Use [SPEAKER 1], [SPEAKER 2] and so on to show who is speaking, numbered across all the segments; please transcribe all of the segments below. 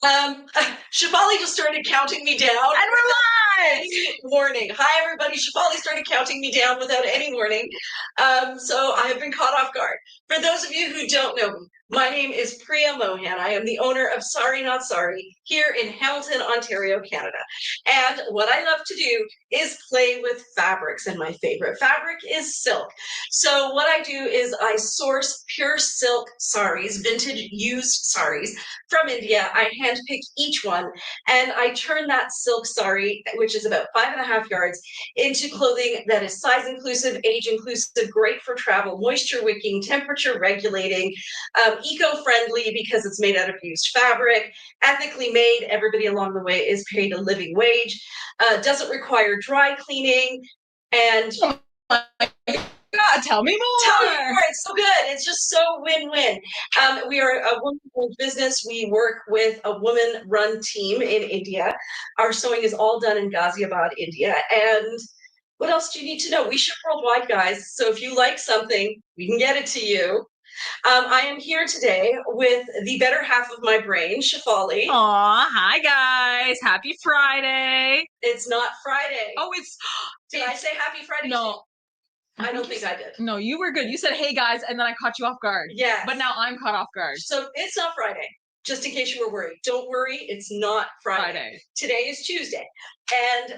[SPEAKER 1] Um, Shafali just started counting me down.
[SPEAKER 2] And we're live!
[SPEAKER 1] Any warning. Hi, everybody. Shafali started counting me down without any warning. So I have been caught off guard. For those of you who don't know me, my name is Priya Mohan. I am the owner of Sorry Not Sorry here in Hamilton, Ontario, Canada. And what I love to do is play with fabrics, and my favorite fabric is silk. So what I do is I source pure silk saris, vintage used saris from India. I handpick each one and I turn that silk sari, which is about 5.5 yards, into clothing that is size inclusive, age inclusive, great for travel, moisture wicking, temperature regulating, eco-friendly because it's made out of used fabric, ethically made. Everybody along the way is paid a living wage, doesn't require dry cleaning, and
[SPEAKER 2] Oh my God, tell me more.
[SPEAKER 1] It's so good. It's just so win-win. We are a woman-owned business. We work with a woman-run team in India. Our sewing is all done in Ghaziabad, India. And what else do you need to know? We ship worldwide, guys. So if you like something, we can get it to you. I am here today with the better half of my brain, Shafali.
[SPEAKER 2] Aw, hi guys. Happy Friday.
[SPEAKER 1] It's not Friday.
[SPEAKER 2] Oh, it's.
[SPEAKER 1] Did I say happy Friday?
[SPEAKER 2] No.
[SPEAKER 1] I don't think I did.
[SPEAKER 2] No, you were good. You said, hey guys, and then I caught you off guard.
[SPEAKER 1] Yeah.
[SPEAKER 2] But now I'm caught off guard.
[SPEAKER 1] So it's not Friday, just in case you were worried. Don't worry, it's not Friday. Today is Tuesday. And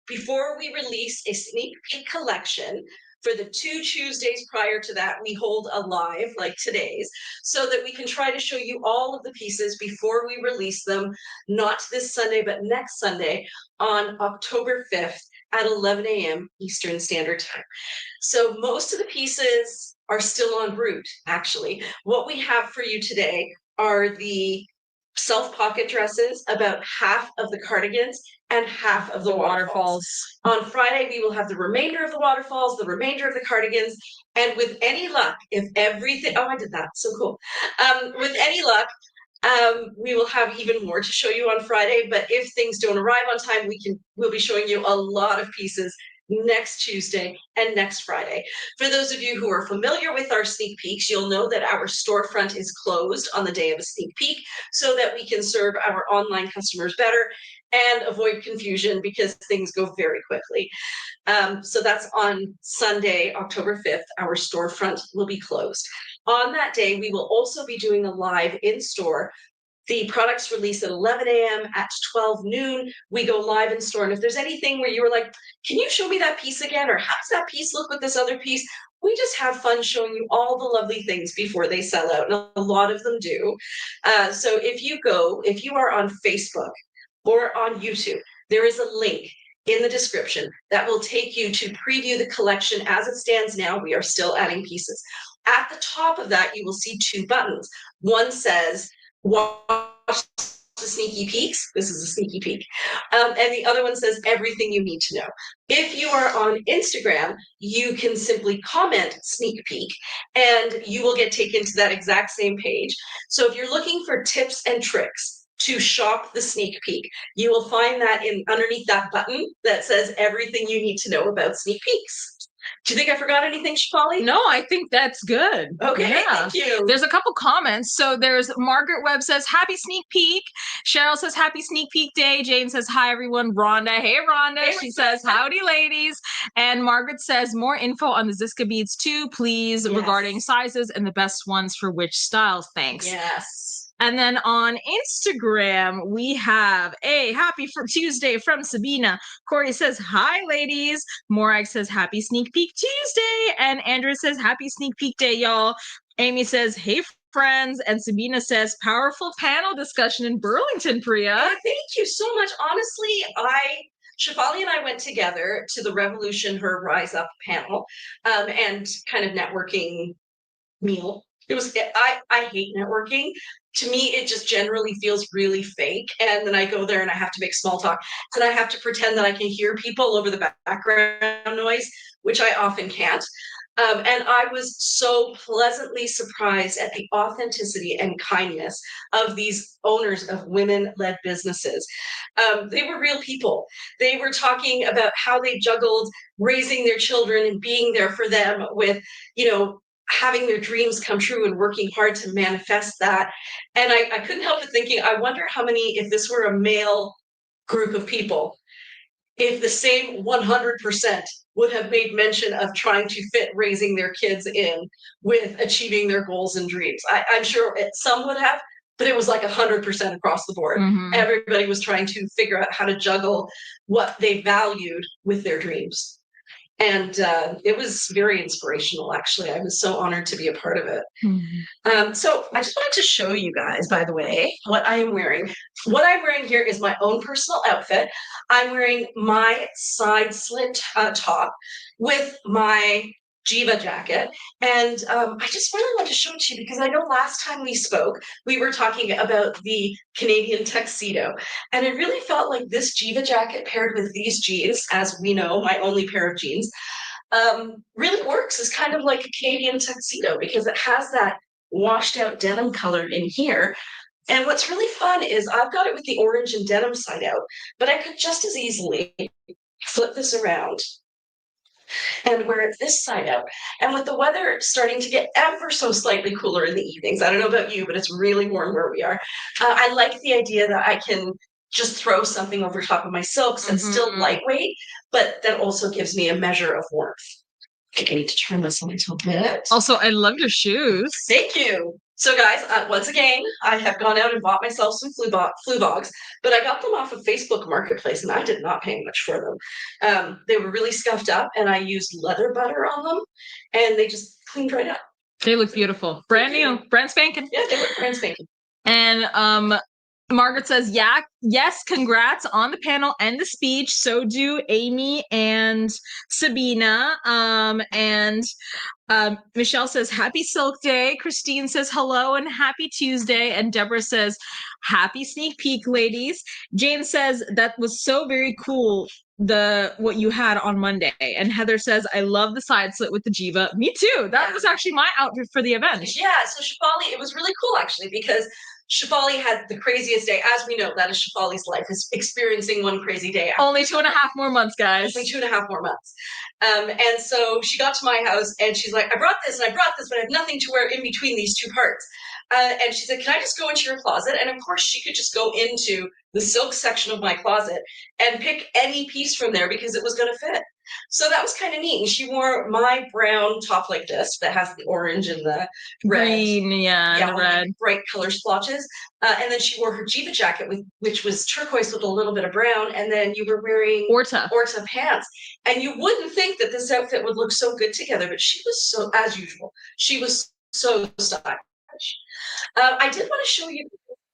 [SPEAKER 1] before we release a sneak peek collection, for the 2 Tuesdays prior to that, we hold a live like today's so that we can try to show you all of the pieces before we release them, not this Sunday, but next Sunday on October 5th at 11 a.m. Eastern Standard Time. So most of the pieces are still en route, actually. What we have for you today are the self-pocket dresses, about half of the cardigans and half of the waterfalls. On Friday, we will have the remainder of the waterfalls, the remainder of the cardigans, and with any luck, if everything, oh, I did that, so cool. With any luck, we will have even more to show you on Friday, but if things don't arrive on time, we'll be showing you a lot of pieces next Tuesday and next Friday. For those of you who are familiar with our sneak peeks, you'll know that our storefront is closed on the day of a sneak peek so that we can serve our online customers better and avoid confusion because things go very quickly. So that's on Sunday, October 5th, our storefront will be closed. On that day, we will also be doing a live in-store. The products release at 11 a.m. At 12 noon, we go live in store. And if there's anything where you were like, can you show me that piece again? Or how does that piece look with this other piece? We just have fun showing you all the lovely things before they sell out. And a lot of them do. So if you are on Facebook or on YouTube, there is a link in the description that will take you to preview the collection as it stands now. We are still adding pieces. At the top of that, you will see 2 buttons. One says, watch the sneaky peeks. This is a sneaky peek. And the other one says everything you need to know. If you are on Instagram, you can simply comment sneak peek and you will get taken to that exact same page. So if you're looking for tips and tricks to shop the sneak peek, you will find that underneath that button that says everything you need to know about sneak peeks. Do you think I forgot anything, Shafali?
[SPEAKER 2] No, I think that's good.
[SPEAKER 1] Okay,
[SPEAKER 2] yeah.
[SPEAKER 1] Thank you.
[SPEAKER 2] There's a couple comments. So there's Margaret Webb says, happy sneak peek. Cheryl says, happy sneak peek day. Jane says, hi, everyone. Rhonda, hey, Rhonda.
[SPEAKER 1] Hey,
[SPEAKER 2] she says, howdy, ladies. And Margaret says, more info on the Ziska beads too, please, regarding sizes and the best ones for which styles. Thanks.
[SPEAKER 1] Yes.
[SPEAKER 2] And then on Instagram, we have a happy Tuesday from Sabina. Corey says, hi, ladies. Morag says, happy sneak peek Tuesday. And Andrew says, happy sneak peek day, y'all. Amy says, hey, friends. And Sabina says, powerful panel discussion in Burlington, Priya.
[SPEAKER 1] Thank you so much. Honestly, Shafali and I went together to the Revolution Her Rise Up panel and kind of networking meal. I hate networking. To me, it just generally feels really fake. And then I go there and I have to make small talk. And I have to pretend that I can hear people over the background noise, which I often can't. And I was so pleasantly surprised at the authenticity and kindness of these owners of women-led businesses. They were real people. They were talking about how they juggled raising their children and being there for them with, having their dreams come true and working hard to manifest that. And I couldn't help but thinking, I wonder how many, if this were a male group of people, if the same 100% would have made mention of trying to fit raising their kids in with achieving their goals and dreams. I'm sure some would have, but it was like 100% across the board. Everybody was trying to figure out how to juggle what they valued with their dreams. And it was very inspirational, actually. I was so honored to be a part of it. So I just wanted to show you guys, by the way, what I am wearing. What I'm wearing here is my own personal outfit. I'm wearing my side slit top with my Jiva jacket. And I just really want to show it to you because I know last time we spoke, we were talking about the Canadian tuxedo. And it really felt like this Jiva jacket paired with these jeans, as we know, my only pair of jeans, really works as kind of like a Canadian tuxedo because it has that washed out denim color in here. And what's really fun is I've got it with the orange and denim side out, but I could just as easily flip this around and wear it this side out. And with the weather starting to get ever so slightly cooler in the evenings, I don't know about you, but it's really warm where we are. I like the idea that I can just throw something over top of my silks and still lightweight, but that also gives me a measure of warmth. I need to turn this a little bit.
[SPEAKER 2] Also, I love your shoes.
[SPEAKER 1] Thank you. So guys, once again, I have gone out and bought myself some flu bogs, but I got them off of Facebook Marketplace and I did not pay much for them. They were really scuffed up and I used leather butter on them and they just cleaned right up.
[SPEAKER 2] They look beautiful. Brand new, brand spanking.
[SPEAKER 1] Yeah, they look brand spanking.
[SPEAKER 2] And Margaret says, yeah, yes, congrats on the panel and the speech. So do Amy and Sabina. Michelle says, happy Silk Day. Christine says, hello and happy Tuesday. And Deborah says, happy sneak peek, ladies. Jane says, that was so very cool, what you had on Monday. And Heather says, I love the side slit with the Jiva. Me too. That was actually my outfit for the event.
[SPEAKER 1] Yeah, so Shefali, it was really cool actually because Shefali had the craziest day. As we know, that is Shefali's life, is experiencing one crazy day.
[SPEAKER 2] Only 2.5 more months, guys.
[SPEAKER 1] Only 2.5 more months. And so she got to my house and she's like, I brought this and I brought this, but I have nothing to wear in between these two parts. And she said, can I just go into your closet? And of course she could just go into the silk section of my closet and pick any piece from there because it was going to fit. So that was kind of neat. And she wore my brown top like this that has the orange and the red.
[SPEAKER 2] Green, yeah, the red.
[SPEAKER 1] Bright color splotches. And then she wore her Jiva jacket, which was turquoise with a little bit of brown. And then you were wearing Orta pants. And you wouldn't think that this outfit would look so good together, but she was so, as usual, she was so stylish. I did want to show you.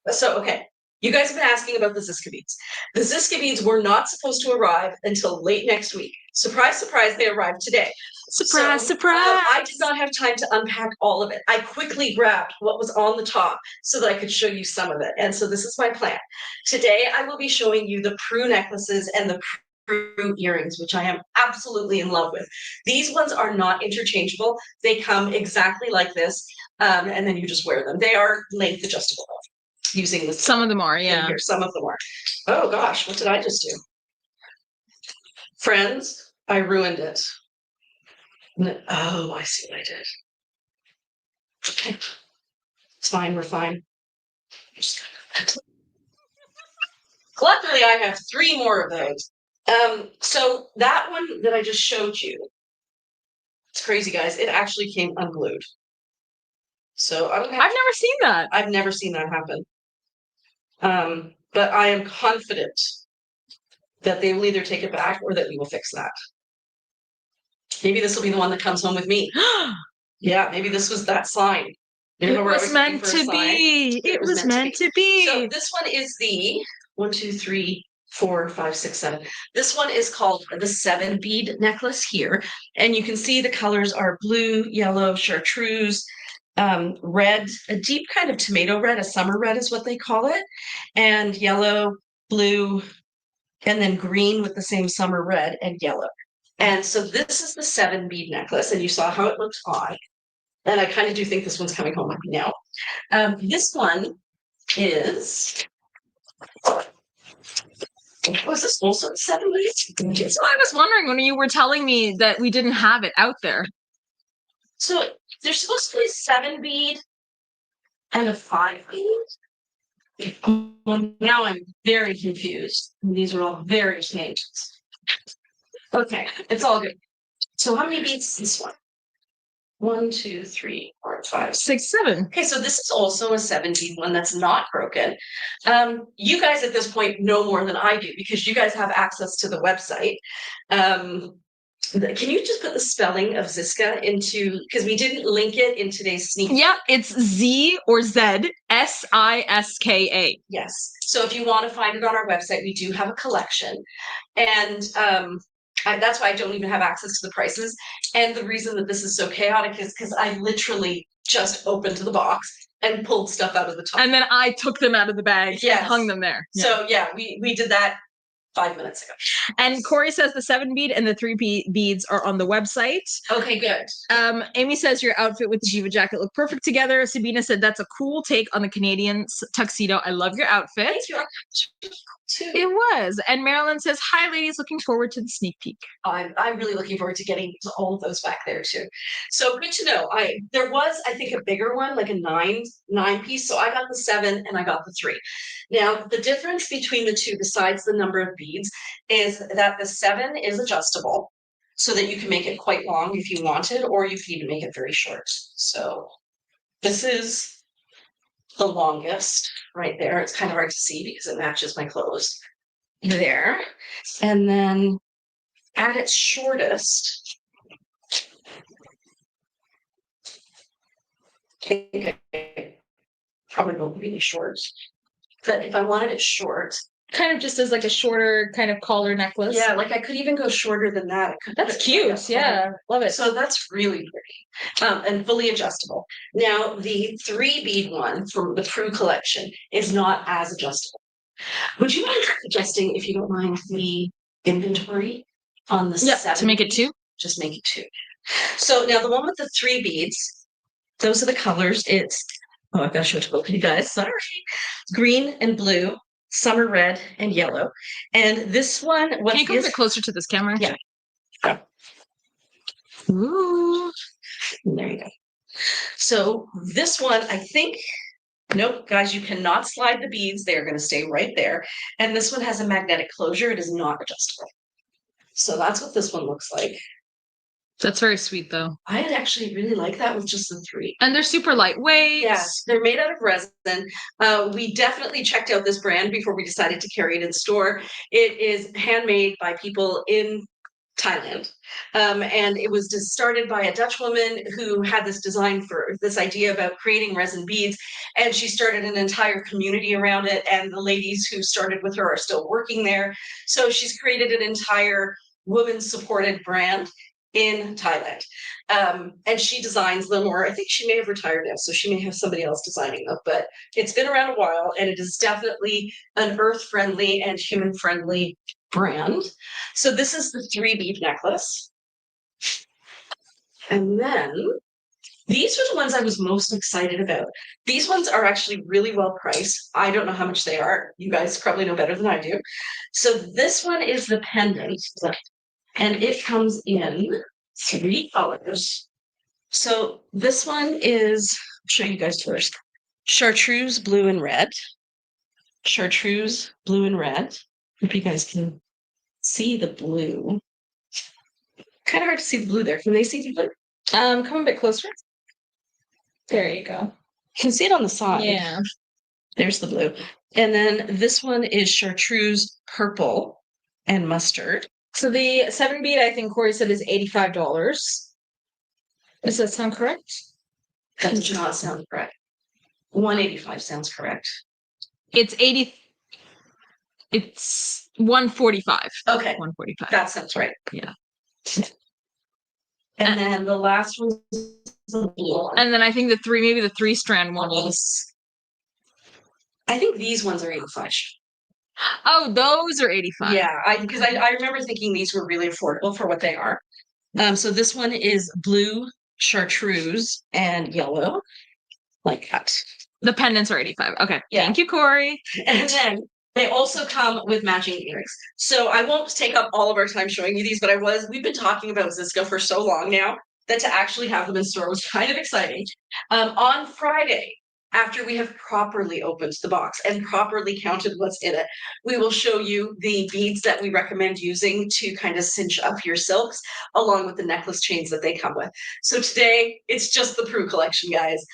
[SPEAKER 1] So, okay. You guys have been asking about the Ziska beads. The Ziska beads were not supposed to arrive until late next week. Surprise, surprise, they arrived today.
[SPEAKER 2] Surprise, surprise.
[SPEAKER 1] I did not have time to unpack all of it. I quickly grabbed what was on the top so that I could show you some of it. And so this is my plan. Today, I will be showing you the Prue necklaces and the Prue earrings, which I am absolutely in love with. These ones are not interchangeable. They come exactly like this, and then you just wear them. They are length adjustable. Using this.
[SPEAKER 2] Some of them are, yeah.
[SPEAKER 1] Here, some of them are. Oh gosh, what did I just do? Friends, I ruined it. Oh, I see what I did. Okay. It's fine, we're fine. Luckily, I have 3 more of those. So that one that I just showed you, it's crazy, guys. It actually came unglued. So I've
[SPEAKER 2] never seen that.
[SPEAKER 1] I've never seen that happen. But I am confident that they will either take it back or that we will fix that. Maybe this will be the one that comes home with me. Yeah, maybe this was that sign.
[SPEAKER 2] It was meant to be. It was meant to be.
[SPEAKER 1] So this one is the 1, 2, 3, 4, 5, 6, 7. This one is called the 7 bead necklace here. And you can see the colors are blue, yellow, chartreuse, red, a deep kind of tomato red, a summer red is what they call it, and yellow, blue, and then green with the same summer red and yellow. And so this is the 7 bead necklace, and you saw how it looked on. And I kind of do think this one's coming home with me now. This one is. Was this also 7 beads?
[SPEAKER 2] So I was wondering when you were telling me that we didn't have it out there.
[SPEAKER 1] So There's supposed to be a 7 bead and a 5 bead. Well, now I'm very confused. These are all very changes. Okay, it's all good. So how many beads is this one? 1, 2, 3, 4, 5,
[SPEAKER 2] 6, 7.
[SPEAKER 1] Okay, so this is also a 7 bead one that's not broken. You guys at this point know more than I do because you guys have access to the website. Can you just put the spelling of Ziska into, because we didn't link it in today's sneak.
[SPEAKER 2] Yeah, it's Z or Z Siska.
[SPEAKER 1] Yes. So if you want to find it on our website, we do have a collection. And that's why I don't even have access to the prices. And the reason that this is so chaotic is because I literally just opened the box and pulled stuff out of the top.
[SPEAKER 2] And then I took them out of the bag and hung them there.
[SPEAKER 1] So yeah, we did that 5 minutes ago.
[SPEAKER 2] And Corey says the 7 bead and the 3 beads are on the website.
[SPEAKER 1] Okay, good.
[SPEAKER 2] Amy says your outfit with the Diva jacket look perfect together. Sabina said that's a cool take on the Canadian tuxedo. I love your outfit.
[SPEAKER 1] Thank you. Too.
[SPEAKER 2] It was. And Marilyn says, hi, ladies. Looking forward to the sneak peek.
[SPEAKER 1] I'm really looking forward to getting all of those back there too. So good to know. There was, I think, a bigger one, like a nine piece. So I got the 7 and I got the 3. Now, the difference between the two, besides the number of beads, is that the 7 is adjustable so that you can make it quite long if you wanted, or you can even make it very short. So this is the longest right there. It's kind of hard to see because it matches my clothes there. And then at its shortest, I probably won't be short, but if I wanted it short,
[SPEAKER 2] kind of just as like a shorter kind of collar necklace.
[SPEAKER 1] Yeah, like I could even go shorter than that.
[SPEAKER 2] That's cute. Yeah, love it.
[SPEAKER 1] So that's really pretty and fully adjustable. Now, the 3 bead one from the Prue collection is not as adjustable. Would you mind adjusting, if you don't mind, the inventory on the 7?
[SPEAKER 2] To make it 2?
[SPEAKER 1] Just make it 2. So now the one with the 3 beads, those are the colors. It's, I've got to show it to both of you guys. Sorry. Green and blue, summer red and yellow. And this one,
[SPEAKER 2] can you come a bit closer to this camera?
[SPEAKER 1] Yeah. Ooh. There you go. So this one, I think, nope, guys, you cannot slide the beads. They're going to stay right there. And this one has a magnetic closure. It is not adjustable. So that's what this one looks like.
[SPEAKER 2] That's very sweet, though.
[SPEAKER 1] I actually really like that with just the 3.
[SPEAKER 2] And they're super lightweight.
[SPEAKER 1] Yes, they're made out of resin. We definitely checked out this brand before we decided to carry it in store. It is handmade by people in Thailand. And it was started by a Dutch woman who had this design for this idea about creating resin beads. And she started an entire community around it. And the ladies who started with her are still working there. So she's created an entire woman-supported brand in Thailand. And she designs them, or I think she may have retired now, so she may have somebody else designing them, but it's been around a while and it is definitely an earth-friendly and human-friendly brand. So this is the 3 bead necklace. And then these are the ones I was most excited about. These ones are actually really well priced. I don't know how much they are. You guys probably know better than I do. So this one is the pendant. And it comes in 3 colors. So this one is, I'll show you guys first. Chartreuse, blue and red. Chartreuse, blue and red. Hope you guys can see the blue. Kind of hard to see the blue there. Can they see the blue?
[SPEAKER 2] Come a bit closer. There you go.
[SPEAKER 1] You can see it on the side.
[SPEAKER 2] Yeah.
[SPEAKER 1] There's the blue. And then this one is chartreuse, purple, and mustard.
[SPEAKER 2] So the 7 bead, I think Corey said, is $85. Does that sound correct?
[SPEAKER 1] That does not sound correct. 185 sounds correct.
[SPEAKER 2] It's 80. It's 145.
[SPEAKER 1] Okay.
[SPEAKER 2] 145.
[SPEAKER 1] That sounds right.
[SPEAKER 2] Yeah.
[SPEAKER 1] And then the last one is the blue one.
[SPEAKER 2] And then I think maybe the 3-strand one is.
[SPEAKER 1] I think these ones are 85.
[SPEAKER 2] Oh, those are 85.
[SPEAKER 1] Yeah, because I remember thinking these were really affordable for what they are. So this one is blue, chartreuse, and yellow, like that.
[SPEAKER 2] The pendants are 85. Okay.
[SPEAKER 1] Yeah.
[SPEAKER 2] Thank you, Corey.
[SPEAKER 1] And then they also come with matching earrings. So I won't take up all of our time showing you these, but we've been talking about Ziska for so long now. that to actually have them in store was kind of exciting. On Friday, after we have properly opened the box and properly counted what's in it, we will show you the beads that we recommend using to kind of cinch up your silks, along with the necklace chains that they come with. So today, it's just the Prue collection, guys.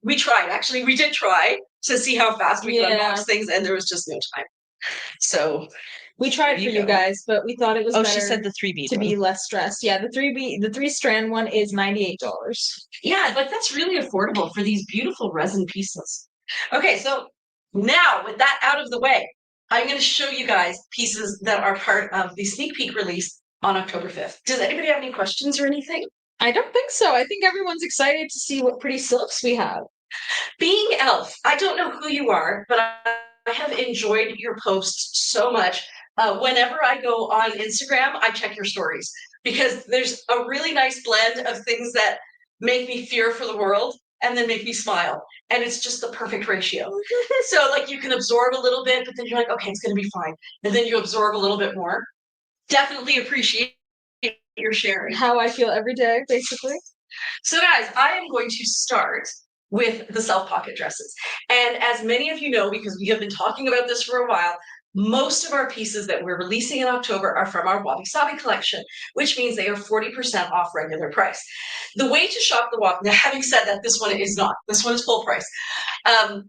[SPEAKER 1] We did try to see how fast we could unbox things, and there was just no time. So
[SPEAKER 2] we tried for you guys, but we thought it was better.
[SPEAKER 1] She said the 3 bead
[SPEAKER 2] to
[SPEAKER 1] one.
[SPEAKER 2] be less stressed. Yeah, the 3-strand one is $98.
[SPEAKER 1] Yeah, like that's really affordable for these beautiful resin pieces. Okay, so now with that out of the way, I'm going to show you guys pieces that are part of the sneak peek release on October 5th. Does anybody have any questions or anything?
[SPEAKER 2] I don't think so. I think everyone's excited to see what pretty silks we have.
[SPEAKER 1] Being Elf, I don't know who you are, but I have enjoyed your posts so much. Whenever I go on Instagram, I check your stories because there's a really nice blend of things that make me fear for the world and then make me smile. And it's just the perfect ratio. So like you can absorb a little bit, but then you're like, okay, it's going to be fine. And then you absorb a little bit more. Definitely appreciate your sharing.
[SPEAKER 2] How I feel every day, basically.
[SPEAKER 1] So guys, I am going to start with the self pocket dresses. And as many of you know, because we have been talking about this for a while, most of our pieces that we're releasing in October are from our Wabi Sabi collection, which means they are 40% off regular price. The way to shop the Wabi, now having said that, this one is not. This one is full price.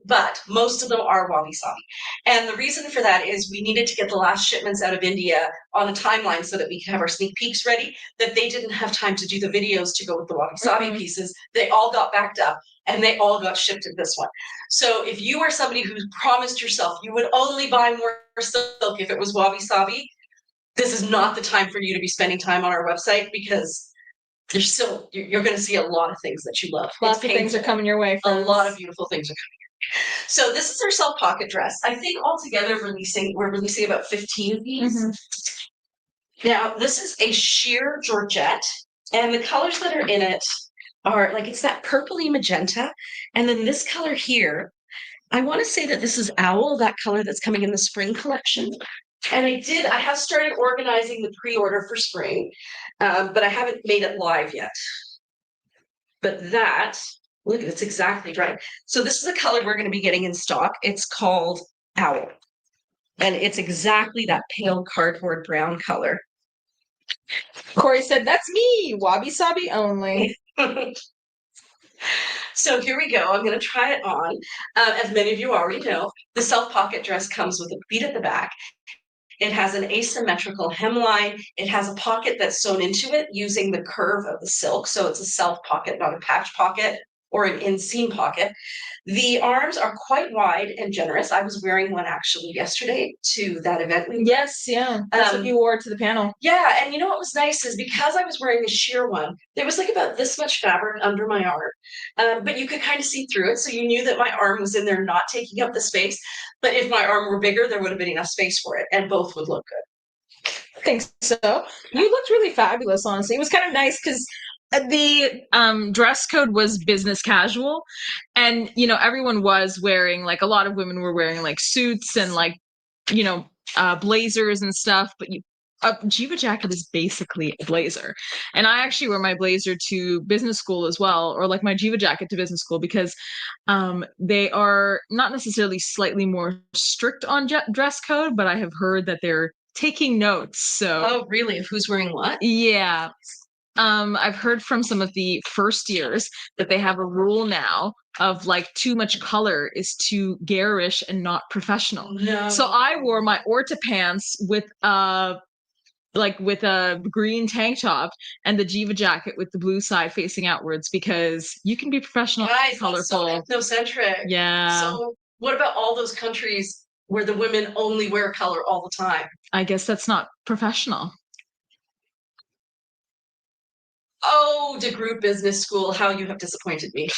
[SPEAKER 1] But most of them are Wabi Sabi. And the reason for that is we needed to get the last shipments out of India on a timeline so that we could have our sneak peeks ready, that they didn't have time to do the videos to go with the Wabi Sabi pieces. They all got backed up and they all got shipped in this one. So if you are somebody who promised yourself you would only buy more silk if it was Wabi Sabi, this is not the time for you to be spending time on our website because you're going to see a lot of things that you love.
[SPEAKER 2] Lots of things are coming your way.
[SPEAKER 1] Friends. A lot of beautiful things are coming. So this is our self pocket dress. I think altogether we're releasing about 15 of these. Now this is a sheer georgette, and the colors that are in it are like it's that purpley magenta, and then this color here. I want to say that this is owl, that color that's coming in the spring collection. And I have started organizing the pre-order for spring, but I haven't made it live yet. But look, it's exactly right. So this is a color we're going to be getting in stock. It's called Owl. And it's exactly that pale cardboard brown color.
[SPEAKER 2] Corey said, that's me, Wabi Sabi only.
[SPEAKER 1] So here we go. I'm going to try it on. As many of you already know, the self pocket dress comes with a bead at the back. It has an asymmetrical hemline. It has a pocket that's sewn into it using the curve of the silk. So it's a self pocket, not a patch pocket or an inseam pocket. The arms are quite wide and generous. I was wearing one actually yesterday to that event.
[SPEAKER 2] Yes, yeah. That's what you wore to the panel.
[SPEAKER 1] Yeah, and you know what was nice is because I was wearing the sheer one, there was like about this much fabric under my arm, but you could kind of see through it. So you knew that my arm was in there, not taking up the space. But if my arm were bigger, there would have been enough space for it, and both would look good.
[SPEAKER 2] I think so. You looked really fabulous, honestly. It was kind of nice because the dress code was business casual, and everyone was wearing, like, a lot of women were wearing like suits and like blazers and stuff, but a Jiva jacket is basically a blazer. And I actually wear my blazer to business school as well, or like my Jiva jacket to business school, because they are not necessarily slightly more strict on dress code, but I have heard that they're taking notes. So
[SPEAKER 1] oh really? Of who's wearing what?
[SPEAKER 2] Yeah. I've heard from some of the first years that they have a rule now of like too much color is too garish and not professional.
[SPEAKER 1] No.
[SPEAKER 2] So I wore my Orta pants with a green tank top and the Jiva jacket with the blue side facing outwards, because you can be professional,
[SPEAKER 1] guys,
[SPEAKER 2] colorful.
[SPEAKER 1] That's so ethnocentric.
[SPEAKER 2] Yeah.
[SPEAKER 1] So what about all those countries where the women only wear color all the time?
[SPEAKER 2] I guess that's not professional.
[SPEAKER 1] Oh, DeGroot Business School, how you have disappointed me.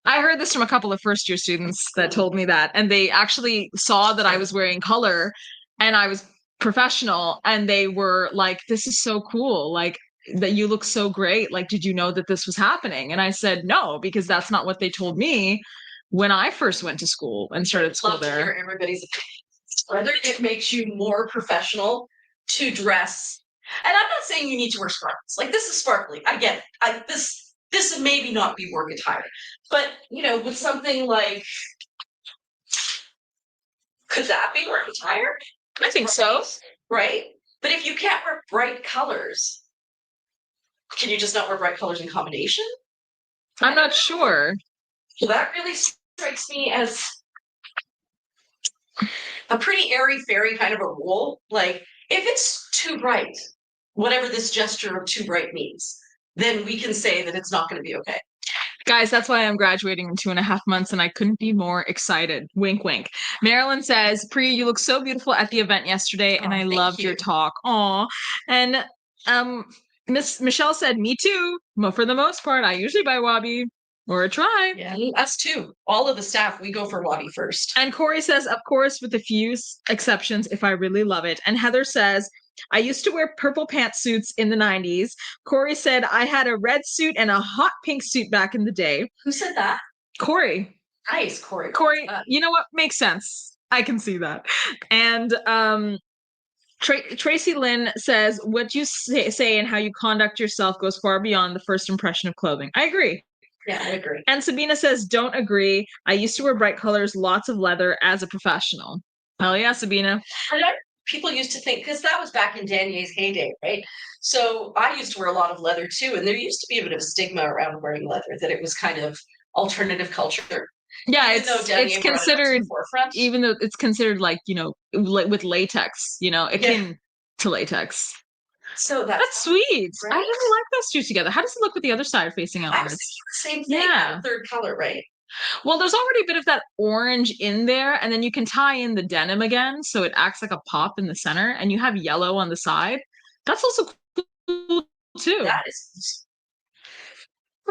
[SPEAKER 2] I heard this from a couple of first-year students that told me that, and they actually saw that I was wearing color and I was professional, and they were like, this is so cool, like, that you look so great, like, did you know that this was happening? And I said no, because that's not what they told me when I first went to school and started school.
[SPEAKER 1] Love to hear everybody's opinions. Whether it makes you more professional to dress And I'm not saying you need to wear sparkles. Like, this is sparkly. I get it. This maybe not be work attire, but with something like, could that be work attire?
[SPEAKER 2] I think so.
[SPEAKER 1] Right? But if you can't wear bright colors, can you just not wear bright colors in combination?
[SPEAKER 2] I'm not sure.
[SPEAKER 1] So that really strikes me as a pretty airy-fairy kind of a rule. Like, if it's too bright, whatever this gesture of too bright means, then we can say that it's not going to be okay.
[SPEAKER 2] Guys, that's why I'm graduating in 2.5 months, and I couldn't be more excited. Wink, wink. Marilyn says, Priya, you look so beautiful at the event yesterday, and I loved your talk. Aw. And Miss Michelle said, me too. But for the most part, I usually buy Wabi or a try.
[SPEAKER 1] Yeah, us too. All of the staff, we go for Wabi first.
[SPEAKER 2] And Corey says, of course, with a few exceptions, if I really love it. And Heather says, I used to wear purple pantsuits in the 90s. Corey said, I had a red suit and a hot pink suit back in the day.
[SPEAKER 1] Who said that?
[SPEAKER 2] Corey.
[SPEAKER 1] Nice, Corey.
[SPEAKER 2] Corey, you know what? Makes sense. I can see that. And Tracy Lynn says, what you say and how you conduct yourself goes far beyond the first impression of clothing. I agree.
[SPEAKER 1] Yeah, I agree.
[SPEAKER 2] And Sabina says, don't agree. I used to wear bright colors, lots of leather as a professional. Hell yeah, Sabina.
[SPEAKER 1] People used to think, because that was back in Danier's heyday, right? So I used to wear a lot of leather too. And there used to be a bit of a stigma around wearing leather, that it was kind of alternative culture.
[SPEAKER 2] Yeah, it's considered, even though it's considered like, with latex, akin to latex.
[SPEAKER 1] So
[SPEAKER 2] that's sweet. Right? I really like those two together. How does it look with the other side facing outwards?
[SPEAKER 1] Same thing. Yeah. Third color, right?
[SPEAKER 2] Well, there's already a bit of that orange in there, and then you can tie in the denim again, so it acts like a pop in the center, and you have yellow on the side. That's also cool too.
[SPEAKER 1] That's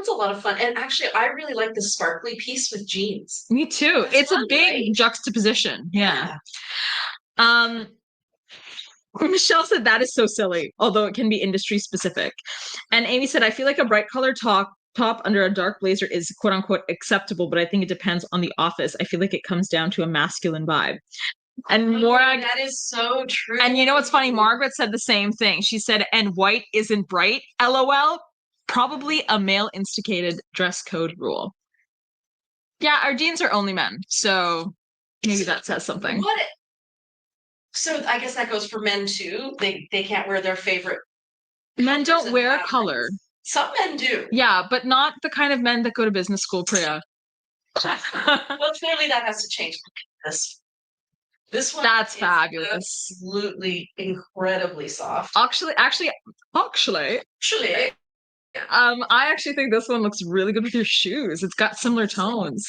[SPEAKER 1] a lot of fun. And actually, I really like the sparkly piece with jeans.
[SPEAKER 2] Me too. It's fun, a big juxtaposition. Yeah. Michelle said that is so silly, although it can be industry specific. And Amy said, I feel like a bright color top under a dark blazer is quote unquote acceptable, but I think it depends on the office. I feel like it comes down to a masculine vibe. And Morag,
[SPEAKER 1] that is so true.
[SPEAKER 2] And you know what's funny? Margaret said the same thing. She said, and white isn't bright. LOL. Probably a male instigated dress code rule. Yeah, our jeans are only men, so maybe that says something.
[SPEAKER 1] So I guess that goes for men too. They can't wear their favorite.
[SPEAKER 2] Men don't wear color.
[SPEAKER 1] Some men do.
[SPEAKER 2] Yeah, but not the kind of men that go to business school, Priya.
[SPEAKER 1] Well, clearly that has to change. This one.
[SPEAKER 2] That's fabulous.
[SPEAKER 1] Absolutely incredibly soft.
[SPEAKER 2] Actually. I actually think this one looks really good with your shoes. It's got similar tones.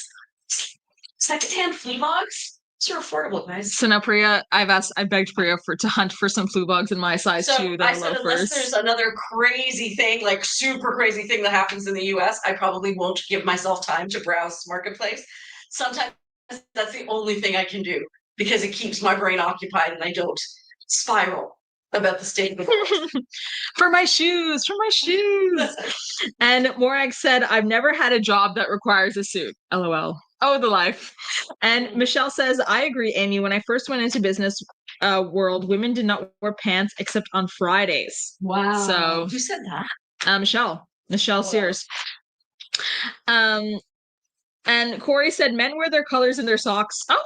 [SPEAKER 1] Secondhand flea bogs? These are affordable, guys.
[SPEAKER 2] So now Priya, I begged Priya to hunt for some flea bogs in my size too.
[SPEAKER 1] I said, unless there's another crazy thing, like super crazy thing that happens in the US, I probably won't give myself time to browse Marketplace. Sometimes that's the only thing I can do, because it keeps my brain occupied and I don't spiral about the state of the world.
[SPEAKER 2] For my shoes. And Morag said, I've never had a job that requires a suit. LOL. Oh, the life. And Michelle says, I agree, Amy. When I first went into business world, women did not wear pants except on Fridays.
[SPEAKER 1] Wow.
[SPEAKER 2] So
[SPEAKER 1] who said that?
[SPEAKER 2] Michelle Sears. And Corey said, men wear their colors in their socks. Oh,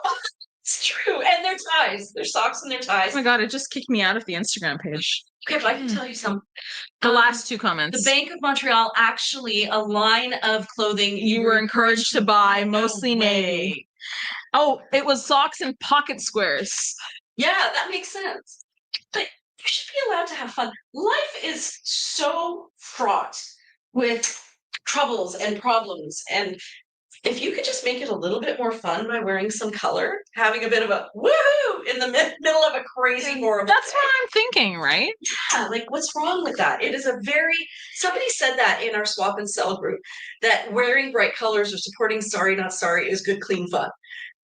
[SPEAKER 1] it's true. And their ties. Their socks and their ties.
[SPEAKER 2] Oh my God, it just kicked me out of the Instagram page.
[SPEAKER 1] Okay, but I can tell you something.
[SPEAKER 2] The last two comments.
[SPEAKER 1] The Bank of Montreal, actually, a line of clothing
[SPEAKER 2] you were encouraged to buy, mostly navy. Oh, it was socks and pocket squares.
[SPEAKER 1] Yeah, that makes sense. But you should be allowed to have fun. Life is so fraught with troubles and problems, and if you could just make it a little bit more fun by wearing some color, having a bit of a woohoo in the middle of a crazy horrible
[SPEAKER 2] That's what I'm thinking, right?
[SPEAKER 1] Yeah, like what's wrong with that? It is somebody said that in our swap and sell group, that wearing bright colors or supporting Sorry Not Sorry is good, clean fun.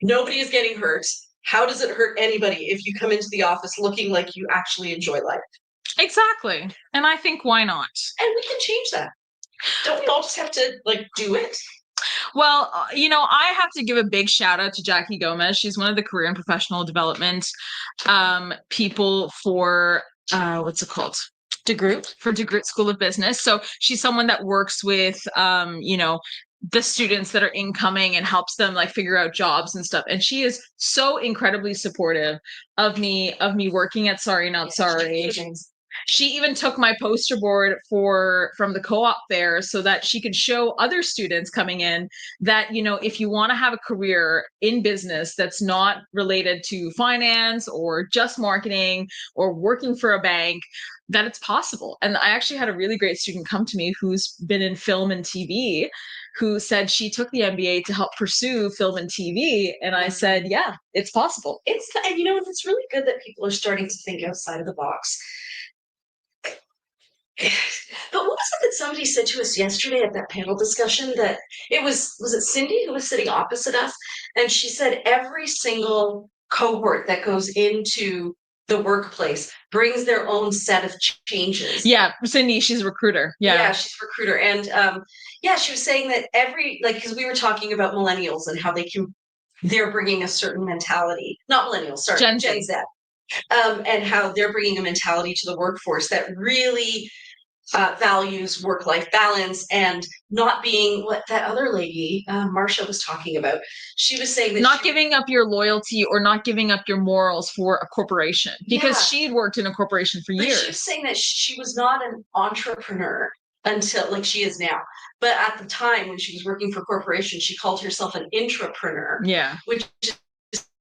[SPEAKER 1] Nobody is getting hurt. How does it hurt anybody if you come into the office looking like you actually enjoy life?
[SPEAKER 2] Exactly. And I think, why not?
[SPEAKER 1] And we can change that. Don't we all just have to do it?
[SPEAKER 2] Well, I have to give a big shout out to Jackie Gomez. She's one of the career and professional development people for what's it called? DeGroote School of Business. So she's someone that works with, the students that are incoming and helps them like figure out jobs and stuff. And she is so incredibly supportive of me working at Sorry Not Sorry. She even took my poster board from the co-op fair so that she could show other students coming in that, if you want to have a career in business that's not related to finance or just marketing or working for a bank, that it's possible. And I actually had a really great student come to me who's been in film and TV, who said she took the MBA to help pursue film and TV. And I said, yeah, it's possible.
[SPEAKER 1] And it's really good that people are starting to think outside of the box. But what was it that somebody said to us yesterday at that panel discussion that was it Cindy who was sitting opposite us? And she said every single cohort that goes into the workplace brings their own set of changes.
[SPEAKER 2] Yeah, Cindy, she's a recruiter.
[SPEAKER 1] Yeah, she's a recruiter. And she was saying that because we were talking about millennials and how they're bringing a certain mentality, not millennials, sorry, Gen Z. And how they're bringing a mentality to the workforce that really values work-life balance and not being what that other lady, Marsha, was talking about. She was saying that
[SPEAKER 2] not giving up your loyalty or not giving up your morals for a corporation, because she'd worked in a corporation for years.
[SPEAKER 1] She was saying that she was not an entrepreneur until like she is now. But at the time when she was working for corporations, she called herself an intrapreneur.
[SPEAKER 2] Yeah.
[SPEAKER 1] Which is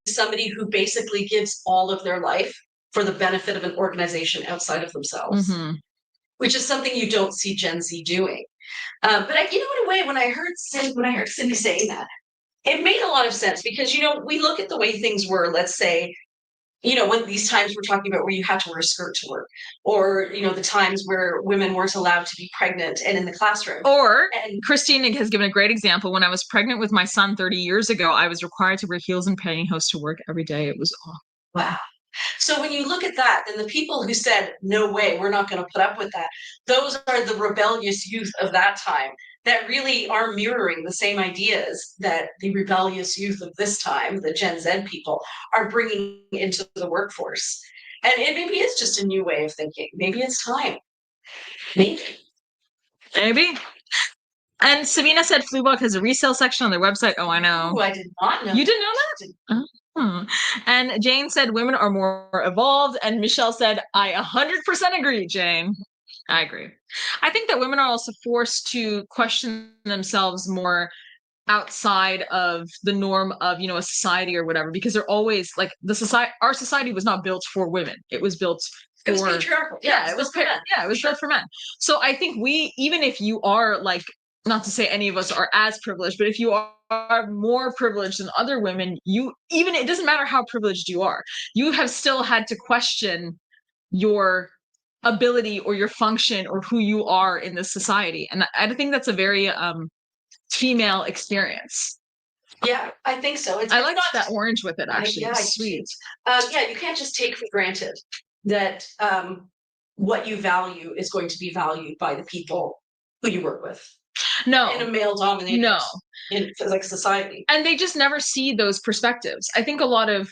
[SPEAKER 1] somebody who basically gives all of their life for the benefit of an organization outside of themselves. Mm-hmm. Which is something you don't see Gen Z doing. But in a way, when I heard Cindy saying that, it made a lot of sense because, we look at the way things were, let's say, when these times we're talking about where you had to wear a skirt to work, or, the times where women weren't allowed to be pregnant and in the classroom.
[SPEAKER 2] And Christine has given a great example. When I was pregnant with my son 30 years ago, I was required to wear heels and pantyhose to work every day. It was awful.
[SPEAKER 1] Wow. So when you look at that, then the people who said, no way, we're not going to put up with that, those are the rebellious youth of that time that really are mirroring the same ideas that the rebellious youth of this time, the Gen Z people, are bringing into the workforce. And it maybe is just a new way of thinking. Maybe it's time.
[SPEAKER 2] Maybe. And Sabina said Flublok has a resale section on their website. Oh, I know.
[SPEAKER 1] Oh, I did not know.
[SPEAKER 2] You didn't know that? And Jane said women are more evolved. And Michelle said, I 100% agree, Jane. I agree. I think that women are also forced to question themselves more outside of the norm of, a society or whatever, because they're always like our society was not built for women. It was built
[SPEAKER 1] for, it was patriarchal.
[SPEAKER 2] Yeah, it was for men. Yeah, it was built for men. So I think even if you are like, not to say any of us are as privileged, but if you are more privileged than other women, it doesn't matter how privileged you are, you have still had to question your ability or your function or who you are in this society. And I think that's a very female experience.
[SPEAKER 1] Yeah, I think so.
[SPEAKER 2] I like that orange with it, actually. It's sweet.
[SPEAKER 1] You can't just take for granted that what you value is going to be valued by the people who you work with.
[SPEAKER 2] No.
[SPEAKER 1] In a male-dominated society.
[SPEAKER 2] And they just never see those perspectives. I think a lot of,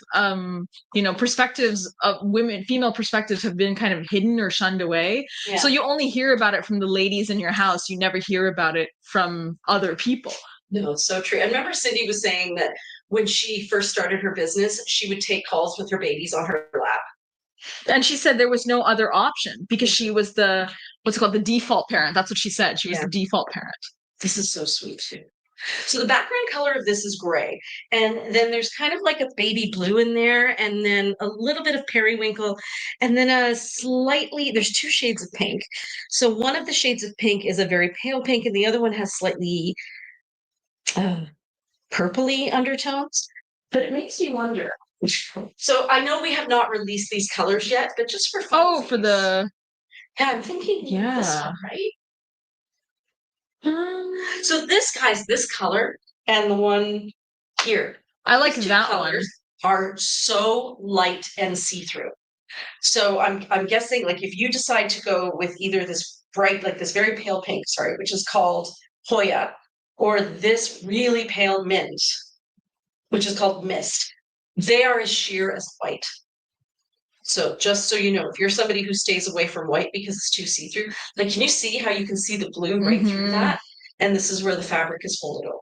[SPEAKER 2] perspectives of women, female perspectives have been kind of hidden or shunned away. Yeah. So you only hear about it from the ladies in your house. You never hear about it from other people.
[SPEAKER 1] No, it's so true. I remember Cindy was saying that when she first started her business, she would take calls with her babies on her lap.
[SPEAKER 2] And she said there was no other option because she was the default parent. That's what she said. She was the default parent.
[SPEAKER 1] This is so sweet too. So the background color of this is gray. And then there's kind of like a baby blue in there, and then a little bit of periwinkle, and then there's two shades of pink. So one of the shades of pink is a very pale pink, and the other one has slightly purpley undertones. But it makes me wonder. So I know we have not released these colors yet, but just for fun. Yeah, I'm thinking this one, right? So this color and the one here.
[SPEAKER 2] I like that
[SPEAKER 1] colors are so light and see-through. So I'm guessing like if you decide to go with either this bright, like this very pale pink, which is called Hoya, or this really pale mint, which is called Mist, they are as sheer as white. So just so you know, if you're somebody who stays away from white because it's too see-through, like, can you see how you can see the blue right through that? And this is where the fabric is folded over.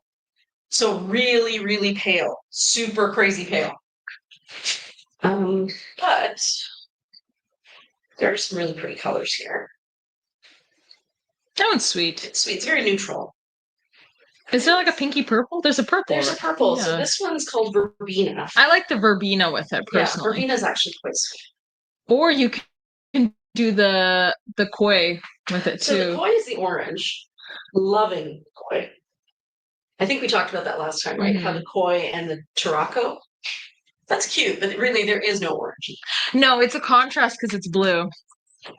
[SPEAKER 1] So really, really pale, super crazy pale. But there's some really pretty colors here.
[SPEAKER 2] That one's sweet.
[SPEAKER 1] It's sweet. It's very neutral.
[SPEAKER 2] Is there like a pinky purple? There's a purple.
[SPEAKER 1] There's a purple. Yeah. So this one's called verbena.
[SPEAKER 2] I like the verbena with it personally.
[SPEAKER 1] Yeah, verbena is actually quite sweet.
[SPEAKER 2] Or you can do the koi with it too.
[SPEAKER 1] So the koi is the orange. Loving koi. I think we talked about that last time, right? How the koi and the Tarako. That's cute, but really there is no orange.
[SPEAKER 2] No, it's a contrast because it's blue.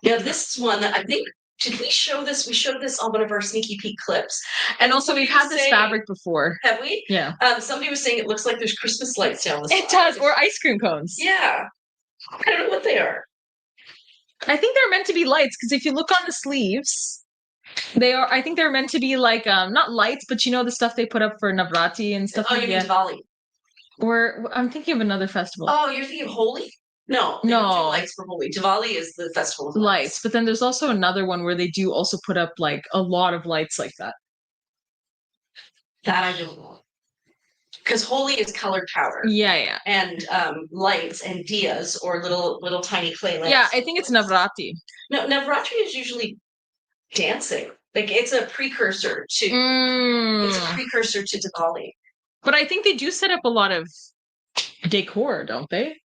[SPEAKER 1] Yeah, this one, I think, did we show this? We showed this on one of our sneaky peek clips.
[SPEAKER 2] And also we've had this fabric before.
[SPEAKER 1] Have we?
[SPEAKER 2] Yeah.
[SPEAKER 1] Somebody was saying it looks like there's Christmas lights down the side.
[SPEAKER 2] It does, or ice cream cones.
[SPEAKER 1] Yeah. I don't know what they are.
[SPEAKER 2] I think they're meant to be lights because if you look on the sleeves, I think they're meant to be like, not lights, but you know the stuff they put up for Navratri and stuff
[SPEAKER 1] like that. Oh, you mean Diwali? Or
[SPEAKER 2] I'm thinking of another festival.
[SPEAKER 1] Oh, you're thinking of Holi? No, they don't do lights for Holi. Diwali is the festival of lights.
[SPEAKER 2] But then there's also another one where they do also put up like a lot of lights like that.
[SPEAKER 1] That I don't know. Because Holi is colored powder.
[SPEAKER 2] Yeah.
[SPEAKER 1] And lights and diyas or little tiny clay lamps.
[SPEAKER 2] Yeah, I think it's Navratri.
[SPEAKER 1] No, Navratri is usually dancing. Like it's a precursor to Diwali.
[SPEAKER 2] But I think they do set up a lot of decor, don't they?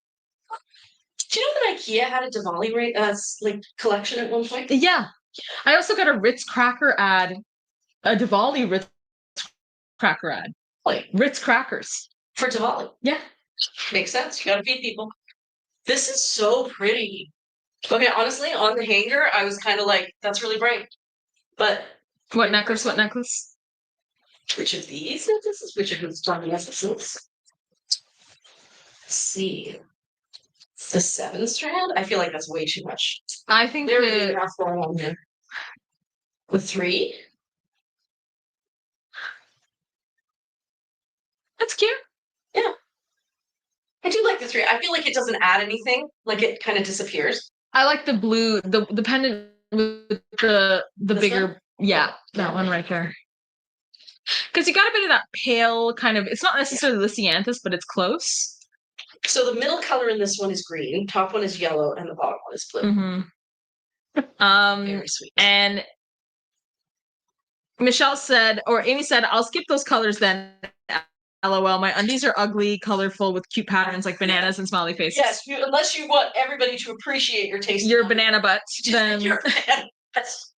[SPEAKER 1] Do you know that IKEA had a Diwali collection at one point?
[SPEAKER 2] Yeah. I also got a Ritz cracker ad, a Diwali Ritz cracker ad.
[SPEAKER 1] Like
[SPEAKER 2] Ritz crackers.
[SPEAKER 1] For Diwali.
[SPEAKER 2] Yeah.
[SPEAKER 1] Makes sense. You gotta feed people. This is so pretty. Okay, honestly, on the hanger, I was kind of like, that's really bright. But
[SPEAKER 2] what necklace?
[SPEAKER 1] Which of these necklaces? Which of these necklaces? Let's see. The 7-strand? I feel like that's way too much.
[SPEAKER 2] I think
[SPEAKER 1] there is enough going on there. The 3?
[SPEAKER 2] That's cute.
[SPEAKER 1] Yeah. I do like the 3. I feel like it doesn't add anything. Like it kind of disappears.
[SPEAKER 2] I like the blue, the pendant with the bigger
[SPEAKER 1] one?
[SPEAKER 2] Yeah, that one right there. Because you got a bit of that pale kind of, it's not necessarily the Lisianthus, but it's close.
[SPEAKER 1] So the middle color in this one is green, top one is yellow, and the bottom one is blue. Very sweet.
[SPEAKER 2] And Michelle said, or Amy said, I'll skip those colors then. LOL, my undies are ugly, colorful, with cute patterns like bananas and smiley faces.
[SPEAKER 1] Yes, unless you want everybody to appreciate your taste.
[SPEAKER 2] Your banana butt.
[SPEAKER 1] Then your banana butts.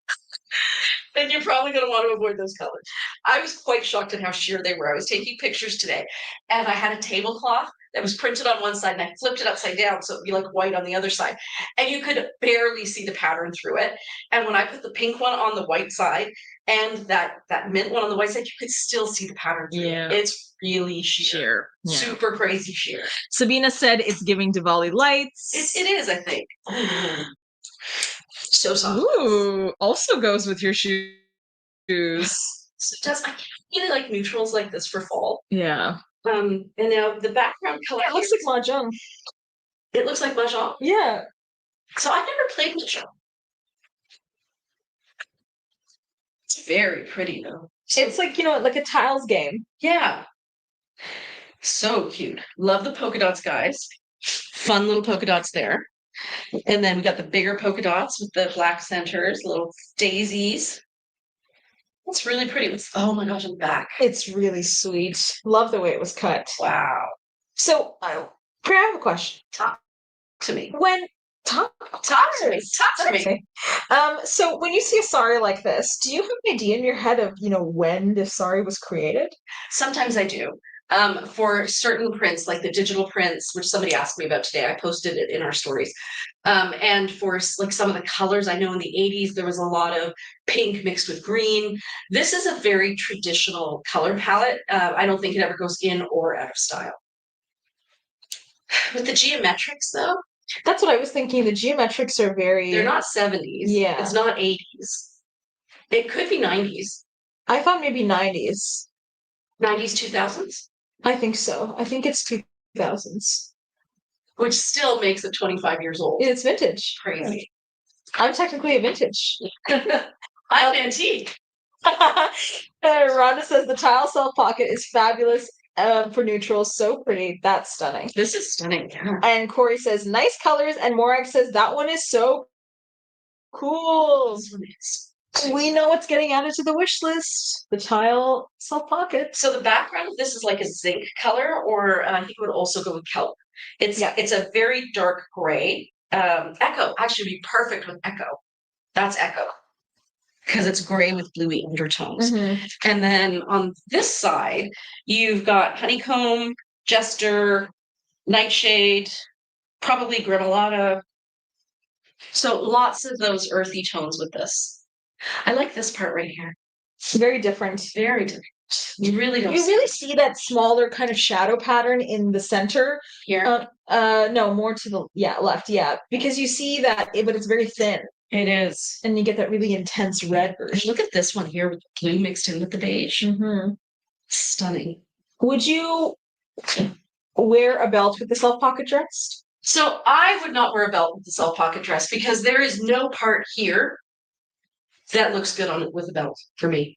[SPEAKER 1] Then you're probably going to want to avoid those colors. I was quite shocked at how sheer they were. I was taking pictures today, and I had a tablecloth that was printed on one side, and I flipped it upside down so it'd be like white on the other side. And you could barely see the pattern through it. And when I put the pink one on the white side and that mint one on the white side, you could still see the pattern through it. It's really sheer. Yeah. Super crazy sheer.
[SPEAKER 2] Sabina said it's giving Diwali lights.
[SPEAKER 1] It is, I think. So soft.
[SPEAKER 2] Ooh, also goes with your shoes.
[SPEAKER 1] So it does. I really like neutrals like this for fall.
[SPEAKER 2] Yeah.
[SPEAKER 1] And now the background color.
[SPEAKER 2] It looks like mahjong.
[SPEAKER 1] It looks like mahjong.
[SPEAKER 2] Yeah.
[SPEAKER 1] So I've never played mahjong. It's very pretty though.
[SPEAKER 2] It's like, like a tiles game.
[SPEAKER 1] Yeah. So cute. Love the polka dots, guys. Fun little polka dots there. And then we got the bigger polka dots with the black centers, little daisies. It's really pretty. Oh my gosh, I'm back.
[SPEAKER 2] It's really sweet. Love the way it was cut.
[SPEAKER 1] Wow.
[SPEAKER 2] So, Priya, I have a question.
[SPEAKER 1] Talk to me.
[SPEAKER 2] Talk
[SPEAKER 1] to me.
[SPEAKER 2] So when you see a sari like this, do you have an idea in your head of, when this sari was created?
[SPEAKER 1] Sometimes I do. For certain prints, like the digital prints, which somebody asked me about today, I posted it in our stories. And for like some of the colors, I know in the 80s, there was a lot of pink mixed with green. This is a very traditional color palette. I don't think it ever goes in or out of style. With the geometrics though,
[SPEAKER 2] that's what I was thinking. The geometrics are they're
[SPEAKER 1] not 70s.
[SPEAKER 2] Yeah.
[SPEAKER 1] It's not 80s. It could be 90s.
[SPEAKER 2] I thought maybe 90s.
[SPEAKER 1] 90s, 2000s?
[SPEAKER 2] I think so. I think it's 2000s.
[SPEAKER 1] which still makes it 25 years old.
[SPEAKER 2] It's vintage.
[SPEAKER 1] Crazy.
[SPEAKER 2] I'm technically a vintage.
[SPEAKER 1] I'm an antique.
[SPEAKER 2] Rhonda says the tile self pocket is fabulous for neutrals. So pretty. That's stunning.
[SPEAKER 1] This is stunning. Yeah.
[SPEAKER 2] And Corey says nice colors. And Morag says that one is so cool.
[SPEAKER 1] This one is.
[SPEAKER 2] We know what's getting added to the wish list. The tile self pocket.
[SPEAKER 1] So the background of this is like a zinc color, or I think it would also go with kelp. It's a very dark gray. Echo actually would be perfect with Echo. That's Echo. Because it's gray with bluey undertones.
[SPEAKER 2] Mm-hmm.
[SPEAKER 1] And then on this side, you've got honeycomb, jester, nightshade, probably gremolata. So lots of those earthy tones with this. I like this part right here.
[SPEAKER 2] Very different.
[SPEAKER 1] Very different. You really don't.
[SPEAKER 2] You really see that smaller kind of shadow pattern in the center
[SPEAKER 1] here.
[SPEAKER 2] No, more to the left. Yeah, because you see that, but it's very thin.
[SPEAKER 1] It is,
[SPEAKER 2] and you get that really intense red version.
[SPEAKER 1] Look at this one here with the blue mixed in with the beige.
[SPEAKER 2] Mm-hmm.
[SPEAKER 1] Stunning.
[SPEAKER 2] Would you wear a belt with the self pocket dress?
[SPEAKER 1] So I would not wear a belt with the self pocket dress because there is no part here that looks good on it with a belt for me.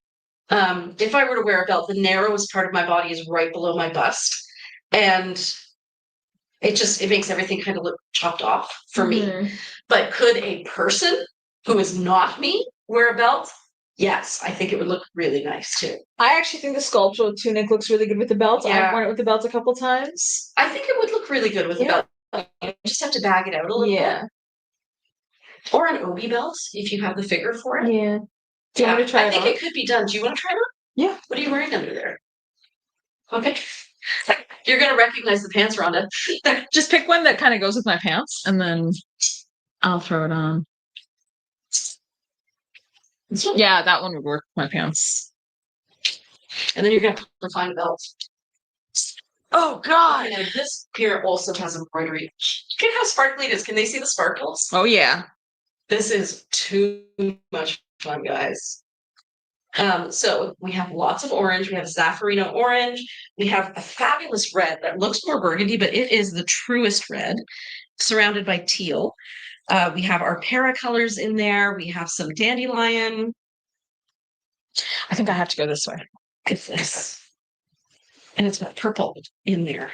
[SPEAKER 1] If I were to wear a belt, the narrowest part of my body is right below my bust, and it makes everything kind of look chopped off for me. But could a person who is not me wear a belt? Yes, I think it would look really nice too.
[SPEAKER 2] I actually think the sculptural tunic looks really good with the belt.
[SPEAKER 1] Yeah.
[SPEAKER 2] I've worn it with the belt a couple times.
[SPEAKER 1] I think it would look really good with the belt. You just have to bag it out a little bit. Or an obi belt if you have the figure for it.
[SPEAKER 2] Yeah. Do you want to try it on?
[SPEAKER 1] I think it could be done. Do you want to try it on?
[SPEAKER 2] Yeah.
[SPEAKER 1] What are you wearing under there? Okay. You're going to recognize the pants, Rhonda.
[SPEAKER 2] Just pick one that kind of goes with my pants, and then I'll throw it on. Yeah, that one would work with my pants.
[SPEAKER 1] And then you're going to find a belt. Oh, God. And this here also has embroidery. Look at how sparkly it is. Can they see the sparkles?
[SPEAKER 2] Oh, yeah.
[SPEAKER 1] This is too much fun, guys. So we have lots of orange. We have Zaffarino orange. We have a fabulous red that looks more burgundy, but it is the truest red, surrounded by teal. We have our para colors in there. We have some dandelion.
[SPEAKER 2] I think I have to go this way.
[SPEAKER 1] It's this. And it's got purple in there.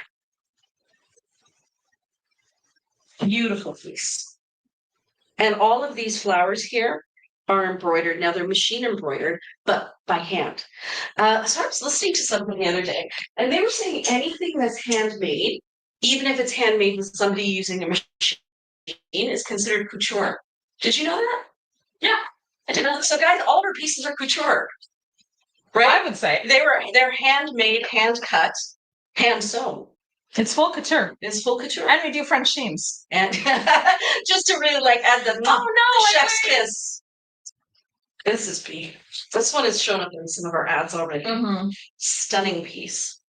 [SPEAKER 1] Beautiful piece. And all of these flowers here are embroidered. Now they're machine embroidered, but by hand. So I was listening to something the other day, and they were saying anything that's handmade, even if it's handmade with somebody using a machine, is considered couture. Did you know that? Yeah, I did know. So guys, all of our pieces are couture. Right?
[SPEAKER 2] I would say
[SPEAKER 1] they're handmade, hand cut, hand sewn.
[SPEAKER 2] It's full couture.
[SPEAKER 1] It's full couture.
[SPEAKER 2] And we do French seams.
[SPEAKER 1] And just to really like add the chef's kiss. This is big. This one has shown up in some of our ads already. Stunning piece.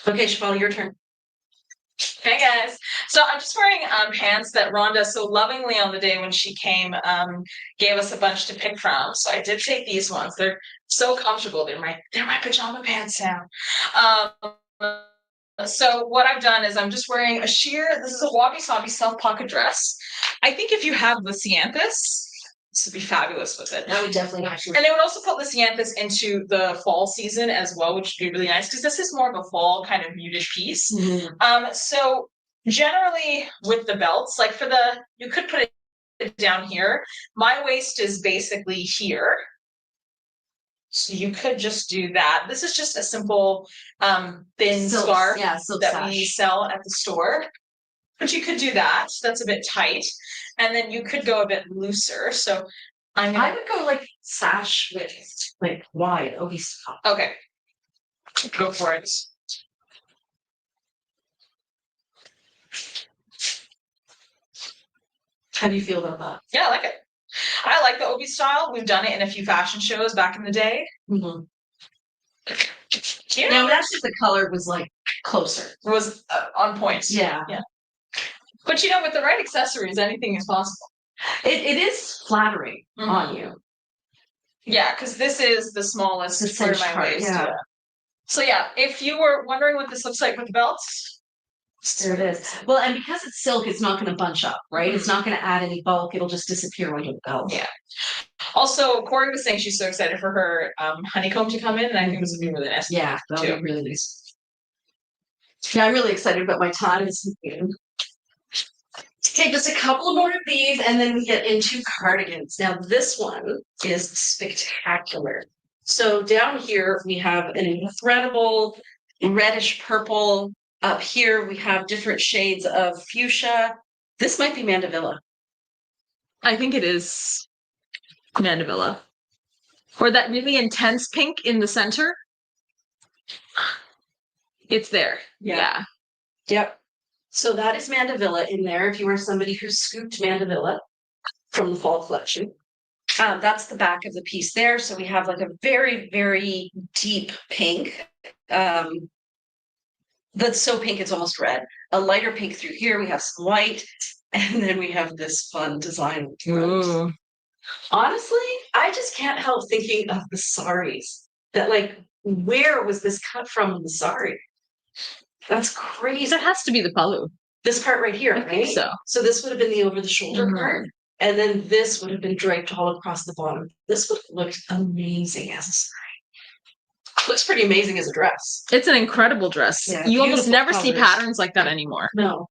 [SPEAKER 1] Okay, Shafali, your turn.
[SPEAKER 2] Hey guys. So I'm just wearing pants that Rhonda so lovingly on the day when she came gave us a bunch to pick from. So I did take these ones. They're so comfortable. They're my pajama pants now. So what I've done is I'm just wearing a sheer, this is a Wabi Sabi self pocket dress. I think if you have the Cianthus, this would be fabulous with it.
[SPEAKER 1] That would definitely have to.
[SPEAKER 2] And they would also put the Cianthus into the fall season as well, which would be really nice because this is more of a fall kind of muted piece. So generally with the belts, like you could put it down here. My waist is basically here. So you could just do that. This is just a simple thin scarf that we sell at the store. But you could do that. That's a bit tight. And then you could go a bit looser. So
[SPEAKER 1] I would go like sash with like wide.
[SPEAKER 2] Okay. Go for it.
[SPEAKER 1] How do you feel about that?
[SPEAKER 2] Yeah, I like it. I like the Obi style. We've done it in a few fashion shows back in the day.
[SPEAKER 1] Now that's if the color was like closer.
[SPEAKER 2] It was on point.
[SPEAKER 1] Yeah.
[SPEAKER 2] But with the right accessories, anything is possible.
[SPEAKER 1] It is flattering on you.
[SPEAKER 2] Yeah, because this is the smallest part of my waist.
[SPEAKER 1] Yeah.
[SPEAKER 2] So if you were wondering what this looks like with the belts,
[SPEAKER 1] There it is. Well, and because it's silk, it's not going to bunch up, right? It's not going to add any bulk. It'll just disappear when you go.
[SPEAKER 2] Yeah. Also, Corey was saying she's so excited for her honeycomb to come in, and I think this would be really nice.
[SPEAKER 1] Yeah, that'll be really nice. Yeah, I'm really excited about my time. Okay, just a couple more of these, and then we get into cardigans. Now, this one is spectacular. So down here, we have an incredible reddish purple. Up here, we have different shades of fuchsia. This might be mandevilla.
[SPEAKER 2] I think it is mandevilla. Or that really intense pink in the center. It's there. Yeah.
[SPEAKER 1] Yep. So that is mandevilla in there. If you are somebody who scooped mandevilla from the fall collection. That's the back of the piece there. So we have like a very, very deep pink. That's so pink it's almost red. A lighter pink through here. We have some white. And then we have this fun design.
[SPEAKER 2] Ooh.
[SPEAKER 1] Honestly, I just can't help thinking of the saris. That like, where was this cut from in the sari? That's crazy.
[SPEAKER 2] That has to be the palu.
[SPEAKER 1] This part right here, right? So this would have been the over-the-shoulder part. And then this would have been draped all across the bottom. This would have looked amazing as a sari. Looks pretty amazing as a dress.
[SPEAKER 2] It's an incredible dress.
[SPEAKER 1] Yeah,
[SPEAKER 2] you almost never
[SPEAKER 1] colors.
[SPEAKER 2] see patterns like that anymore.
[SPEAKER 1] No.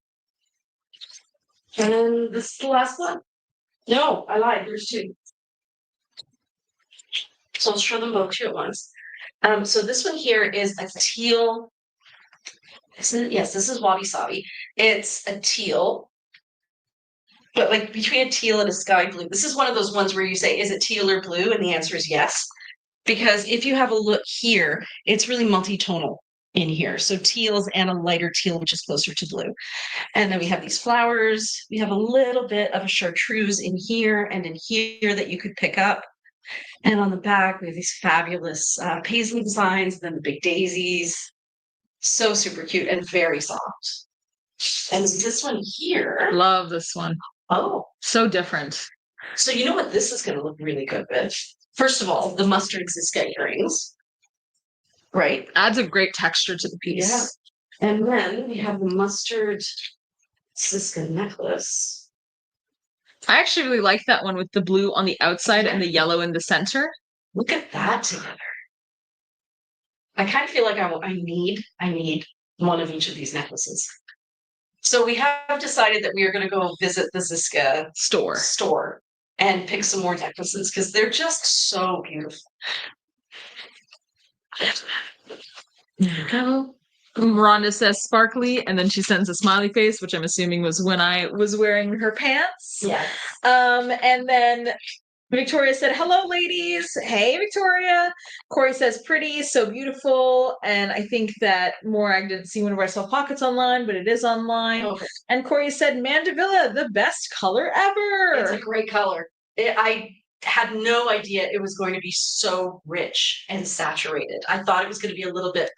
[SPEAKER 1] And this is the last one. No, I lied. There's two. So I'll show them both to you at once. So this one here is a teal. Yes, this is wabi sabi. It's a teal, but like between a teal and a sky blue. This is one of those ones where you say, is it teal or blue? And the answer is yes. Because if you have a look here, it's really multi-tonal in here. So teals and a lighter teal, which is closer to blue. And then we have these flowers. We have a little bit of a chartreuse in here and in here that you could pick up. And on the back, we have these fabulous paisley designs, and then the big daisies. So super cute and very soft. And this one here.
[SPEAKER 2] Love this one.
[SPEAKER 1] Oh.
[SPEAKER 2] So different.
[SPEAKER 1] So you know what this is going to look really good with? First of all, the mustard Ziska earrings. Right?
[SPEAKER 2] Adds a great texture to the piece.
[SPEAKER 1] Yeah. And then we have the mustard Ziska necklace.
[SPEAKER 2] I actually really like that one with the blue on the outside and the yellow in the center.
[SPEAKER 1] Look at that together. I kind of feel like I need one of each of these necklaces. So we have decided that we are going to go visit the Ziska store and pick some more necklaces because they're just so beautiful.
[SPEAKER 2] Rhonda says sparkly, and then she sends a smiley face, which I'm assuming was when I was wearing her pants.
[SPEAKER 1] Yeah.
[SPEAKER 2] And then Victoria said, hello, ladies. Hey, Victoria. Corey says, pretty, so beautiful. And I think that Morag didn't see one of our self pockets online, but it is online.
[SPEAKER 1] Okay.
[SPEAKER 2] And Corey said, mandevilla, the best color ever.
[SPEAKER 1] It's a great color. I had no idea it was going to be so rich and saturated. I thought it was going to be a little bit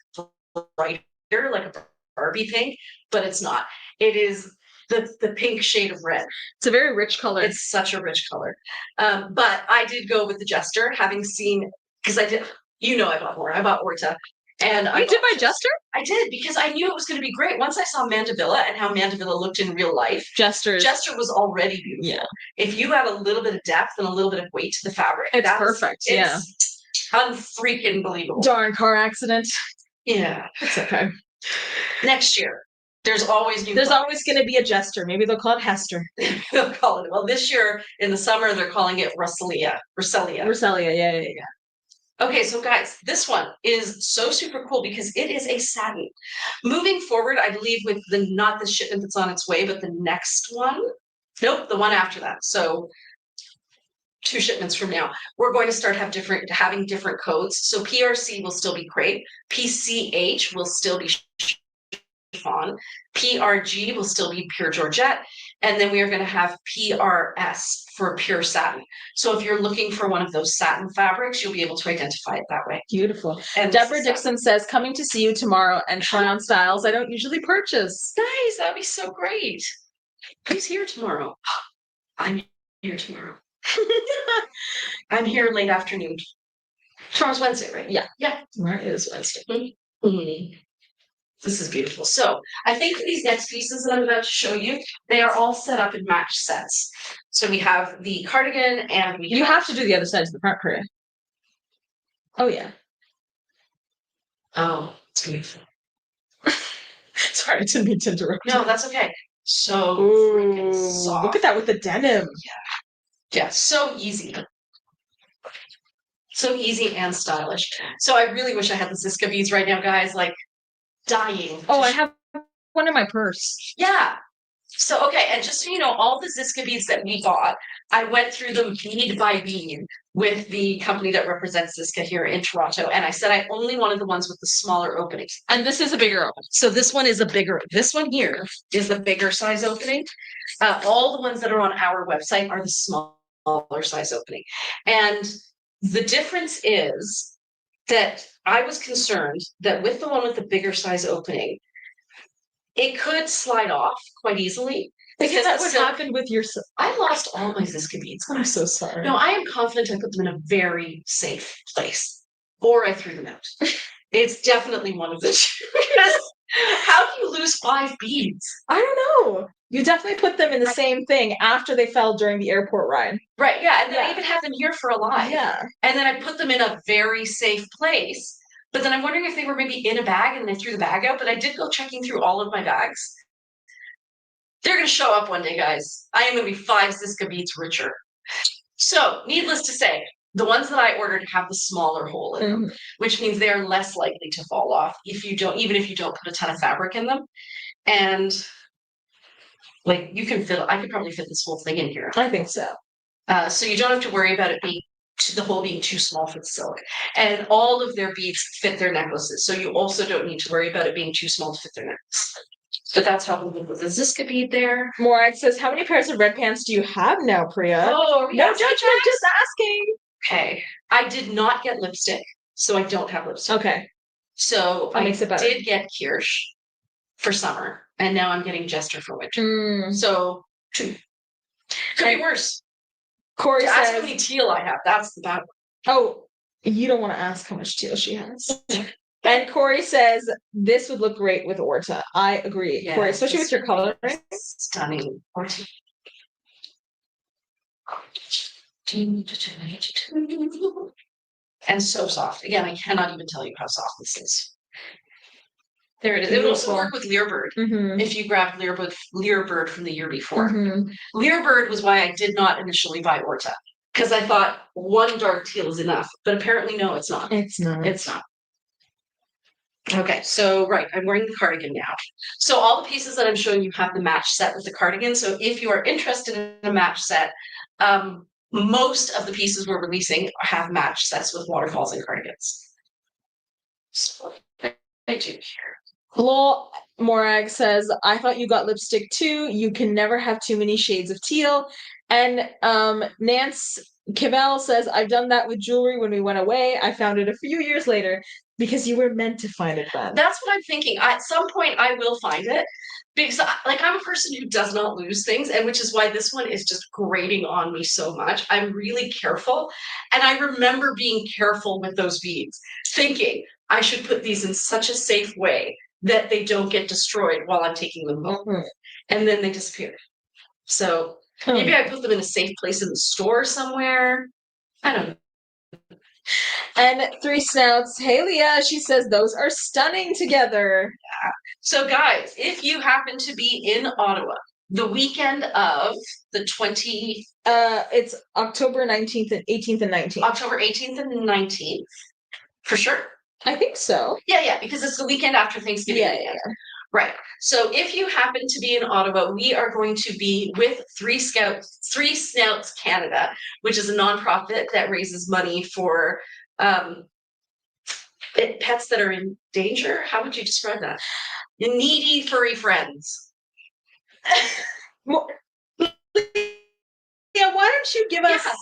[SPEAKER 1] brighter, like a Barbie pink, but it's not. It is the pink shade of red.
[SPEAKER 2] It's a very rich color.
[SPEAKER 1] It's such a rich color. But I did go with the Jester, having seen, because I did, I bought more. I bought Orta. And
[SPEAKER 2] you did buy Jester?
[SPEAKER 1] I did, because I knew it was going to be great. Once I saw Mandevilla and how Mandevilla looked in real life, Jester was already beautiful.
[SPEAKER 2] Yeah.
[SPEAKER 1] If you add a little bit of depth and a little bit of weight to the fabric,
[SPEAKER 2] it's perfect.
[SPEAKER 1] It's unfreaking believable.
[SPEAKER 2] Darn car accident.
[SPEAKER 1] Yeah.
[SPEAKER 2] It's okay.
[SPEAKER 1] Next year. There's always going
[SPEAKER 2] to be a Jester. Maybe they'll call it Hester.
[SPEAKER 1] They'll call it. Well, this year in the summer, they're calling it Russellia.
[SPEAKER 2] Yeah.
[SPEAKER 1] Okay, so guys, this one is so super cool because it is a satin. Moving forward, I believe with not the shipment that's on its way, but the next one. Nope, the one after that. So 2 shipments from now, we're going to start having different codes. So PRC will still be crepe. PCH will still be chiffon. PRG will still be pure georgette, and then we are going to have PRS for pure satin. So if you're looking for one of those satin fabrics, you'll be able to identify it that way.
[SPEAKER 2] Beautiful. And Deborah Dixon says, coming to see you tomorrow and try on styles I don't usually purchase.
[SPEAKER 1] Nice, that'd be so great. Who's here tomorrow? I'm here tomorrow. I'm here late afternoon. Tomorrow's Wednesday, right?
[SPEAKER 2] Yeah.
[SPEAKER 1] Tomorrow is Wednesday.
[SPEAKER 2] Mm-hmm.
[SPEAKER 1] This is beautiful. So I think these next pieces that I'm about to show you, they are all set up in match sets. So we have the cardigan and
[SPEAKER 2] You have to do the other side of the front, Priya. Oh, yeah.
[SPEAKER 1] Oh, it's beautiful.
[SPEAKER 2] Sorry, I didn't mean to interrupt.
[SPEAKER 1] No, that's okay. So freaking soft.
[SPEAKER 2] Look at that with the denim.
[SPEAKER 1] Yeah, so easy. So easy and stylish. So I really wish I had the Ziska beads right now, guys. Like, dying.
[SPEAKER 2] Oh, I have one in my purse.
[SPEAKER 1] Yeah. So, okay, and just so you know, all the Ziska beads that we bought, I went through them bead by bead with the company that represents Ziska here in Toronto, and I said I only wanted the ones with the smaller openings.
[SPEAKER 2] And this is a bigger opening.
[SPEAKER 1] So this one is this one here is the bigger size opening. All the ones that are on our website are the smaller size opening. And the difference is that I was concerned that with the one with the bigger size opening, it could slide off quite easily.
[SPEAKER 2] Because that's what happened with your...
[SPEAKER 1] I lost all my Ziska beads.
[SPEAKER 2] I'm so sorry.
[SPEAKER 1] No, I am confident I put them in a very safe place. Or I threw them out. It's definitely one of the two. How do you lose 5 beads?
[SPEAKER 2] I don't know. You definitely put them in the same thing after they fell during the airport ride.
[SPEAKER 1] Right, yeah. And then I even have them here for a lie.
[SPEAKER 2] Yeah.
[SPEAKER 1] And then I put them in a very safe place. But then I'm wondering if they were maybe in a bag and I threw the bag out. But I did go checking through all of my bags. They're going to show up one day, guys. I am going to be 5 Ziska beads richer. So, needless to say, the ones that I ordered have the smaller hole in them, which means they're less likely to fall off even if you don't put a ton of fabric in them. And like I could probably fit this whole thing in here.
[SPEAKER 2] I think so.
[SPEAKER 1] So you don't have to worry about it being the hole being too small for the silk. And all of their beads fit their necklaces. So you also don't need to worry about it being too small to fit their necklace. But that's how we did with the Ziska bead there.
[SPEAKER 2] Morag says, how many pairs of red pants do you have now, Priya?
[SPEAKER 1] Oh,
[SPEAKER 2] no judgment, just asking.
[SPEAKER 1] Okay. I did not get lipstick, so I don't have lipstick.
[SPEAKER 2] Okay.
[SPEAKER 1] So
[SPEAKER 2] that makes it better.
[SPEAKER 1] Did get Kirsch for summer, and now I'm getting Jester for winter. So 2. Could be worse.
[SPEAKER 2] Corey says,
[SPEAKER 1] ask how many teal I have. That's the bad one.
[SPEAKER 2] Oh, you don't want to ask how much teal she has. And Corey says, this would look great with Orta. I agree, yeah, Corey, especially with your coloring.
[SPEAKER 1] Stunning. Orta. And so soft. Again, I cannot even tell you how soft this is. There it is. It would also work with Learbird if you grabbed Learbird from the year before. Learbird was why I did not initially buy Orta, because I thought one dark teal is enough, but apparently no, it's not.
[SPEAKER 2] It's not.
[SPEAKER 1] It's not. Okay, so right, I'm wearing the cardigan now. So all the pieces that I'm showing you have the match set with the cardigan. So if you are interested in a match set, most of the pieces we're releasing have match sets with waterfalls and cardigans. So I do here.
[SPEAKER 2] Lol, Morag says, I thought you got lipstick too. You can never have too many shades of teal. And Nance Cavell says, I've done that with jewelry when we went away. I found it a few years later because you were meant to find it then.
[SPEAKER 1] That's what I'm thinking. At some point, I will find it. Because I'm a person who does not lose things, and which is why this one is just grating on me so much. I'm really careful. And I remember being careful with those beads, thinking I should put these in such a safe way that they don't get destroyed while I'm taking them home. And then they disappeared. So maybe I put them in a safe place in the store somewhere. I don't know.
[SPEAKER 2] And Three Snouts, hey Leah, she says those are stunning together.
[SPEAKER 1] Yeah. So guys, if you happen to be in Ottawa the weekend of the 20...
[SPEAKER 2] it's October 19th and 18th and 19th.
[SPEAKER 1] October 18th and 19th. For sure.
[SPEAKER 2] I think so.
[SPEAKER 1] Yeah, because it's the weekend after Thanksgiving.
[SPEAKER 2] Yeah.
[SPEAKER 1] Right. So if you happen to be in Ottawa, we are going to be with Three Snouts Canada, which is a nonprofit that raises money for pets that are in danger. How would you describe that? Needy furry friends.
[SPEAKER 2] Yeah, why don't you give us
[SPEAKER 1] a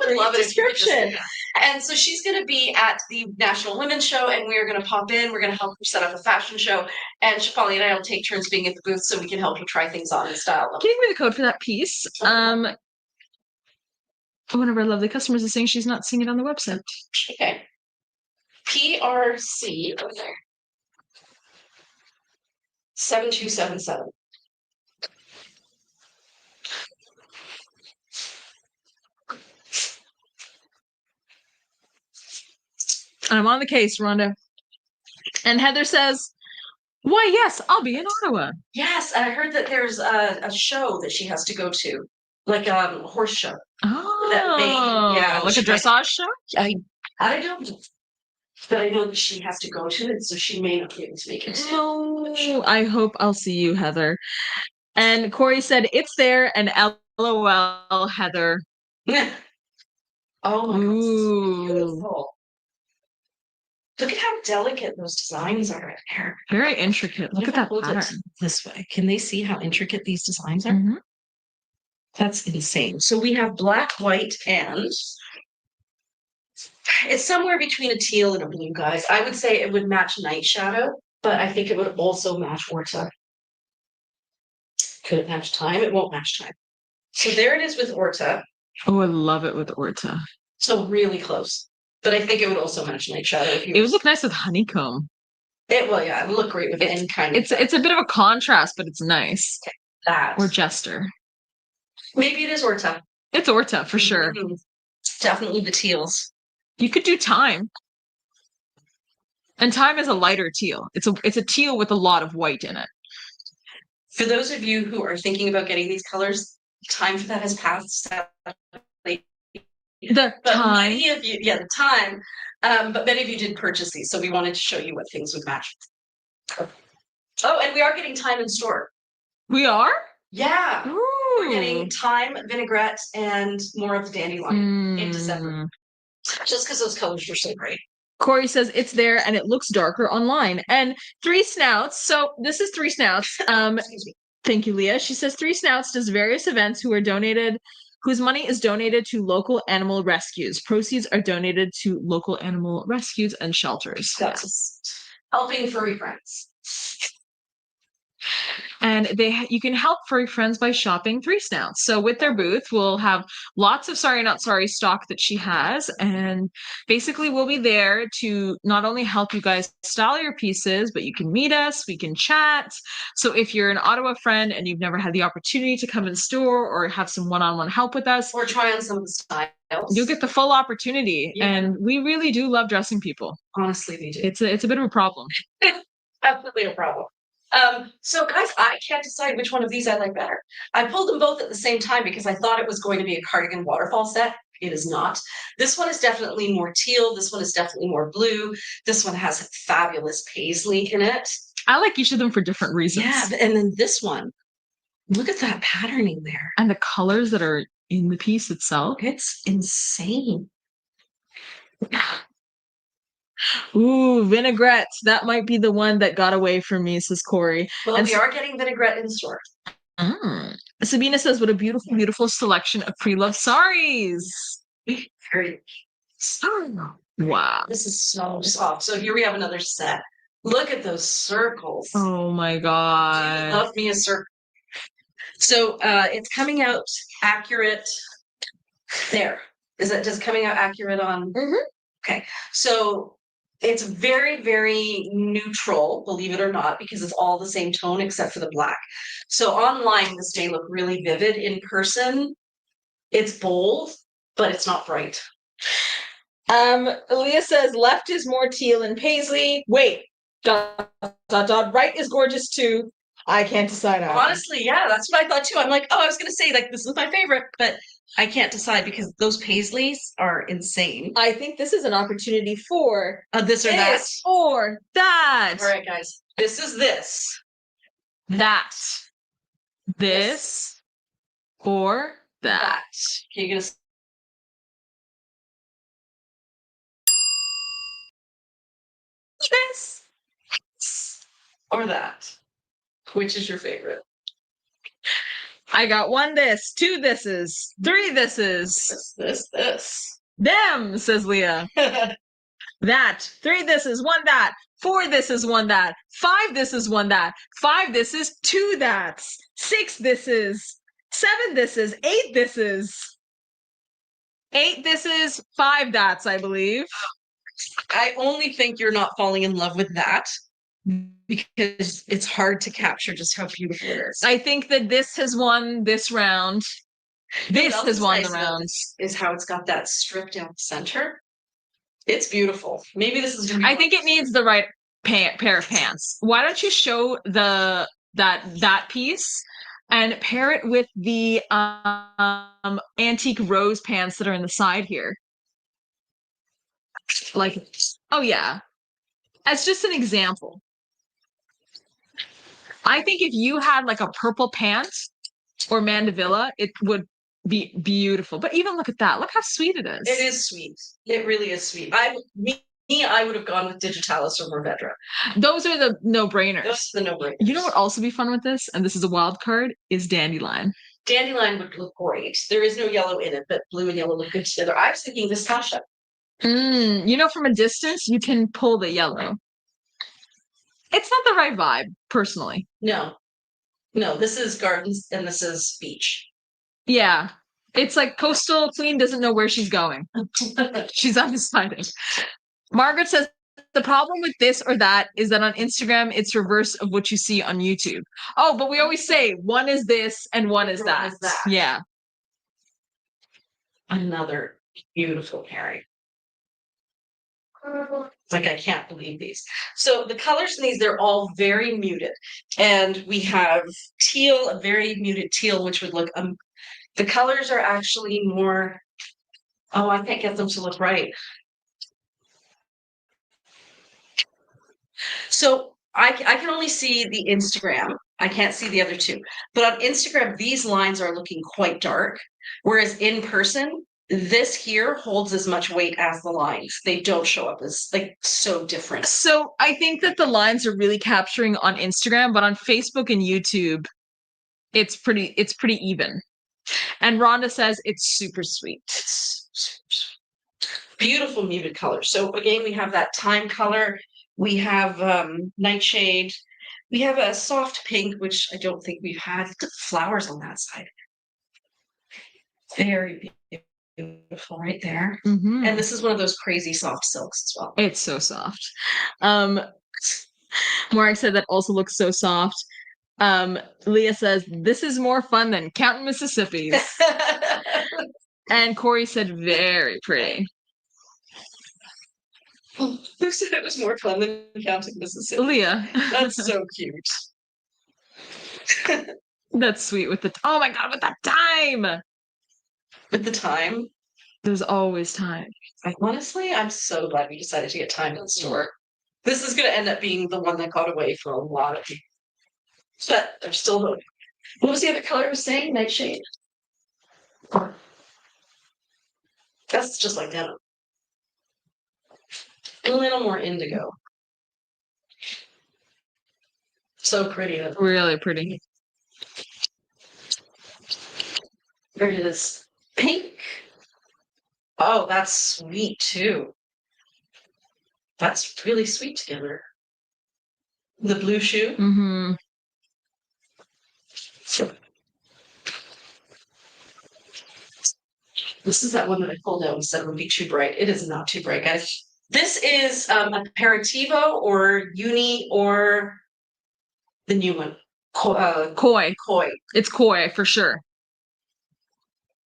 [SPEAKER 1] brief
[SPEAKER 2] description?
[SPEAKER 1] And so she's going to be at the National Women's Show, and we're going to pop in. We're going to help her set up a fashion show, and Shafali and I will take turns being at the booth so we can help her try things on and style them.
[SPEAKER 2] Can you give me the code for that piece? One of our lovely customers is saying she's not seeing it on the website.
[SPEAKER 1] Okay. PRC over there. 7277.
[SPEAKER 2] I'm on the case, Rhonda. And Heather says, why, yes, I'll be in Ottawa.
[SPEAKER 1] Yes, and I heard that there's a show that she has to go to, like a horse show.
[SPEAKER 2] Oh, like a dressage show?
[SPEAKER 1] I don't know. But I know that she has to go to it, so she may not be able to make it.
[SPEAKER 2] No, I hope I'll see you, Heather. And Corey said, it's there, and LOL, Heather.
[SPEAKER 1] Oh my God, this is
[SPEAKER 2] Ooh.
[SPEAKER 1] beautiful. Look at how delicate those designs are in here.
[SPEAKER 2] Very intricate. Look at that
[SPEAKER 1] Hold it
[SPEAKER 2] pattern.
[SPEAKER 1] this way. Can they see how intricate these designs are?
[SPEAKER 2] Mhm.
[SPEAKER 1] That's insane. So we have black, white, and it's somewhere between a teal and a blue, guys. I would say it would match Night Shadow, but I think it would also match Orta. Could it match Time? It won't match Time. So there it is with Orta.
[SPEAKER 2] Oh, I love it with Orta.
[SPEAKER 1] So really close. But I think it would also match Night Shadow.
[SPEAKER 2] It would look nice with honeycomb.
[SPEAKER 1] It would look great with any kind of.
[SPEAKER 2] It's a bit of a contrast, but it's nice.
[SPEAKER 1] Okay, that.
[SPEAKER 2] Or Jester.
[SPEAKER 1] Maybe it is Orta.
[SPEAKER 2] It's Orta for sure.
[SPEAKER 1] Mm-hmm. Definitely the teals.
[SPEAKER 2] You could do Time. And Time is a lighter teal. It's a teal with a lot of white in it.
[SPEAKER 1] For those of you who are thinking about getting these colors, time for that has passed.
[SPEAKER 2] The time.
[SPEAKER 1] Many of you, the time. But many of you did purchase these, so we wanted to show you what things would match. Oh, and we are getting Time in store.
[SPEAKER 2] We are?
[SPEAKER 1] Yeah.
[SPEAKER 2] Ooh.
[SPEAKER 1] We're getting Time, vinaigrette, and more of the dandelion in December. Just because those colors are so great.
[SPEAKER 2] Corey says it's there and it looks darker online. And Three Snouts. So this is Three Snouts.
[SPEAKER 1] Excuse me.
[SPEAKER 2] Thank you, Leah. She says Three Snouts does various events whose money is donated to local animal rescues. Proceeds are donated to local animal rescues and shelters.
[SPEAKER 1] That's helping furry friends.
[SPEAKER 2] And you can help furry friends by shopping Three Snouts. So with their booth, we'll have lots of Sorry Not Sorry stock that she has. And basically we'll be there to not only help you guys style your pieces, but you can meet us, we can chat. So if you're an Ottawa friend and you've never had the opportunity to come in store or have some one-on-one help with us,
[SPEAKER 1] or try on some of the styles,
[SPEAKER 2] you'll get the full opportunity. Yeah. And we really do love dressing people.
[SPEAKER 1] Honestly, we do.
[SPEAKER 2] It's a bit of a problem.
[SPEAKER 1] Absolutely a problem. So guys, I can't decide which one of these I like better. I pulled them both at the same time because I thought it was going to be a cardigan waterfall set. It is not. This one is definitely more teal. This one is definitely more blue. This one has fabulous paisley in it.
[SPEAKER 2] I like each of them for different reasons.
[SPEAKER 1] Yeah, and then this one, look at that patterning there.
[SPEAKER 2] And the colors that are in the piece itself.
[SPEAKER 1] It's insane.
[SPEAKER 2] Ooh, vinaigrette. That might be the one that got away from me, says Corey.
[SPEAKER 1] Well, we are getting vinaigrette in store.
[SPEAKER 2] Sabina says, what a beautiful, beautiful selection of pre-loved saris.
[SPEAKER 1] Very.
[SPEAKER 2] Wow.
[SPEAKER 1] This is so soft. So here we have another set. Look at those circles.
[SPEAKER 2] Oh my God.
[SPEAKER 1] Love me a circle. So it's coming out accurate there. Does it coming out accurate on? Okay. So it's very, very neutral, believe it or not, because it's all the same tone except for the black. So online, this may look really vivid. In person, it's bold, but it's not bright.
[SPEAKER 2] Leah says left is more teal and paisley. Wait, ... Right is gorgeous too. I can't decide.
[SPEAKER 1] Honestly, yeah, that's what I thought too. I'm like, I was gonna say like this is my favorite, but I can't decide because those paisleys are insane.
[SPEAKER 2] I think this is an opportunity for
[SPEAKER 1] this or that.
[SPEAKER 2] Or that.
[SPEAKER 1] All right, guys. This is this.
[SPEAKER 2] That. This. Or that.
[SPEAKER 1] You're gonna.
[SPEAKER 2] This.
[SPEAKER 1] Or that. Which is your favorite?
[SPEAKER 2] I got one this, two thises, three thises.
[SPEAKER 1] This.
[SPEAKER 2] Them, says Leah. That. Three thises, one that. Four thises, one that. Five thises, one that. Five thises, two that's. Six thises. Seven thises, eight thises. Eight thises, five that's, I believe.
[SPEAKER 1] I only think you're not falling in love with that because it's hard to capture just how beautiful it is.
[SPEAKER 2] I think that this has won this round. This has won the round.
[SPEAKER 1] Is how it's got that strip down the center. It's beautiful. Maybe this is.
[SPEAKER 2] I think it needs the right pair of pants. Why don't you show that piece and pair it with the antique rose pants that are in the side here? Like, oh yeah, as just an example. I think if you had like a purple pant or mandevilla, it would be beautiful. But even look at that. Look how sweet it is.
[SPEAKER 1] It is sweet. It really is sweet. I would have gone with Digitalis or Morvedra.
[SPEAKER 2] Those are the no-brainers.
[SPEAKER 1] Those are the no-brainers.
[SPEAKER 2] You know what also be fun with this, and this is a wild card, is Dandelion.
[SPEAKER 1] Dandelion would look great. There is no yellow in it, but blue and yellow look good together. I was thinking Vistasha.
[SPEAKER 2] You know, from a distance, you can pull the yellow. It's not the right vibe, personally.
[SPEAKER 1] No, this is gardens and this is beach.
[SPEAKER 2] Yeah, it's like coastal queen doesn't know where she's going. She's undecided. Margaret says, the problem with this or that is that on Instagram, it's reverse of what you see on YouTube. Oh, but we always say one is this and one is that. Yeah.
[SPEAKER 1] Another beautiful pairing. Like, I can't believe these. So the colors in these, they're all very muted. And we have teal, a very muted teal, which would look, the colors are actually more, oh, I can't get them to look right. So I can only see the Instagram. I can't see the other two. But on Instagram, these lines are looking quite dark. Whereas in person, this here holds as much weight as the lines. They don't show up as like so different.
[SPEAKER 2] So I think that the lines are really capturing on Instagram, but on Facebook and YouTube, it's pretty even. And Rhonda says it's super sweet.
[SPEAKER 1] Beautiful muted color. So again, we have that thyme color. We have nightshade. We have a soft pink, which I don't think we've had. The flowers on that side. Very beautiful right there.
[SPEAKER 2] Mm-hmm.
[SPEAKER 1] And this is one of those crazy soft silks as well.
[SPEAKER 2] It's so soft. Morag said that also looks so soft. Leah says, this is more fun than counting Mississippi's. And Corey said, very pretty.
[SPEAKER 1] Who said it was more fun than counting Mississippi?
[SPEAKER 2] Leah.
[SPEAKER 1] That's so cute.
[SPEAKER 2] That's sweet with the, oh my God, with that time.
[SPEAKER 1] With the time?
[SPEAKER 2] There's always time.
[SPEAKER 1] Honestly, I'm so glad we decided to get time in the store. This is going to end up being the one that got away for a lot of people. But they're still voting. What was the other color I was saying? Nightshade? That's just like denim. A little more indigo. So pretty.
[SPEAKER 2] Really pretty.
[SPEAKER 1] There it is. Pink. Oh, that's sweet too. That's really sweet together. The blue shoe.
[SPEAKER 2] Mm-hmm.
[SPEAKER 1] This is that one that I pulled out and said it would be too bright. It is not too bright, guys. This is aperitivo or uni or the new one.
[SPEAKER 2] Koi.
[SPEAKER 1] Koi.
[SPEAKER 2] It's koi for sure.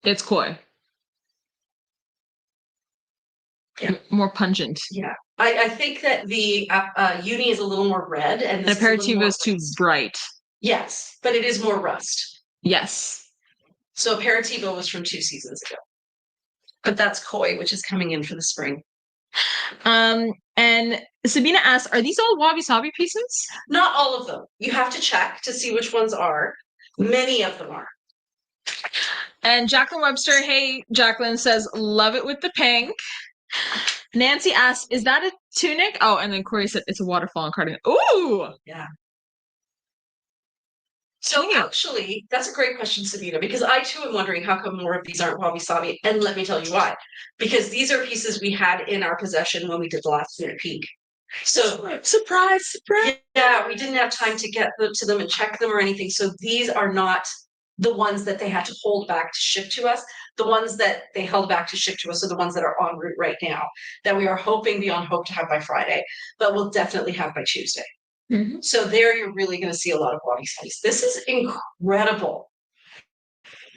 [SPEAKER 2] It's koi.
[SPEAKER 1] Yeah.
[SPEAKER 2] More pungent.
[SPEAKER 1] Yeah. I think that the uni is a little more red and
[SPEAKER 2] the aperitivo is too bright.
[SPEAKER 1] Yes, but it is more rust.
[SPEAKER 2] Yes.
[SPEAKER 1] So aperitivo was from 2 seasons ago. But that's koi, which is coming in for the spring.
[SPEAKER 2] And Sabina asks, are these all wabi-sabi pieces?
[SPEAKER 1] Not all of them. You have to check to see which ones are. Many of them are.
[SPEAKER 2] And Jacqueline Webster, hey, Jacqueline says, love it with the pink. Nancy asks, is that a tunic? Oh, and then Corey said it's a waterfall and cardigan. Ooh!
[SPEAKER 1] Yeah. So actually, that's a great question, Sabina, because I too am wondering how come more of these aren't wabi-sabi, and let me tell you why. Because these are pieces we had in our possession when we did the last sneak peek. So
[SPEAKER 2] surprise!
[SPEAKER 1] Yeah, we didn't have time to get to them and check them or anything. So these are not the ones that they had to hold back to ship to us. The ones that they held back to ship to us are the ones that are en route right now, that we are hoping beyond hope to have by Friday, but we'll definitely have by Tuesday. So there you're really going to see a lot of wabi sabi. This is incredible.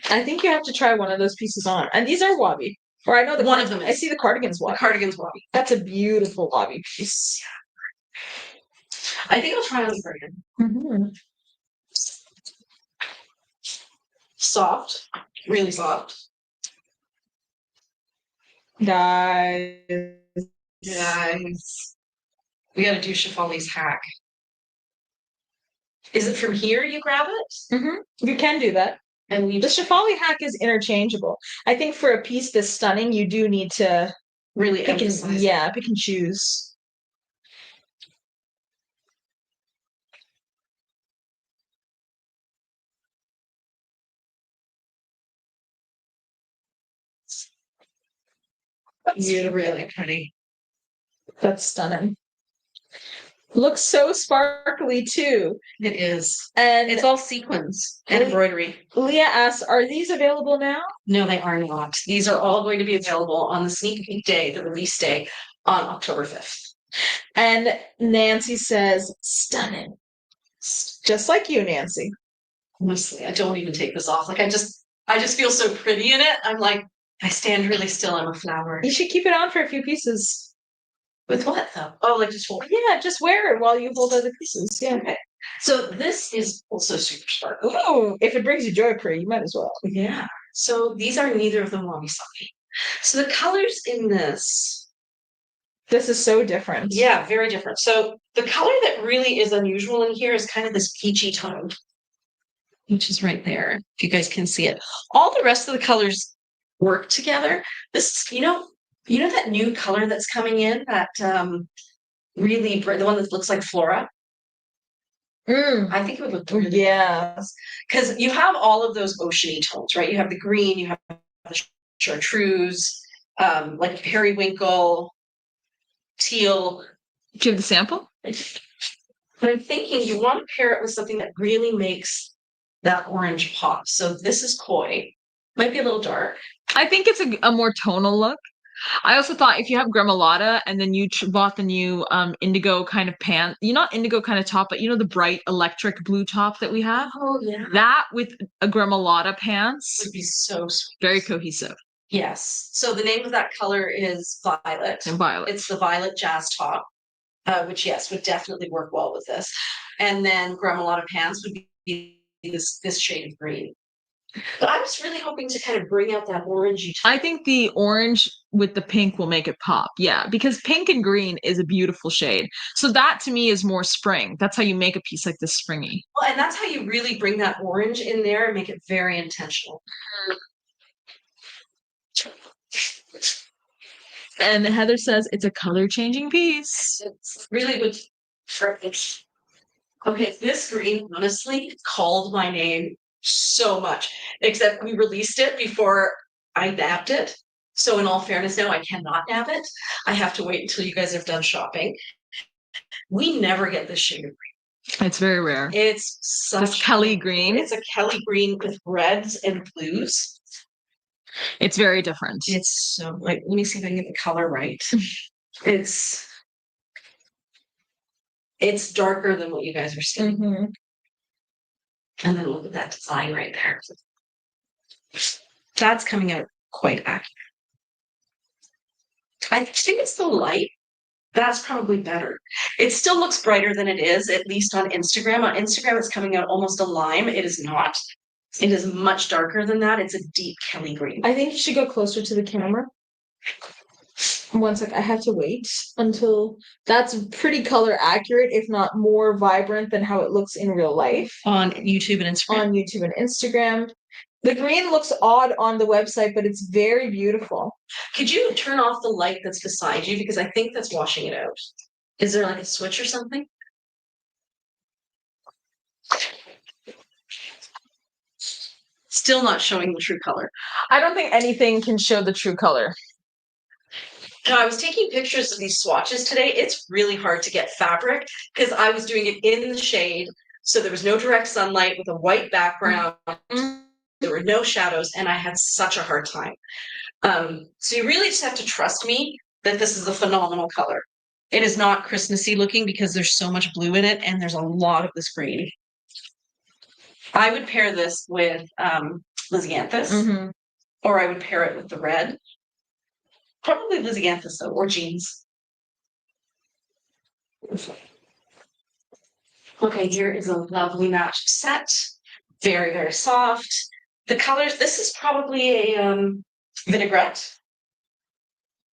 [SPEAKER 2] I think you have to try one of those pieces on. And these are wabi. Or I know
[SPEAKER 1] one of them is.
[SPEAKER 2] I see the cardigans wabi.
[SPEAKER 1] The cardigans wabi.
[SPEAKER 2] That's a beautiful wabi piece.
[SPEAKER 1] I think I'll try on the cardigan. Soft. Really soft.
[SPEAKER 2] Guys.
[SPEAKER 1] We got to do Shefali's hack. Is it from here you grab it?
[SPEAKER 2] You can do that. And the Shefali hack is interchangeable. I think for a piece this stunning, you do need to
[SPEAKER 1] really
[SPEAKER 2] pick and choose.
[SPEAKER 1] That's really pretty.
[SPEAKER 2] That's stunning. Looks so sparkly too.
[SPEAKER 1] It is.
[SPEAKER 2] And
[SPEAKER 1] it's all sequins and embroidery.
[SPEAKER 2] Leah asks, are these available now?
[SPEAKER 1] No, they are not. These are all going to be available on the sneak peek day, the release day, on October 5th.
[SPEAKER 2] And Nancy says, stunning. Just like you, Nancy.
[SPEAKER 1] Honestly, I don't even take this off. Like I just feel so pretty in it. I'm like, I stand really still. I'm a flower.
[SPEAKER 2] You should keep it on for a few pieces.
[SPEAKER 1] With what though? Oh, like just hold.
[SPEAKER 2] Yeah, just wear it while you hold other pieces. Yeah.
[SPEAKER 1] Okay. So this is also super sparkly.
[SPEAKER 2] Oh, if it brings you joy, Pri, you might as well.
[SPEAKER 1] Yeah. So these are neither of them wabi sabi. So the colors in this
[SPEAKER 2] is so different.
[SPEAKER 1] Yeah, very different. So the color that really is unusual in here is kind of this peachy tone, which is right there. If you guys can see it, all the rest of the colors work together. This, you know that new color that's coming in, that really bright, the one that looks like flora. I think it would look really because you have all of those oceany tones, right? You have the green, you have the chartreuse, like periwinkle, teal.
[SPEAKER 2] Do you have the sample?
[SPEAKER 1] But I'm thinking you want to pair it with something that really makes that orange pop. So this is koi. Might be a little dark.
[SPEAKER 2] I think it's a more tonal look. I also thought if you have gremolata and then you bought the new indigo kind of pant, not indigo kind of top, but the bright electric blue top that we have.
[SPEAKER 1] Oh yeah.
[SPEAKER 2] That with a gremolata pants
[SPEAKER 1] would be so sweet.
[SPEAKER 2] Very cohesive.
[SPEAKER 1] Yes. So the name of that color is violet.
[SPEAKER 2] And violet.
[SPEAKER 1] It's the violet jazz top, which would definitely work well with this. And then gremolata pants would be this shade of green. But I was really hoping to kind of bring out that orangey tone.
[SPEAKER 2] I think the orange with the pink will make it pop. Yeah, because pink and green is a beautiful shade. So that to me is more spring. That's how you make a piece like this springy.
[SPEAKER 1] Well, and that's how you really bring that orange in there and make it very intentional.
[SPEAKER 2] And Heather says it's a color changing piece.
[SPEAKER 1] It's really good. Okay, this green honestly called my name so much, except we released it before I nabbed it. So in all fairness, now I cannot nab it. I have to wait until you guys have done shopping. We never get this shade of green.
[SPEAKER 2] It's very rare.
[SPEAKER 1] It's such
[SPEAKER 2] Kelly green.
[SPEAKER 1] It's a Kelly green with reds and blues.
[SPEAKER 2] It's very different.
[SPEAKER 1] It's so let me see if I can get the color right. It's darker than what you guys are seeing. And then look at that design right there. That's coming out quite accurate. I think it's the light. That's probably better. It still looks brighter than it is, at least on Instagram. On Instagram, it's coming out almost a lime. It is not. It is much darker than that. It's a deep Kelly green.
[SPEAKER 2] I think you should go closer to the camera. One sec, I have to wait until that's pretty color accurate, if not more vibrant than how it looks in real life.
[SPEAKER 1] On YouTube and Instagram.
[SPEAKER 2] The green looks odd on the website, but it's very beautiful.
[SPEAKER 1] Could you turn off the light that's beside you? Because I think that's washing it out. Is there like a switch or something? Still not showing the true color.
[SPEAKER 2] I don't think anything can show the true color.
[SPEAKER 1] Now, I was taking pictures of these swatches today. It's really hard to get fabric because I was doing it in the shade. So there was no direct sunlight with a white background. There were no shadows, and I had such a hard time. So you really just have to trust me that this is a phenomenal color. It is not Christmassy looking because there's so much blue in it and there's a lot of this green. I would pair this with Lysianthus, or I would pair it with the red. Probably Lysianthus though, or jeans. Okay, here is a lovely match set. Very, very soft. The colors, this is probably a vinaigrette,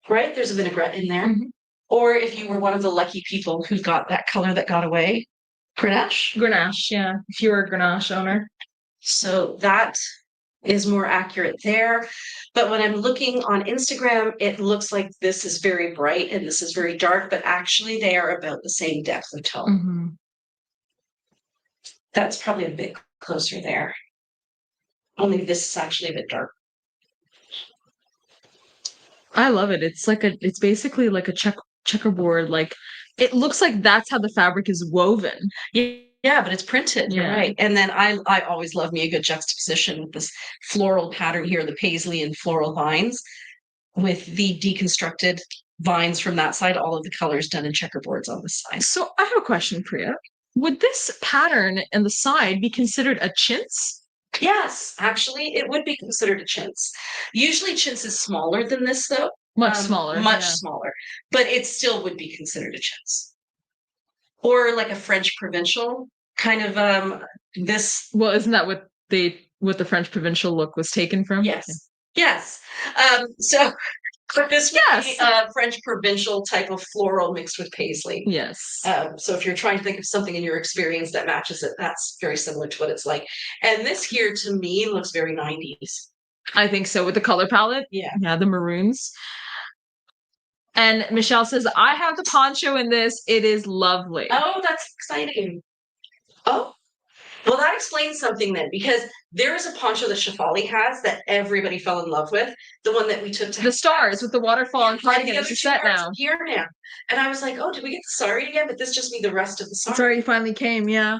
[SPEAKER 1] right? There's a vinaigrette in there. Or if you were one of the lucky people who got that color that got away, Grenache.
[SPEAKER 2] Grenache, yeah. If you were a Grenache owner.
[SPEAKER 1] So that is more accurate there. But when I'm looking on Instagram, it looks like this is very bright and this is very dark, but actually they are about the same depth of tone. That's probably a bit closer there. Only this is actually a bit dark.
[SPEAKER 2] I love it. It's basically like a checkerboard. Like it looks like that's how the fabric is woven.
[SPEAKER 1] Yeah, but it's printed. You're right. And then I always love me a good juxtaposition with this floral pattern here, the paisley and floral vines, with the deconstructed vines from that side, all of the colors done in checkerboards on the side.
[SPEAKER 2] So I have a question, Priya. Would this pattern in the side be considered a chintz?
[SPEAKER 1] Yes, actually, it would be considered a chintz. Usually chintz is smaller than this, though.
[SPEAKER 2] Much smaller.
[SPEAKER 1] Much smaller. But it still would be considered a chintz. Or like a French provincial kind of this.
[SPEAKER 2] Well, isn't that what the French provincial look was taken from?
[SPEAKER 1] Yes. Yes. So but this would be a French provincial type of floral mixed with paisley.
[SPEAKER 2] Yes.
[SPEAKER 1] So if you're trying to think of something in your experience that matches it, that's very similar to what it's like. And this here to me looks very 90s.
[SPEAKER 2] I think so, with the color palette.
[SPEAKER 1] Yeah.
[SPEAKER 2] Yeah, the maroons. And Michelle says, I have the poncho in this. It is lovely.
[SPEAKER 1] Oh, that's exciting. Oh, well, that explains something then, because there is a poncho that Shefali has that everybody fell in love with. The one that we took to
[SPEAKER 2] the stars with the waterfall and Cardigans is set now.
[SPEAKER 1] Here now. And I was like, oh, did we get the sari again? But this just means the rest of the sari.
[SPEAKER 2] It's already finally came, yeah.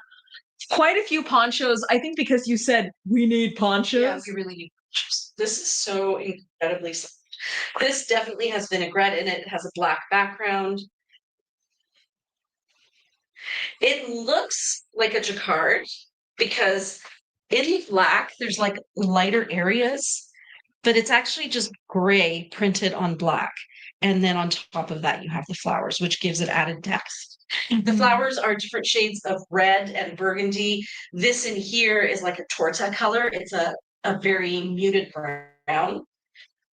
[SPEAKER 2] Quite a few ponchos. I think because you said we need ponchos.
[SPEAKER 1] Yeah, we really need ponchos. This is so incredibly soft. This definitely has vinaigrette in it. It has a black background. It looks like a jacquard because in the black, there's like lighter areas, but it's actually just gray printed on black. And then on top of that, you have the flowers, which gives it added depth. The flowers are different shades of red and burgundy. This in here is like a torta color. It's a very muted brown.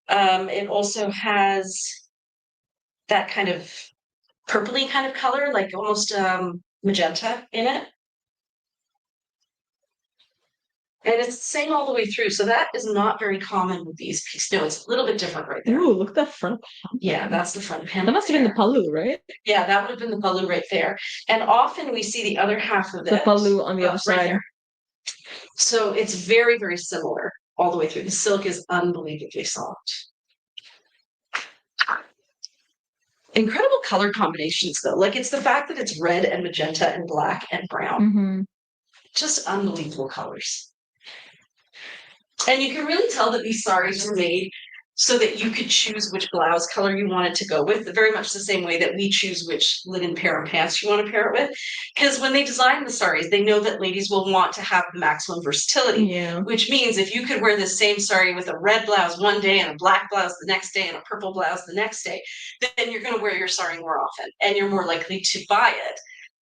[SPEAKER 1] It also has that kind of purpley kind of color, like almost magenta in it. And it's the same all the way through. So that is not very common with these pieces. No, it's a little bit different right there.
[SPEAKER 2] Ooh, look at that front.
[SPEAKER 1] Yeah, that's the front panel.
[SPEAKER 2] That must have been the pallu, right?
[SPEAKER 1] Yeah, that would have been the pallu right there. And often we see the other half of it.
[SPEAKER 2] The pallu on the other side.
[SPEAKER 1] There. So it's very, very similar all the way through. The silk is unbelievably soft. Incredible color combinations, though. Like, it's the fact that it's red and magenta and black and brown. Just unbelievable colors. And you can really tell that these saris were made so that you could choose which blouse color you wanted to go with, very much the same way that we choose which linen pair of pants you want to pair it with. Because when they design the saris, they know that ladies will want to have the maximum versatility, which means if you could wear the same sari with a red blouse one day and a black blouse the next day and a purple blouse the next day, then you're going to wear your sari more often and you're more likely to buy it,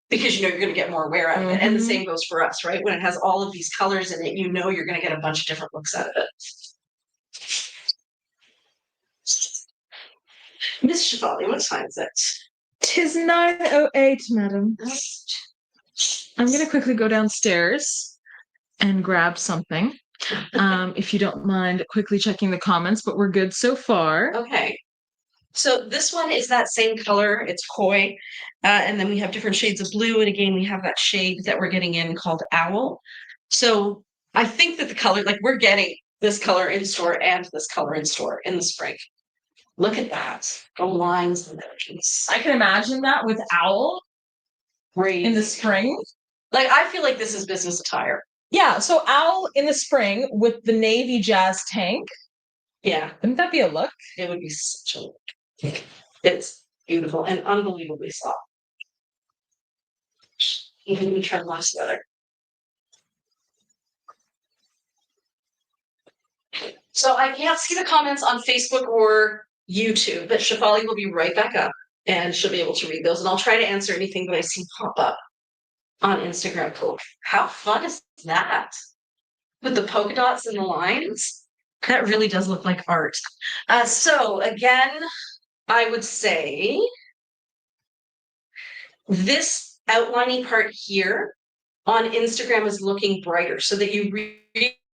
[SPEAKER 1] because you know you're going to get more wear out of it. And the same goes for us, right? When it has all of these colors in it, you know you're going to get a bunch of different looks out of it. Miss Shefali, what time is it?
[SPEAKER 2] 'Tis 9:08, madam. I'm going to quickly go downstairs and grab something. If you don't mind quickly checking the comments, but we're good so far.
[SPEAKER 1] Okay. So this one is that same color. It's koi. And then we have different shades of blue. And again, we have that shade that we're getting in called owl. So I think that the color, like we're getting this color in store and this color in store in the spring. Look at that. The lines and margins.
[SPEAKER 2] I can imagine that with owl in the spring.
[SPEAKER 1] Like, I feel like this is business attire.
[SPEAKER 2] Yeah. So owl in the spring with the navy jazz tank.
[SPEAKER 1] Yeah.
[SPEAKER 2] Wouldn't that be a look?
[SPEAKER 1] It would be such a look. It's Beautiful and unbelievably soft. Even we turn last together. So I can't see the comments on Facebook or YouTube, but Shefali will be right back up and she'll be able to read those. And I'll try to answer anything that I see pop up on Instagram. Cool. How fun is that? With the polka dots and the lines? That really does look like art. So again, I would say this outlining part here on Instagram is looking brighter so that you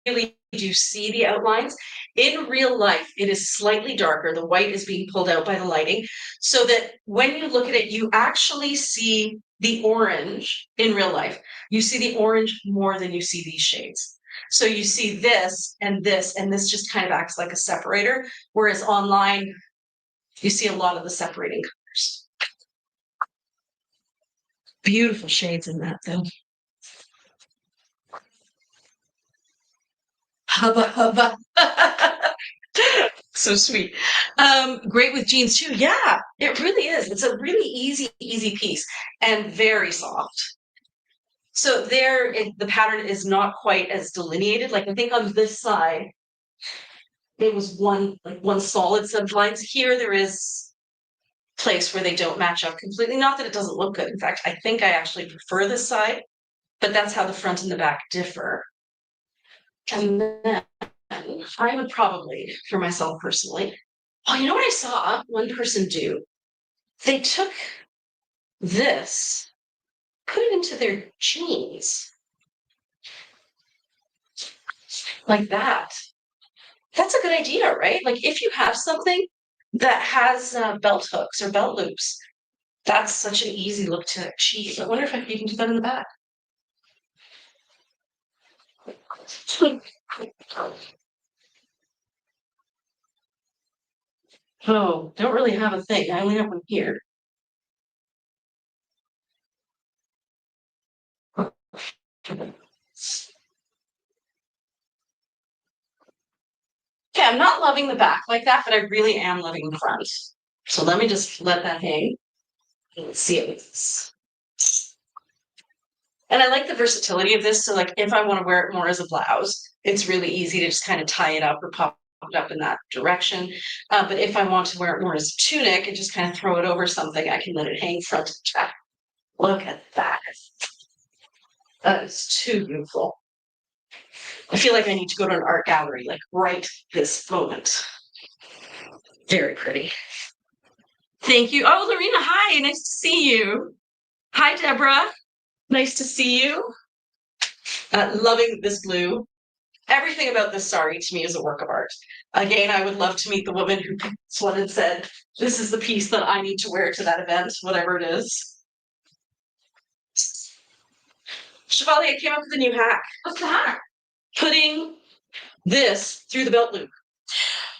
[SPEAKER 1] really do see the outlines. In real life, it is slightly darker. The white is being pulled out by the lighting so that when you look at it, you actually see the orange in real life. You see the orange more than you see these shades. So you see this, and this just kind of acts like a separator, whereas online, you see a lot of the separating colors. Beautiful shades in that, though. Hubba hubba. So sweet. Great with jeans too. Yeah, it really is. It's a really easy piece and very soft. So there, the pattern is not quite as delineated. Like I think on this side, it was one solid set of lines. Here, there is place where they don't match up completely. Not that it doesn't look good. In fact, I think I actually prefer this side, but that's how the front and the back differ. And then I would probably, for myself personally, oh, you know what I saw one person do? They took this, put it into their jeans. Like that. That's a good idea, right? Like if you have something that has belt hooks or belt loops, that's such an easy look to achieve. I wonder if I can do that in the back. Oh, don't really have a thing. I only have one here. Okay, I'm not loving the back like that, but I really am loving the front. So let me just let that hang and see it with this. And I like the versatility of this. So like if I want to wear it more as a blouse, it's really easy to just kind of tie it up or pop it up in that direction. But if I want to wear it more as a tunic and just kind of throw it over something, I can let it hang front to back. Look at that. That is too beautiful. I feel like I need to go to an art gallery, like right this moment. Very pretty. Thank you. Oh, Lorena, hi. Nice to see you. Hi, Deborah. Nice to see you. Loving this blue. Everything about this sari to me is a work of art. Again, I would love to meet the woman who picked this one and said, this is the piece that I need to wear to that event, whatever it is. Chevalier came up with a new hack. What's the hack? Putting this through the belt loop.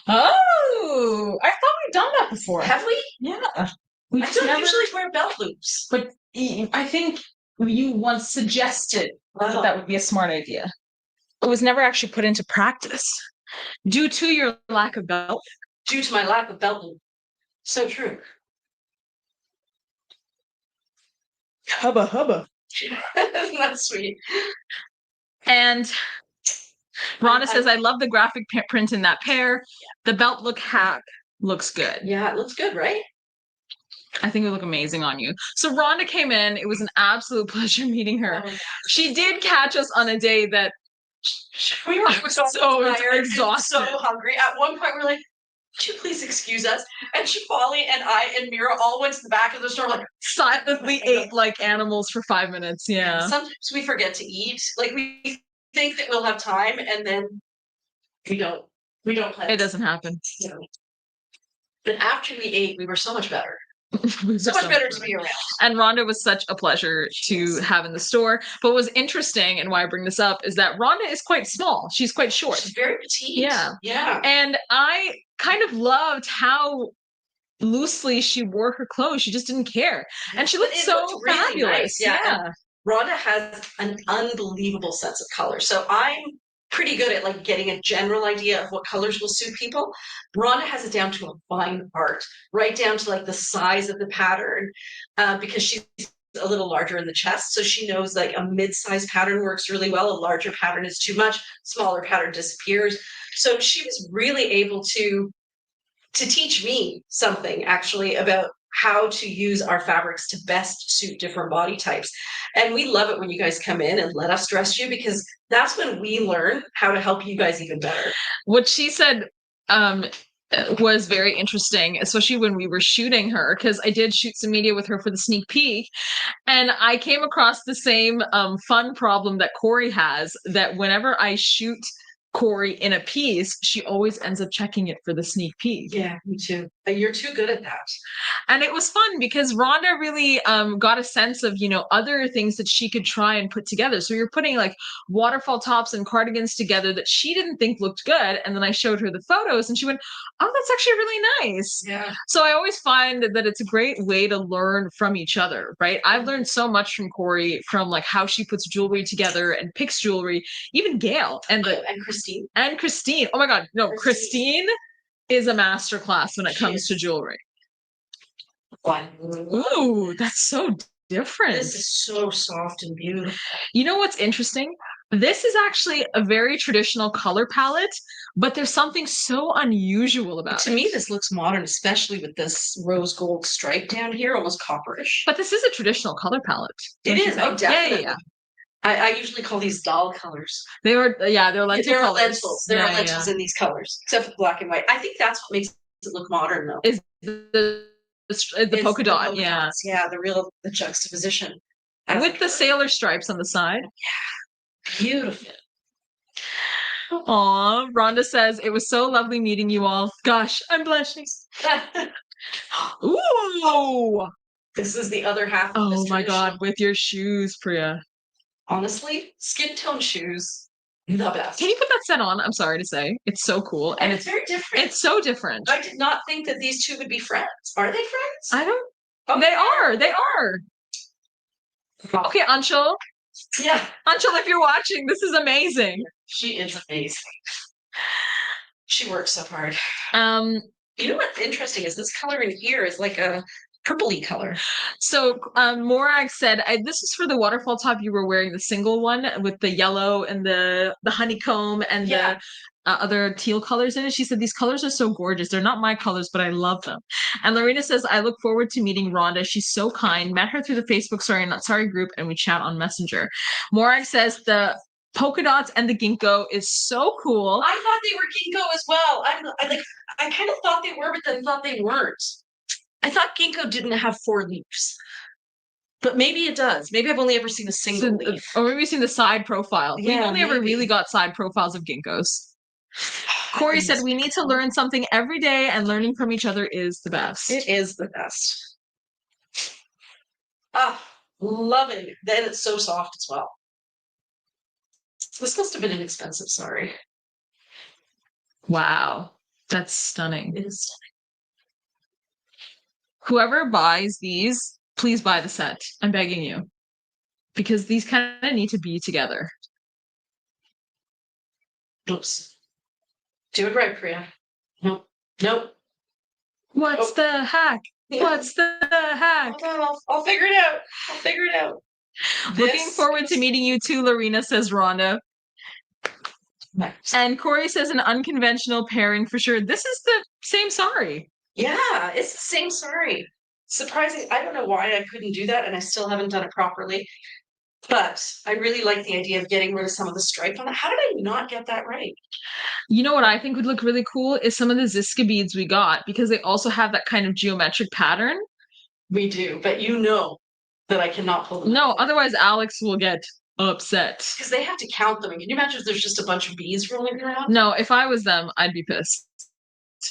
[SPEAKER 2] Oh, I thought we'd done that before.
[SPEAKER 1] Have we?
[SPEAKER 2] Yeah.
[SPEAKER 1] I don't usually wear belt loops.
[SPEAKER 2] But I think you once suggested that would be a smart idea. It was never actually put into practice due to your lack of belt.
[SPEAKER 1] Due to my lack of belt loop. So true.
[SPEAKER 2] Hubba hubba.
[SPEAKER 1] That's sweet.
[SPEAKER 2] And Rhonda says, I love the graphic print in that pair. Yeah. The belt look hack looks good.
[SPEAKER 1] Yeah, it looks good, right?
[SPEAKER 2] I think it would look amazing on you. So Rhonda came in. It was an absolute pleasure meeting her. Oh, she did catch us on a day that
[SPEAKER 1] we were so tired,
[SPEAKER 2] exhausted,
[SPEAKER 1] so hungry. At one point, we're like, "Would you please excuse us?" And Shefali and I and Mira all went to the back of the store, like
[SPEAKER 2] silently ate like animals for 5 minutes. Yeah.
[SPEAKER 1] Sometimes we forget to eat. Like we think that we'll have time, and then we don't. We don't plan.
[SPEAKER 2] It doesn't happen.
[SPEAKER 1] No. But after we ate, we were so much better. So much better to be around.
[SPEAKER 2] And Rhonda was such a pleasure to have in the store. But what was interesting, and why I bring this up, is that Rhonda is quite small. She's quite short.
[SPEAKER 1] She's very petite.
[SPEAKER 2] Yeah.
[SPEAKER 1] Yeah.
[SPEAKER 2] And I kind of loved how loosely she wore her clothes. She just didn't care. And she looked so
[SPEAKER 1] really
[SPEAKER 2] fabulous.
[SPEAKER 1] Nice. Yeah. Rhonda has an unbelievable sense of color. So I'm pretty good at like getting a general idea of what colors will suit people. Rhonda has it down to a fine art, right down to like the size of the pattern, because she's a little larger in the chest. So she knows like a mid-size pattern works really well. A larger pattern is too much, smaller pattern disappears. So she was really able to teach me something actually about how to use our fabrics to best suit different body types. And we love it when you guys come in and let us dress you, because that's when we learn how to help you guys even better.
[SPEAKER 2] What she said was very interesting, especially when we were shooting her, because I did shoot some media with her for the sneak peek, and I came across the same fun problem that Corey has, that whenever I shoot Corey in a piece, she always ends up checking it for the sneak peek.
[SPEAKER 1] Yeah, me too. You're too good at that.
[SPEAKER 2] And it was fun because Rhonda really got a sense of, other things that she could try and put together. So you're putting like waterfall tops and cardigans together that she didn't think looked good. And then I showed her the photos and she went, oh, that's actually really nice.
[SPEAKER 1] Yeah.
[SPEAKER 2] So I always find that it's a great way to learn from each other, right? I've learned so much from Corey, from like how she puts jewelry together and picks jewelry, even Gail and
[SPEAKER 1] Christine.
[SPEAKER 2] And Christine. Oh my God. No, Christine is a masterclass when it comes to jewelry. Ooh, that's so different.
[SPEAKER 1] This is so soft and beautiful.
[SPEAKER 2] You know what's interesting? This is actually a very traditional color palette, but there's something so unusual about it.
[SPEAKER 1] To me, this looks modern, especially with this rose gold stripe down here, almost copperish.
[SPEAKER 2] But this is a traditional color palette.
[SPEAKER 1] It is. Oh, definitely.
[SPEAKER 2] Yeah.
[SPEAKER 1] I usually call these doll colors.
[SPEAKER 2] They are, they're lentil colors.
[SPEAKER 1] Lentils. There are lentils in these colors, except for black and white. I think that's what makes it look modern, though.
[SPEAKER 2] Is the polka dot, yeah.
[SPEAKER 1] Yeah, the juxtaposition.
[SPEAKER 2] With the sailor stripes on the side.
[SPEAKER 1] Yeah. Beautiful.
[SPEAKER 2] Aw, Rhonda says, it was so lovely meeting you all. Gosh, I'm blushing. Ooh!
[SPEAKER 1] This is the other half of
[SPEAKER 2] this my God, with your shoes, Priya.
[SPEAKER 1] Honestly, skin tone shoes, the best.
[SPEAKER 2] Can you put that set on? I'm sorry to say. It's so cool.
[SPEAKER 1] And it's very different.
[SPEAKER 2] It's so different.
[SPEAKER 1] I did not think that these two would be friends. Are they friends?
[SPEAKER 2] I don't. Oh, they are. They are. Okay, Anshul.
[SPEAKER 1] Yeah.
[SPEAKER 2] Anshul, if you're watching, this is amazing.
[SPEAKER 1] She is amazing. She works so hard. You know what's interesting is this color in here is like a purpley color.
[SPEAKER 2] So Morag said, this is for the waterfall top you were wearing, the single one with the yellow and the honeycomb and the other teal colors in it. She said, these colors are so gorgeous. They're not my colors, but I love them. And Lorena says, I look forward to meeting Rhonda. She's so kind. Met her through the Facebook Sorry Not Sorry group and we chat on Messenger. Morag says, the polka dots and the ginkgo is so cool.
[SPEAKER 1] I thought they were ginkgo as well. I kind of thought they were, but then thought they weren't. I thought ginkgo didn't have 4 leaves, but maybe it does. Maybe I've only ever seen a single leaf.
[SPEAKER 2] Or maybe we've seen the side profile.
[SPEAKER 1] Yeah,
[SPEAKER 2] We've only ever really got side profiles of ginkgos. Corey said, we need to learn something every day, and learning from each other is the best.
[SPEAKER 1] It is the best. Love it. Then it's so soft as well. This must have been an expensive sari.
[SPEAKER 2] Wow. That's stunning.
[SPEAKER 1] It is stunning.
[SPEAKER 2] Whoever buys these, please buy the set. I'm begging you. Because these kind of need to be together.
[SPEAKER 1] Oops. Do it right, Priya. Nope. Nope.
[SPEAKER 2] What's the hack? Yeah. What's the hack?
[SPEAKER 1] I'll figure it out. I'll figure it out.
[SPEAKER 2] Looking forward to meeting you too, Lorena, says Rhonda. Nice. And Corey says an unconventional pairing for sure. This is the same sari.
[SPEAKER 1] Yeah, it's the same sari. Surprising. I don't know why I couldn't do that, and I still haven't done it properly. But I really like the idea of getting rid of some of the stripe on it. How did I not get that right?
[SPEAKER 2] You know what I think would look really cool is some of the Ziska beads we got, because they also have that kind of geometric pattern.
[SPEAKER 1] We do, but you know that I cannot pull them.
[SPEAKER 2] No, otherwise Alex will get upset.
[SPEAKER 1] Because they have to count them. Can you imagine if there's just a bunch of beads rolling around?
[SPEAKER 2] No, if I was them, I'd be pissed.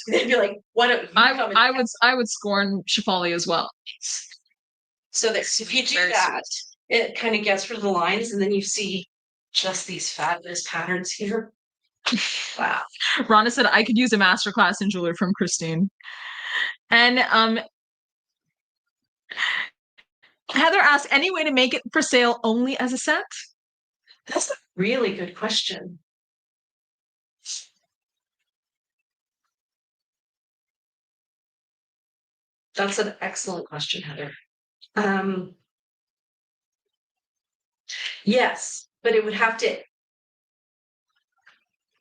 [SPEAKER 1] They'd be like, "Why don't you come and
[SPEAKER 2] I would scorn Shefali as well."
[SPEAKER 1] So that if you do that, it kind of gets rid of the lines, and then you see just these fabulous patterns here. Wow.
[SPEAKER 2] Rhonda said, I could use a masterclass in jewelry from Christine. And Heather asked, any way to make it for sale only as a set?
[SPEAKER 1] That's a really good question. That's an excellent question, Heather. Yes, but it would have to.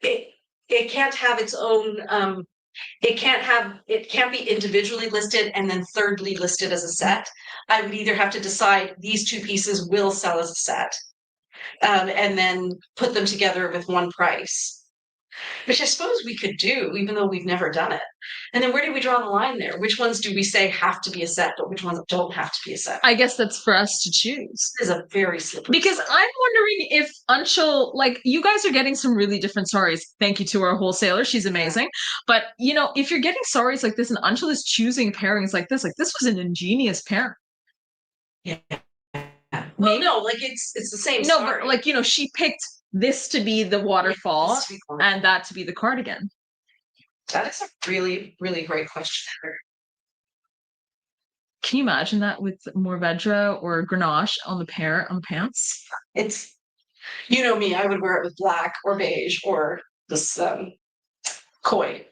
[SPEAKER 1] It can't have its own. It can't be individually listed and then thirdly listed as a set. I would either have to decide these two pieces will sell as a set, and then put them together with one price. Which I suppose we could do, even though we've never done it. And then where do we draw the line there? Which ones do we say have to be a set, but which ones don't have to be a set?
[SPEAKER 2] I guess that's for us to choose.
[SPEAKER 1] This is a very slippery
[SPEAKER 2] Because
[SPEAKER 1] slope.
[SPEAKER 2] I'm wondering if Anshul, like, you guys are getting some really different saris. Thank you to our wholesaler. She's amazing. But, you know, if you're getting saris like this and Anshul is choosing pairings like this was an ingenious pairing.
[SPEAKER 1] Yeah. Well, no, like it's the same.
[SPEAKER 2] No, but like, you know, she picked this to be the waterfall and that to be the cardigan.
[SPEAKER 1] That is a really, really great question.
[SPEAKER 2] Can you imagine that with Morvedra or Grenache on the pants?
[SPEAKER 1] It's, you know me, I would wear it with black or beige or this koi.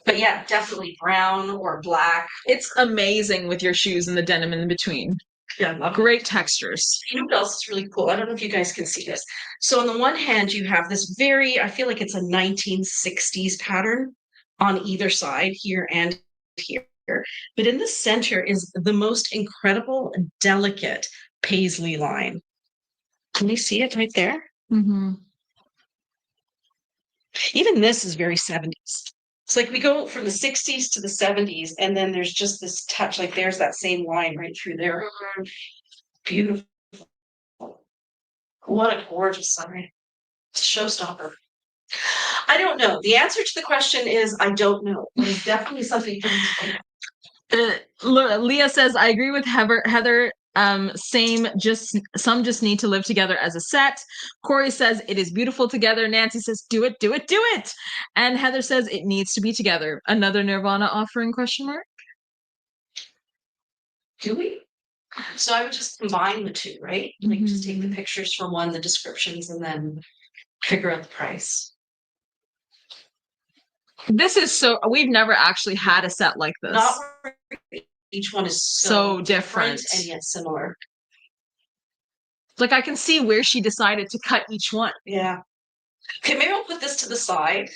[SPEAKER 1] But yeah, definitely brown or black.
[SPEAKER 2] It's amazing with your shoes and the denim in between.
[SPEAKER 1] Yeah,
[SPEAKER 2] great textures.
[SPEAKER 1] You know what else is really cool? I don't know if you guys can see this. So on the one hand, you have this very, I feel like it's a 1960s pattern on either side, here and here. But in the center is the most incredible and delicate paisley line. Can you see it right there?
[SPEAKER 2] Mm-hmm.
[SPEAKER 1] Even this is very 70s. It's like we go from the 60s to the 70s, and then there's just this touch, like there's that same line right through there. Beautiful. What a gorgeous sari. Showstopper. I don't know. The answer to the question is I don't know. It's definitely something for me to think.
[SPEAKER 2] Leah says, I agree with Heather. Some just need to live together as a set. Corey says it is beautiful together. Nancy says, do it. And Heather says it needs to be together. Another Nirvana offering ?
[SPEAKER 1] Do we? So I would just combine the two, right? Like just take the pictures from one, the descriptions, and then figure out the price.
[SPEAKER 2] This is so, we've never actually had a set like this.
[SPEAKER 1] Not each one is so different and yet similar.
[SPEAKER 2] Like I can see where she decided to cut each one.
[SPEAKER 1] Yeah. Okay, maybe I'll put this to the side.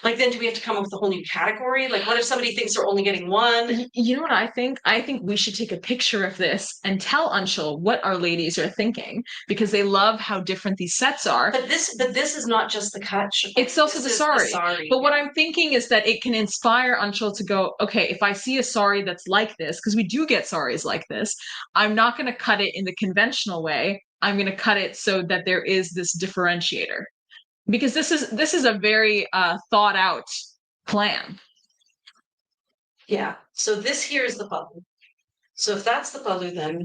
[SPEAKER 1] Like, then do we have to come up with a whole new category? Like, what if somebody thinks they're only getting one?
[SPEAKER 2] You know what I think? I think we should take a picture of this and tell Anshul what our ladies are thinking, because they love how different these sets are.
[SPEAKER 1] But this is not just the cut.
[SPEAKER 2] It's also the sari. But what I'm thinking is that it can inspire Anshul to go, okay, if I see a sari that's like this, because we do get saris like this, I'm not going to cut it in the conventional way. I'm going to cut it so that there is this differentiator. Because this is a very thought out plan.
[SPEAKER 1] Yeah. So this here is the balu. So if that's the balu, then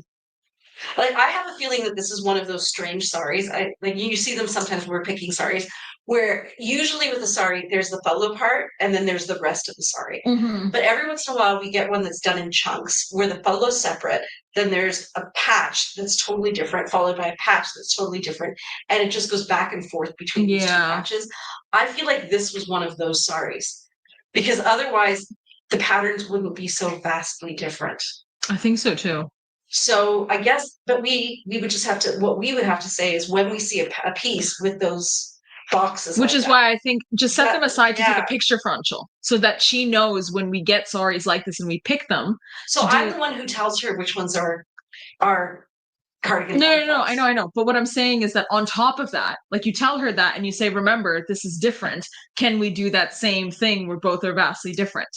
[SPEAKER 1] like I have a feeling that this is one of those strange saris. Like you see them sometimes when we're picking saris, where usually with the sari there's the balu part and then there's the rest of the sari.
[SPEAKER 2] Mm-hmm.
[SPEAKER 1] But every once in a while we get one that's done in chunks where the balu is separate. Then there's a patch that's totally different, followed by a patch that's totally different, and it just goes back and forth between these two patches. I feel like this was one of those saris, because otherwise the patterns wouldn't be so vastly different.
[SPEAKER 2] I think so too.
[SPEAKER 1] So I guess, but we would just have to, what we would have to say is when we see a piece with those boxes,
[SPEAKER 2] which is why I think just set them aside to take a picture for Anshul, so that she knows when we get saris like this and we pick them.
[SPEAKER 1] So I'm the one who tells her which ones are cardigan.
[SPEAKER 2] No, I know. But what I'm saying is that on top of that, like you tell her that and you say, remember, this is different. Can we do that same thing where both are vastly different?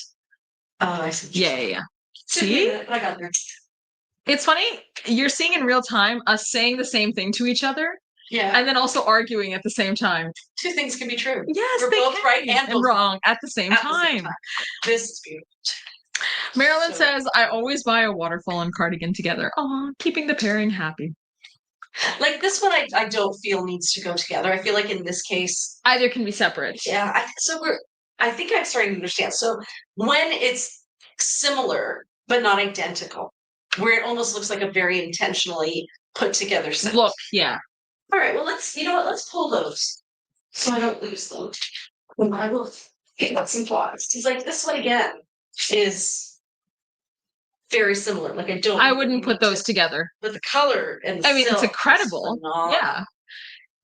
[SPEAKER 1] Oh, I see.
[SPEAKER 2] Yeah. See?
[SPEAKER 1] I got there.
[SPEAKER 2] It's funny, you're seeing in real time us saying the same thing to each other.
[SPEAKER 1] Yeah.
[SPEAKER 2] And then also arguing at the same time.
[SPEAKER 1] Two things can be true.
[SPEAKER 2] Yes,
[SPEAKER 1] we're both right and both
[SPEAKER 2] wrong at the same time.
[SPEAKER 1] This is beautiful.
[SPEAKER 2] Marilyn says, I always buy a waterfall and cardigan together. Oh, keeping the pairing happy.
[SPEAKER 1] Like this one, I don't feel needs to go together. I feel like in this case,
[SPEAKER 2] either can be separate.
[SPEAKER 1] Yeah. I think I'm starting to understand. So when it's similar but not identical, where it almost looks like a very intentionally put together set.
[SPEAKER 2] Look, yeah.
[SPEAKER 1] All right. Well, let's pull those so I don't lose them. I will he got some plots. He's like, this one again is very similar. Like
[SPEAKER 2] I wouldn't put those together.
[SPEAKER 1] But the color and the
[SPEAKER 2] it's incredible. Yeah.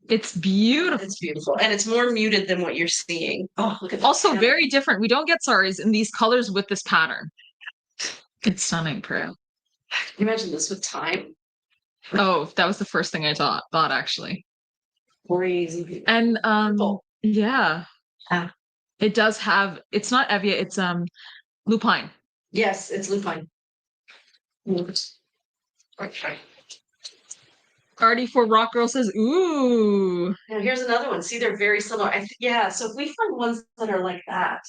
[SPEAKER 2] It's beautiful.
[SPEAKER 1] It's beautiful. And it's more muted than what you're seeing. Oh, look at that.
[SPEAKER 2] Also very different. We don't get saris in these colors with this pattern. It's stunning, Prue.
[SPEAKER 1] Can you imagine this with time?
[SPEAKER 2] Oh, that was the first thing I thought actually.
[SPEAKER 1] Crazy.
[SPEAKER 2] And yeah.
[SPEAKER 1] Ah.
[SPEAKER 2] It does have, it's not Evia, it's lupine.
[SPEAKER 1] Yes, it's lupine. Okay.
[SPEAKER 2] RD4 Rock Girl says, ooh.
[SPEAKER 1] Now here's another one. See, they're very similar. Yeah, so if we find ones that are like that.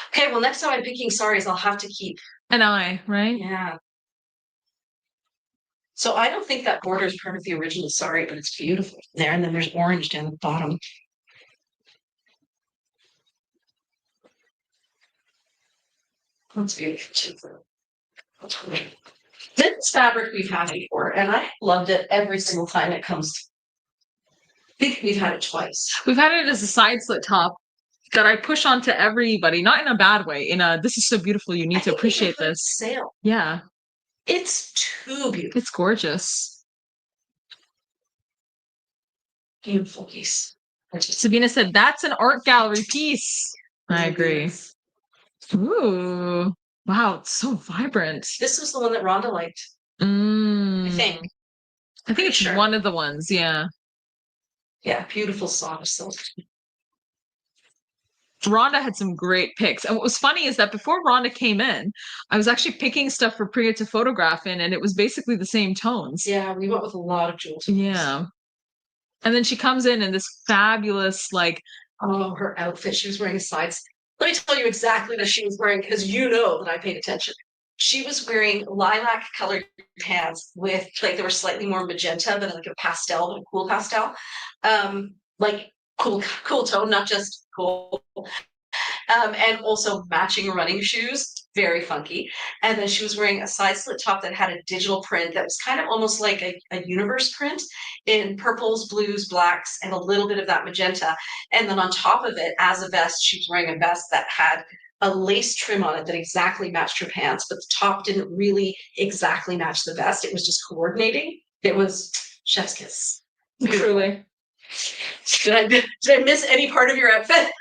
[SPEAKER 1] Okay, well, next time I'm picking saris, I'll have to keep
[SPEAKER 2] an eye, right?
[SPEAKER 1] Yeah. So I don't think that border is part of the original sari, but it's beautiful there. And then there's orange down the bottom. That's beautiful. This fabric we've had before, and I loved it every single time it comes. I think we've had it twice.
[SPEAKER 2] We've had it as a side slit top that I push onto everybody, not in a bad way. In a, this is so beautiful. You need to appreciate this.
[SPEAKER 1] Sale.
[SPEAKER 2] Yeah.
[SPEAKER 1] It's too beautiful.
[SPEAKER 2] It's gorgeous.
[SPEAKER 1] Beautiful piece.
[SPEAKER 2] Sabina said, that's an art gallery piece. I agree. Ooh. Wow, it's so vibrant.
[SPEAKER 1] This was the one that Rhonda liked. I think.
[SPEAKER 2] I think it's one of the ones, yeah.
[SPEAKER 1] Yeah, beautiful soft silk.
[SPEAKER 2] Rhonda had some great picks. And what was funny is that before Rhonda came in, I was actually picking stuff for Priya to photograph in, and it was basically the same tones.
[SPEAKER 1] Yeah, we went with a lot of jewels.
[SPEAKER 2] Yeah. And then she comes in this fabulous, like...
[SPEAKER 1] Oh, her outfit. She was wearing sides. Let me tell you exactly what she was wearing, because you know that I paid attention. She was wearing lilac colored pants with, like, they were slightly more magenta than like a pastel, a cool pastel. Like cool tone, not just cool. And also matching running shoes, very funky. And then she was wearing a side slit top that had a digital print that was kind of almost like a universe print in purples, blues, blacks, and a little bit of that magenta. And then on top of it, as a vest, she was wearing a vest that had a lace trim on it that exactly matched her pants, but the top didn't really exactly match the vest. It was just coordinating. It was chef's kiss.
[SPEAKER 2] Truly.
[SPEAKER 1] Did I miss any part of your outfit?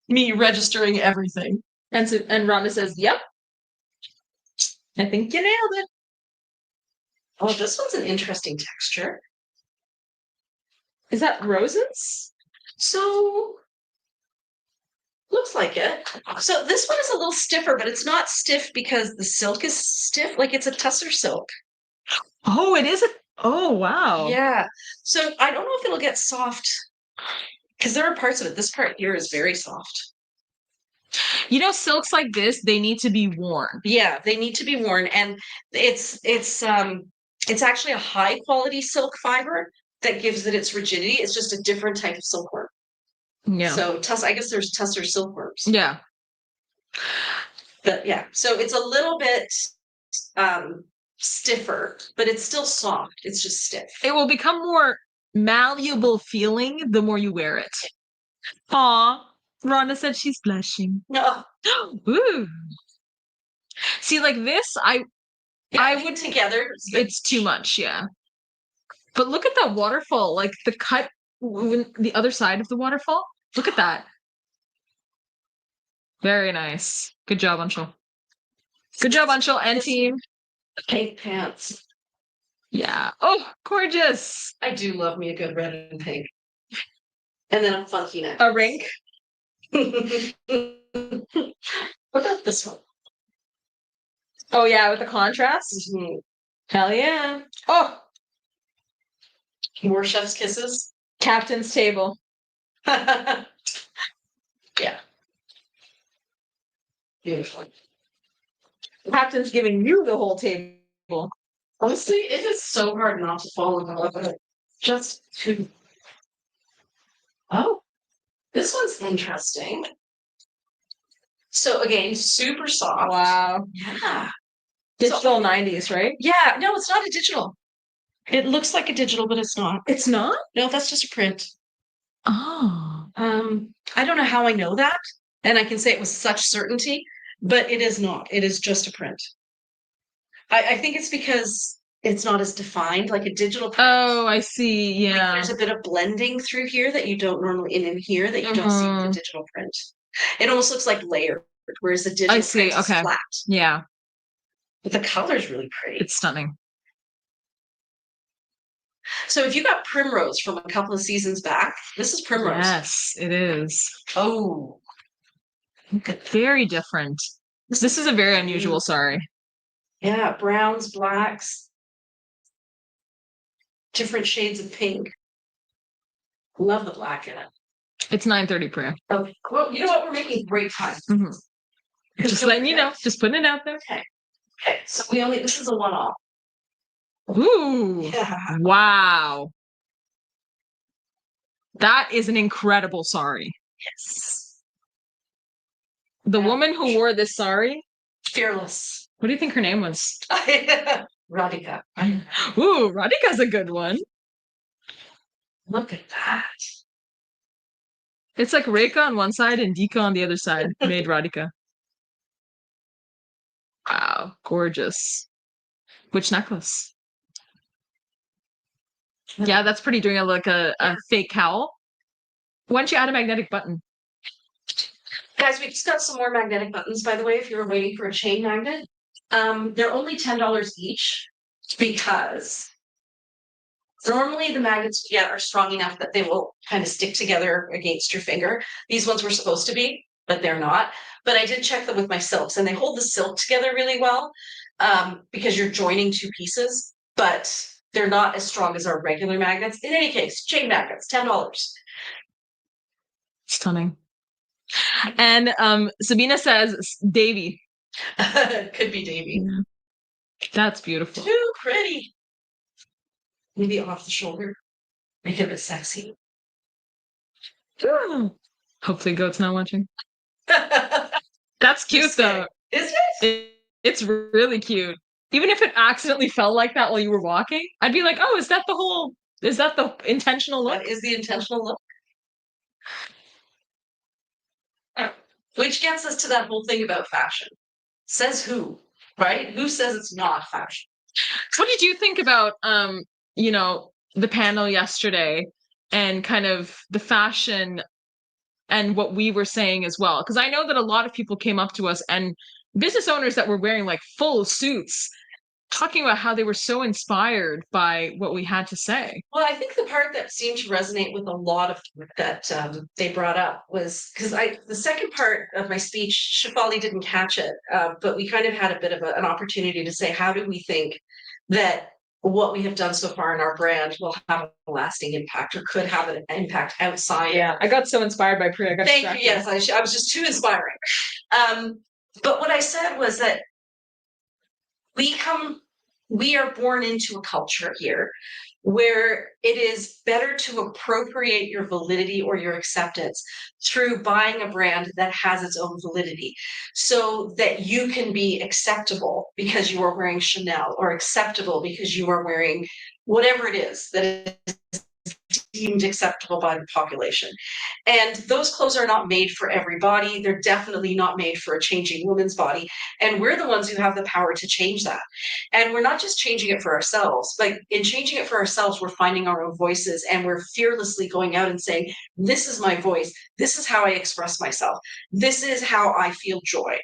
[SPEAKER 1] Me registering everything.
[SPEAKER 2] And Rhonda says, yep. I think you nailed it.
[SPEAKER 1] Oh, this one's an interesting texture.
[SPEAKER 2] Is that roses?
[SPEAKER 1] So, looks like it. So this one is a little stiffer, but it's not stiff because the silk is stiff. Like, it's a tussar silk.
[SPEAKER 2] Oh, it is oh, wow.
[SPEAKER 1] Yeah. So I don't know if it'll get soft because there are parts of it. This part here is very soft.
[SPEAKER 2] You know, silks like this, they need to be worn.
[SPEAKER 1] Yeah, they need to be worn. And it's actually a high quality silk fiber that gives it its rigidity. It's just a different type of silkworm.
[SPEAKER 2] Yeah.
[SPEAKER 1] So I guess there's tussar silkworms.
[SPEAKER 2] Yeah.
[SPEAKER 1] But yeah, so it's a little bit stiffer, but it's still soft. It's just stiff.
[SPEAKER 2] It will become more malleable feeling the more you wear it. Aw, Rhonda said she's blushing.
[SPEAKER 1] No.
[SPEAKER 2] Ooh. See, like this, I
[SPEAKER 1] would together.
[SPEAKER 2] It's too much, yeah. But look at that waterfall, like the cut, the other side of the waterfall. Look at that. Very nice. Good job, Anshul. Good job, Anshul and team.
[SPEAKER 1] Pink pants.
[SPEAKER 2] Yeah. Oh, gorgeous.
[SPEAKER 1] I do love me a good red and pink. And then a funky neck.
[SPEAKER 2] A rink.
[SPEAKER 1] What about this one?
[SPEAKER 2] Oh, yeah, with the contrast?
[SPEAKER 1] Mm-hmm.
[SPEAKER 2] Hell yeah. Oh!
[SPEAKER 1] More chef's kisses.
[SPEAKER 2] Captain's table.
[SPEAKER 1] Yeah. Beautiful.
[SPEAKER 2] Captain's giving you the whole table.
[SPEAKER 1] Honestly, it is so hard not to fall in love with it. Just to... Oh, this one's interesting. So again, super soft.
[SPEAKER 2] Wow.
[SPEAKER 1] Yeah.
[SPEAKER 2] Digital 90s, right?
[SPEAKER 1] Yeah. No, it's not a digital. It looks like a digital, but it's not.
[SPEAKER 2] It's not?
[SPEAKER 1] No, that's just a print.
[SPEAKER 2] Oh.
[SPEAKER 1] I don't know how I know that, and I can say it with such certainty, but it is not. It is just a print. I think it's because it's not as defined like a digital print.
[SPEAKER 2] Oh, I see.
[SPEAKER 1] Like,
[SPEAKER 2] Yeah.
[SPEAKER 1] there's a bit of blending through here that you don't normally in here that you don't see with the digital print. It almost looks like layered, whereas the digital print is flat.
[SPEAKER 2] Yeah.
[SPEAKER 1] But the color's really pretty.
[SPEAKER 2] It's stunning.
[SPEAKER 1] So if you got Primrose from a couple of seasons back, this is Primrose.
[SPEAKER 2] Yes, it is.
[SPEAKER 1] Oh.
[SPEAKER 2] Very different. This is a very unusual sari.
[SPEAKER 1] Yeah, browns, blacks, different shades of pink. Love the black in it.
[SPEAKER 2] It's 9:30 Priya.
[SPEAKER 1] Okay. Well, you know what? We're making great time.
[SPEAKER 2] Just letting you know. Just putting it out there.
[SPEAKER 1] Okay. Okay. So this is a one-off.
[SPEAKER 2] Ooh.
[SPEAKER 1] Yeah.
[SPEAKER 2] Wow. That is an incredible sari.
[SPEAKER 1] Yes.
[SPEAKER 2] The woman who wore this sari.
[SPEAKER 1] Fearless.
[SPEAKER 2] What do you think her name was?
[SPEAKER 1] Radhika.
[SPEAKER 2] Ooh, Radhika's a good one.
[SPEAKER 1] Look at that.
[SPEAKER 2] It's like Rekha on one side and Dika on the other side made Radhika. Wow, gorgeous. Which necklace? Yeah, that's pretty. Doing a fake cowl. Why don't you add a magnetic button?
[SPEAKER 1] Guys, we just got some more magnetic buttons, by the way, if you were waiting for a chain magnet. They're only $10 each because normally the magnets we get are strong enough that they will kind of stick together against your finger. These ones were supposed to be, but they're not. But I did check them with my silks, and they hold the silk together really well because you're joining two pieces, but they're not as strong as our regular magnets. In any case, chain magnets, $10.
[SPEAKER 2] Stunning. And Sabina says Davy.
[SPEAKER 1] Could be Davy.
[SPEAKER 2] Yeah. That's beautiful.
[SPEAKER 1] Too pretty. Maybe off the shoulder. Make it a bit sexy.
[SPEAKER 2] Hopefully Goat's not watching. That's cute though.
[SPEAKER 1] Isn't it?
[SPEAKER 2] It's really cute. Even if it accidentally felt like that while you were walking, I'd be like, oh, is that the intentional look?
[SPEAKER 1] That is the intentional look. Which gets us to that whole thing about fashion. Says who, right? Who says it's not fashion?
[SPEAKER 2] What did you think about the panel yesterday and kind of the fashion and what we were saying as well? Because I know that a lot of people came up to us and business owners that were wearing like full suits talking about how they were so inspired by what we had to say.
[SPEAKER 1] Well, I think the part that seemed to resonate with a lot of that they brought up was because the second part of my speech, Shefali didn't catch it, but we kind of had a bit of an opportunity to say, how do we think that what we have done so far in our brand will have a lasting impact or could have an impact outside?
[SPEAKER 2] Yeah, I got so inspired by Priya.
[SPEAKER 1] Thank you. Yes, I was just too inspiring. But what I said was that we are born into a culture here where it is better to appropriate your validity or your acceptance through buying a brand that has its own validity so that you can be acceptable because you are wearing Chanel or acceptable because you are wearing whatever it is that is deemed acceptable by the population. And those clothes are not made for every body. They're definitely not made for a changing woman's body. And we're the ones who have the power to change that. And we're not just changing it for ourselves, but in changing it for ourselves, we're finding our own voices and we're fearlessly going out and saying, this is my voice. This is how I express myself. This is how I feel joy.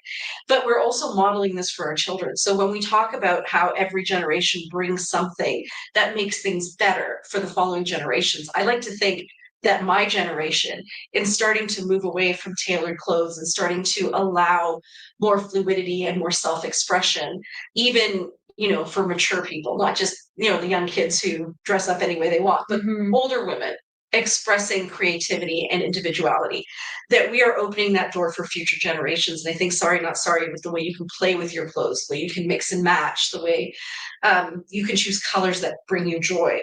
[SPEAKER 1] But we're also modeling this for our children. So when we talk about how every generation brings something that makes things better for the following generations, I like to think that my generation, in starting to move away from tailored clothes and starting to allow more fluidity and more self-expression, even for mature people, not just the young kids who dress up any way they want, but older women expressing creativity and individuality, that we are opening that door for future generations. And I think Sorry Not Sorry with the way you can play with your clothes, the way you can mix and match, the way you can choose colors that bring you joy,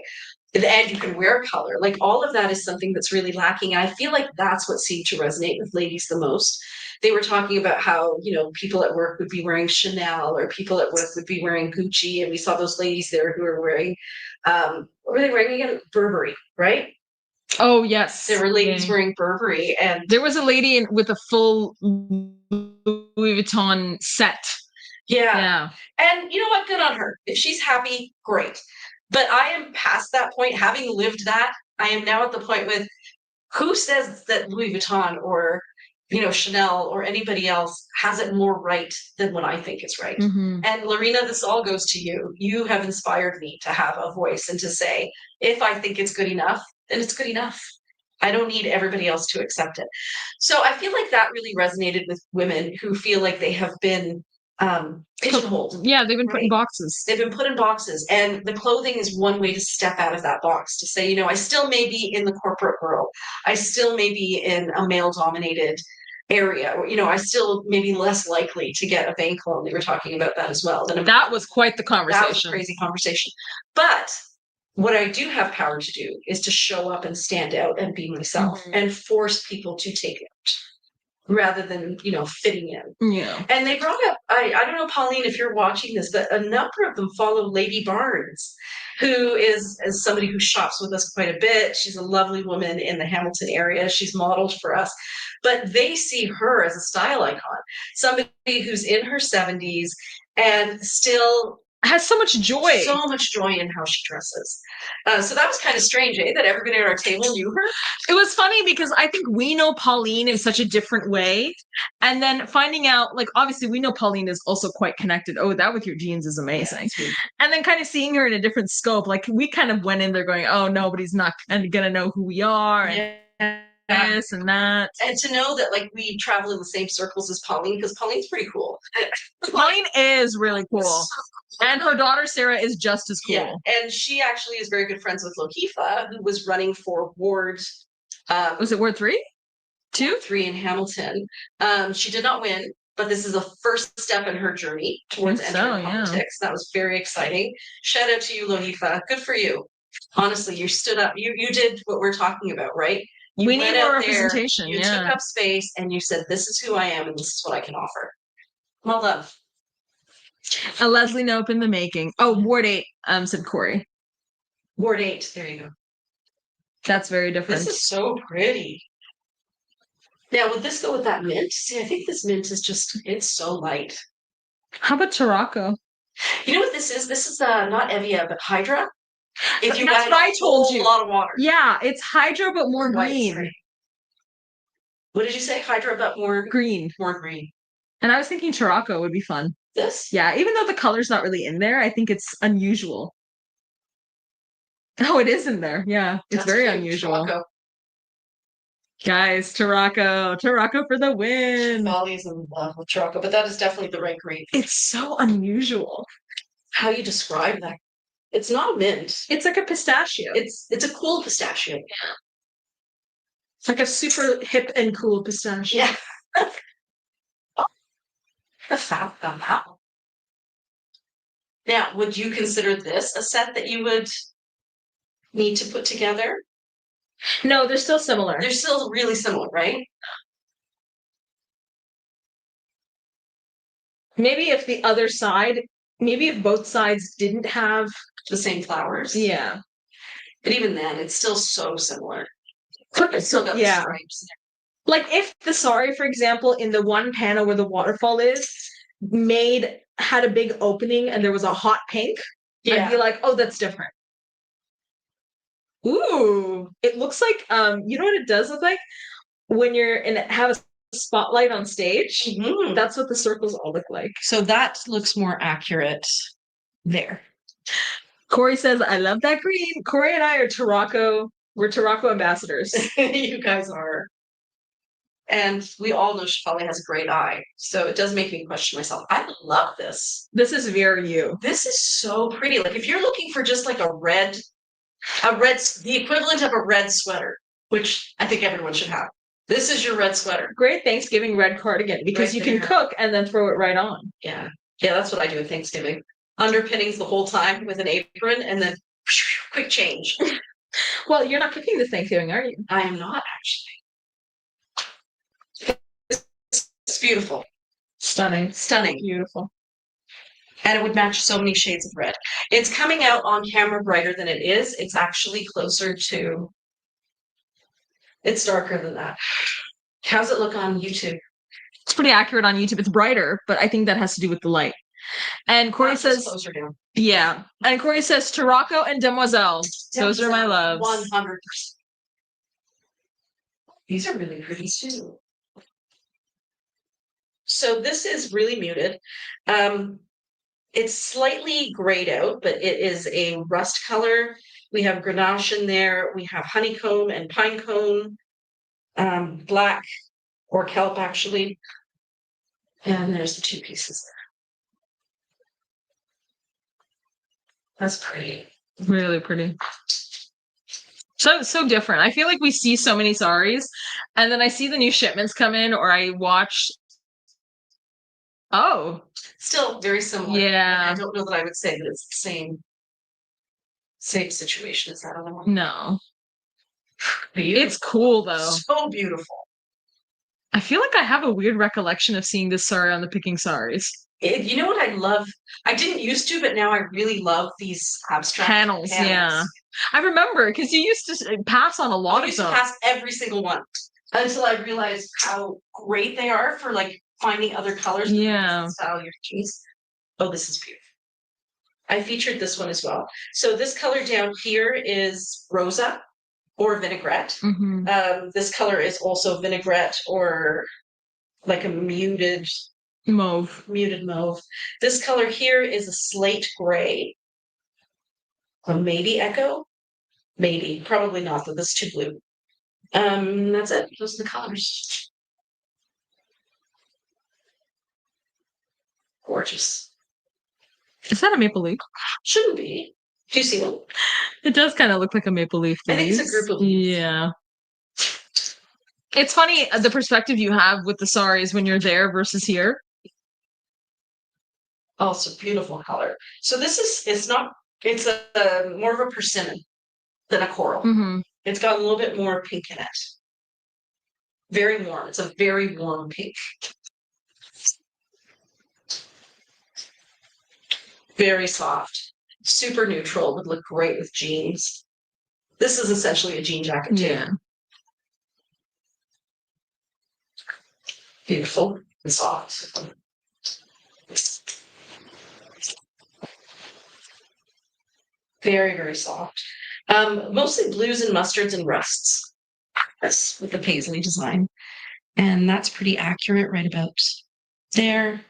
[SPEAKER 1] and you can wear color, like all of that is something that's really lacking. I feel like that's what seemed to resonate with ladies the most. They were talking about how people at work would be wearing Chanel or people at work would be wearing Gucci, and we saw those ladies there who were wearing what were they wearing again? Burberry, right?
[SPEAKER 2] Oh, yes.
[SPEAKER 1] There were ladies wearing Burberry, and
[SPEAKER 2] there was a lady with a full Louis Vuitton set.
[SPEAKER 1] Yeah. And you know what? Good on her. If she's happy, great. But I am past that point. Having lived that, I am now at the point with who says that Louis Vuitton or Chanel or anybody else has it more right than what I think is right.
[SPEAKER 2] Mhm.
[SPEAKER 1] And Lorena, this all goes to you. You have inspired me to have a voice and to say, if I think it's good enough, then it's good enough. I don't need everybody else to accept it. So I feel like that really resonated with women who feel like they have been pigeonholed.
[SPEAKER 2] Yeah, they've been put in boxes.
[SPEAKER 1] They've been put in boxes, and the clothing is one way to step out of that box to say, I still may be in the corporate world. I still may be in a male-dominated area. Or, I still may be less likely to get a bank loan. They were talking about that as well.
[SPEAKER 2] That was quite the conversation.
[SPEAKER 1] That was a crazy conversation. But what I do have power to do is to show up and stand out and be myself and force people to take it rather than, fitting in.
[SPEAKER 2] Yeah.
[SPEAKER 1] And they brought up, I don't know, Pauline, if you're watching this, but a number of them follow Lady Barnes, who is somebody who shops with us quite a bit. She's a lovely woman in the Hamilton area. She's modeled for us. But they see her as a style icon, somebody who's in her 70s and still
[SPEAKER 2] has so much joy
[SPEAKER 1] in how she dresses. So that was kind of strange, that everybody at our table knew her.
[SPEAKER 2] It was funny because I think we know Pauline in such a different way, and then finding out, like, obviously we know Pauline is also quite connected. Oh, that with your jeans is amazing. Yeah, and then kind of seeing her in a different scope, like we kind of went in there going, oh, nobody's not gonna know who we are. And this and that,
[SPEAKER 1] and to know that like we travel in the same circles as Pauline, because Pauline's pretty cool.
[SPEAKER 2] Pauline is really cool, and her daughter Sarah is just as cool.
[SPEAKER 1] Yeah, and she actually is very good friends with Lohifa, who was running for Ward.
[SPEAKER 2] Was it Ward 3? 2?
[SPEAKER 1] 3 in Hamilton. She did not win, but this is the first step in her journey towards entering politics. That was very exciting. Shout out to you, Lohifa. Good for you. Honestly, you stood up. You did what we're talking about, right?
[SPEAKER 2] We need more representation.
[SPEAKER 1] You took up space and you said, this is who I am and this is what I can offer. Well done.
[SPEAKER 2] A Leslie Knope in the making. Oh, Ward 8, said Corey.
[SPEAKER 1] Ward 8, there you go.
[SPEAKER 2] That's very different.
[SPEAKER 1] This is so pretty. Now, would this go with that mint? See, I think this mint is just, it's so light.
[SPEAKER 2] How about Tarocco?
[SPEAKER 1] You know what this is? This is not Evia, but Hydra.
[SPEAKER 2] If you That's what I told you.
[SPEAKER 1] A lot of water.
[SPEAKER 2] Yeah, it's Hydra, but more green.
[SPEAKER 1] What did you say? Hydra, but more
[SPEAKER 2] green.
[SPEAKER 1] More green.
[SPEAKER 2] And I was thinking Tarocco would be fun.
[SPEAKER 1] This?
[SPEAKER 2] Yeah, even though the color's not really in there, I think it's unusual. Oh, it is in there. Yeah, it's very unusual. Tarocco. Guys, Tarocco for the win.
[SPEAKER 1] Molly's in love with Tarocco, but that is definitely the right green.
[SPEAKER 2] It's so unusual.
[SPEAKER 1] How you describe that? It's not mint.
[SPEAKER 2] It's like a pistachio.
[SPEAKER 1] It's a cool pistachio.
[SPEAKER 2] Yeah. It's like a super hip and cool pistachio.
[SPEAKER 1] Yeah. Wow. Now, would you consider this a set that you would need to put together?
[SPEAKER 2] No, they're still similar.
[SPEAKER 1] They're still really similar, right?
[SPEAKER 2] Maybe if the other side, maybe if both sides didn't have
[SPEAKER 1] the same flowers.
[SPEAKER 2] Yeah.
[SPEAKER 1] But even then, it's still so similar. It's still got the stripes.
[SPEAKER 2] Like if the sari, for example, in the one panel where the waterfall is, had a big opening and there was a hot pink, I'd be like, oh, that's different. Ooh, it looks like you know what it does look like when you're have a spotlight on stage. Mm-hmm. That's what the circles all look like.
[SPEAKER 1] So that looks more accurate there.
[SPEAKER 2] Corey says, I love that green. Corey and I are Tarocco. We're Tarocco ambassadors.
[SPEAKER 1] You guys are. And we all know Shefali has a great eye. So it does make me question myself. I love this.
[SPEAKER 2] This is very you.
[SPEAKER 1] This is so pretty. Like if you're looking for just like the equivalent of a red sweater, which I think everyone should have. This is your red sweater.
[SPEAKER 2] Great Thanksgiving red cardigan because you can cook and then throw it right on.
[SPEAKER 1] Yeah. Yeah, that's what I do at Thanksgiving. Underpinnings the whole time with an apron and then quick change.
[SPEAKER 2] Well, you're not cooking this Thanksgiving, are you?
[SPEAKER 1] I am not, actually. It's beautiful.
[SPEAKER 2] Stunning.
[SPEAKER 1] Beautiful. And it would match so many shades of red. It's coming out on camera brighter than it is. It's actually closer to It's darker than that. How's it look on YouTube?
[SPEAKER 2] It's pretty accurate on YouTube. It's brighter, but I think that has to do with the light. And Corey says,
[SPEAKER 1] closer down.
[SPEAKER 2] Yeah. And Corey says, Tarocco and Demoiselle. Those are my loves.
[SPEAKER 1] 100%. These are really pretty too. So this is really muted. It's slightly grayed out, but it is a rust color. We have Grenache in there. We have honeycomb and pinecone, black or kelp actually. And there's the two pieces there. That's pretty.
[SPEAKER 2] Really pretty. So different. I feel like we see so many saris, and then I see the new shipments come in, or I watch. Oh,
[SPEAKER 1] still very similar.
[SPEAKER 2] Yeah.
[SPEAKER 1] I don't know that I would say that it's the same situation as that other one.
[SPEAKER 2] No.
[SPEAKER 1] Beautiful.
[SPEAKER 2] It's cool though.
[SPEAKER 1] So beautiful.
[SPEAKER 2] I feel like I have a weird recollection of seeing this sari on the Picking Saris.
[SPEAKER 1] You know what I love? I didn't used to, but now I really love these abstract
[SPEAKER 2] panels. Yeah. I remember because you used to pass on a lot of them. I used to pass
[SPEAKER 1] every single one until I realized how great they are for like finding other colors.
[SPEAKER 2] Yeah.
[SPEAKER 1] Style your jeans. Oh, this is beautiful. I featured this one as well. So this color down here is Rosa or vinaigrette.
[SPEAKER 2] Mm-hmm.
[SPEAKER 1] This color is also vinaigrette or like a muted
[SPEAKER 2] mauve.
[SPEAKER 1] This color here is a slate gray. Maybe Echo. Maybe. Probably not, though. This is too blue. That's it. Those are the colors. Gorgeous.
[SPEAKER 2] Is that a maple leaf?
[SPEAKER 1] Shouldn't be. Do you see them?
[SPEAKER 2] It does kind of look like a maple leaf.
[SPEAKER 1] I think it's a group of leaves.
[SPEAKER 2] Yeah. It's funny the perspective you have with the saris when you're there versus here.
[SPEAKER 1] Also beautiful color. So this is, it's a more of a persimmon than a coral.
[SPEAKER 2] Mm-hmm.
[SPEAKER 1] It's got a little bit more pink in it. Very warm. It's a very warm pink. Very soft. Super neutral. Would look great with jeans. This is essentially a jean jacket too.
[SPEAKER 2] Yeah.
[SPEAKER 1] Beautiful and soft. Very, very soft. Mostly blues and mustards and rusts. Yes, with the paisley design. And that's pretty accurate right about there.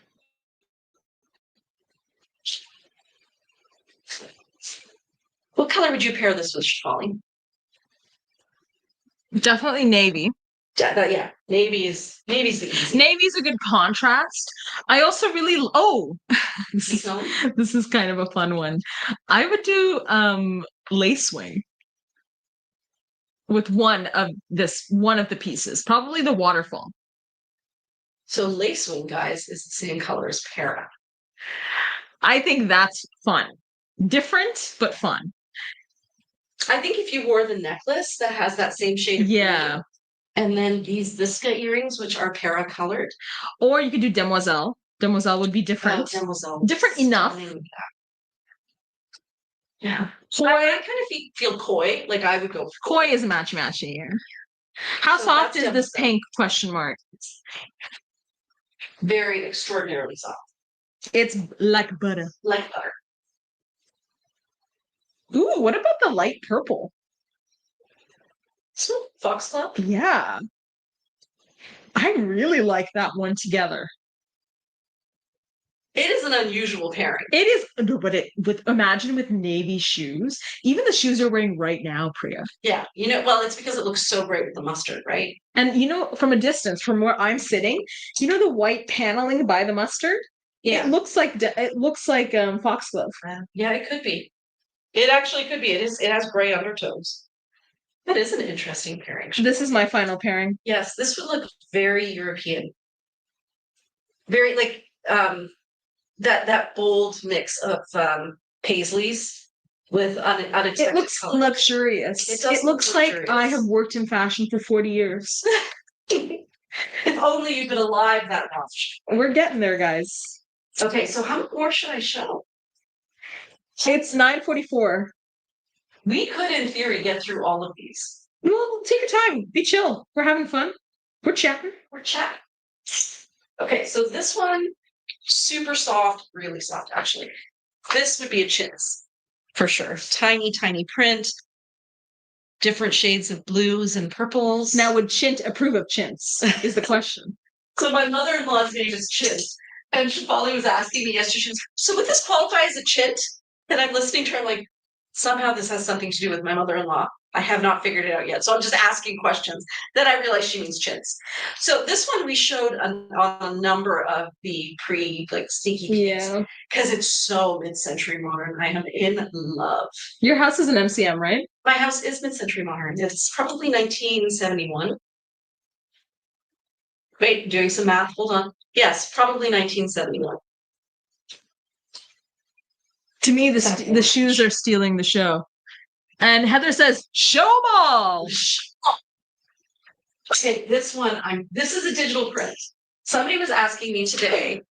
[SPEAKER 1] What color would you pair this with, Shafali?
[SPEAKER 2] Definitely navy.
[SPEAKER 1] Yeah, navy's the easy.
[SPEAKER 2] Navy's a good contrast. I also really this is kind of a fun one. I would do lace wing with one of the pieces, probably the waterfall.
[SPEAKER 1] So lace wing, guys, is the same color as para.
[SPEAKER 2] I think that's fun. Different, but fun.
[SPEAKER 1] I think if you wore the necklace that has that same shade of green, and then these Visca earrings, which are para colored.
[SPEAKER 2] Or you could do Demoiselle. Demoiselle would be different.
[SPEAKER 1] Oh, Demoiselle.
[SPEAKER 2] Different enough.
[SPEAKER 1] Yeah. So I kind of feel koi. Like I would go.
[SPEAKER 2] Koi is matchy here. How soft is this pink ?
[SPEAKER 1] Very extraordinarily soft.
[SPEAKER 2] It's like butter.
[SPEAKER 1] Like butter.
[SPEAKER 2] Ooh, what about the light purple?
[SPEAKER 1] Foxglove?
[SPEAKER 2] Yeah. I really like that one together.
[SPEAKER 1] It is an unusual pairing.
[SPEAKER 2] It is, imagine with navy shoes. Even the shoes you're wearing right now, Priya.
[SPEAKER 1] Yeah, it's because it looks so great with the mustard, right?
[SPEAKER 2] And from a distance, from where I'm sitting, the white paneling by the mustard? Yeah. It looks like foxglove.
[SPEAKER 1] Yeah, it could be. It actually could be. It has gray undertones. That is an interesting pairing.
[SPEAKER 2] This is my final pairing.
[SPEAKER 1] Yes, this would look very European. Very like that bold mix of paisleys with unexpected.
[SPEAKER 2] It looks
[SPEAKER 1] colors.
[SPEAKER 2] Luxurious. It looks like I have worked in fashion for 40 years.
[SPEAKER 1] If only you've been alive that much.
[SPEAKER 2] We're getting there, guys.
[SPEAKER 1] Okay, so how much more should I show?
[SPEAKER 2] It's 9:44.
[SPEAKER 1] We could, in theory, get through all of these.
[SPEAKER 2] Well, take your time. Be chill. We're having fun. We're chatting.
[SPEAKER 1] We're chatting. Okay, so this one, super soft, really soft, actually. This would be a chintz, for sure. Tiny, tiny print. Different shades of blues and purples.
[SPEAKER 2] Now, would Chint approve of chintz? Is the question.
[SPEAKER 1] So my mother-in-law's name is Chint, and Polly was asking me yesterday, so would this qualify as a chint? And I'm listening to her, I'm like, somehow this has something to do with my mother-in-law. I have not figured it out yet. So I'm just asking questions. Then I realized she means chintz. So this one we showed on a number of the sneaky peeks.
[SPEAKER 2] Yeah.
[SPEAKER 1] Because it's so mid-century modern. I am in love.
[SPEAKER 2] Your house is an MCM, right?
[SPEAKER 1] My house is mid-century modern. It's probably 1971. Wait, doing some math. Hold on. Yes, probably 1971.
[SPEAKER 2] To me, the shoes are stealing the show. And Heather says, show ball.
[SPEAKER 1] Okay, this one, this is a digital print. Somebody was asking me today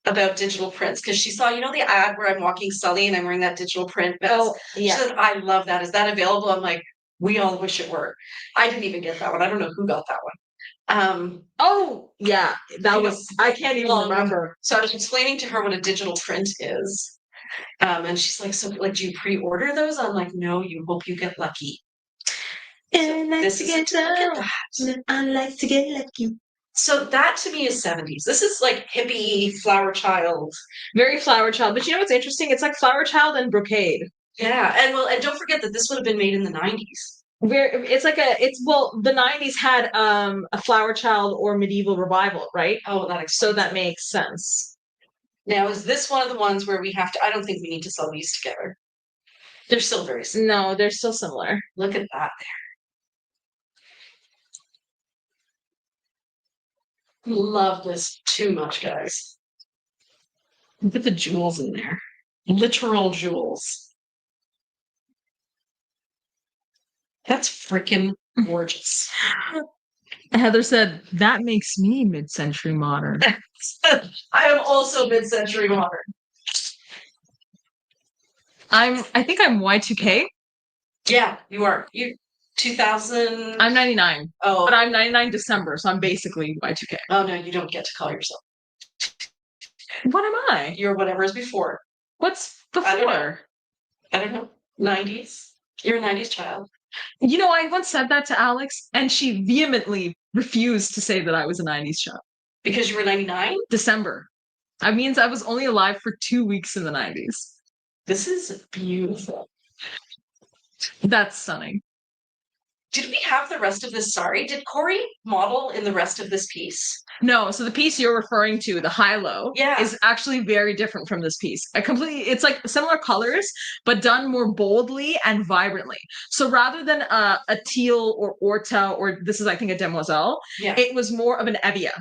[SPEAKER 1] about digital prints because she saw, the ad where I'm walking Sully and I'm wearing that digital print vest.
[SPEAKER 2] Oh, yeah.
[SPEAKER 1] She said, I love that. Is that available? I'm like, we all wish it were. I didn't even get that one. I don't know who got that one.
[SPEAKER 2] Oh, yeah. That was, I can't even remember.
[SPEAKER 1] So I was explaining to her what a digital print is. And she's like, so do you pre-order those? I'm like, no, you hope you get lucky.
[SPEAKER 2] I like to get lucky.
[SPEAKER 1] So that to me is 70s. This is like hippie flower child.
[SPEAKER 2] Very flower child. But you know what's interesting? It's like flower child and brocade.
[SPEAKER 1] Yeah. And don't forget that this would have been made in the 90s.
[SPEAKER 2] The 90s had a flower child or medieval revival, right?
[SPEAKER 1] Oh,
[SPEAKER 2] that makes sense.
[SPEAKER 1] Now, is this one of the ones where we have to, I don't think we need to sell these together. They're still very similar.
[SPEAKER 2] No, they're still similar.
[SPEAKER 1] Look at that there. Love this too much, guys. Look at the jewels in there. Literal jewels. That's freaking gorgeous.
[SPEAKER 2] Heather said, that makes me mid-century modern.
[SPEAKER 1] I am also mid-century modern.
[SPEAKER 2] I think I'm Y2K.
[SPEAKER 1] Yeah, you are. You 2000.
[SPEAKER 2] I'm 99.
[SPEAKER 1] Oh.
[SPEAKER 2] But I'm 99 December, so I'm basically Y2K.
[SPEAKER 1] Oh no, you don't get to call yourself.
[SPEAKER 2] What am I?
[SPEAKER 1] You're whatever is before.
[SPEAKER 2] What's before?
[SPEAKER 1] I don't know. 90s. You're a 90s child.
[SPEAKER 2] I once said that to Alex, and she vehemently refused to say that I was a 90s child.
[SPEAKER 1] Because you were 99?
[SPEAKER 2] December. That means I was only alive for 2 weeks in the 90s.
[SPEAKER 1] This is beautiful.
[SPEAKER 2] That's stunning.
[SPEAKER 1] Did we have the rest of this? Sorry, did Corey model in the rest of this piece?
[SPEAKER 2] No, so the piece you're referring to, the high-low, is actually very different from this piece. It's like similar colors, but done more boldly and vibrantly. So rather than a teal or orta, or this is, I think, a demoiselle, it was more of an evia.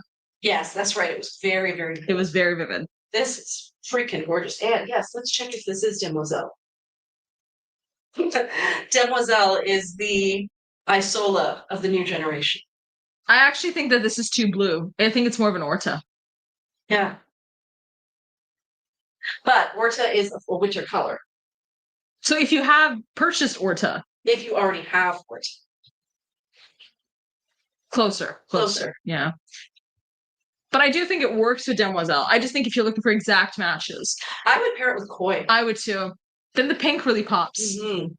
[SPEAKER 2] Yes,
[SPEAKER 1] that's right. It was very, very vivid.
[SPEAKER 2] It was very vivid.
[SPEAKER 1] This is freaking gorgeous. And yes, let's check if this is demoiselle. Demoiselle is the Isola of the new generation.
[SPEAKER 2] I actually think that this is too blue. I think it's more of an orta.
[SPEAKER 1] Yeah. But orta is a winter color.
[SPEAKER 2] So if you have purchased orta.
[SPEAKER 1] If you already have orta.
[SPEAKER 2] Closer. Yeah. But I do think it works with demoiselle. I just think if you're looking for exact matches.
[SPEAKER 1] I would pair it with koi.
[SPEAKER 2] I would too. Then the pink really pops.
[SPEAKER 1] Mm-hmm.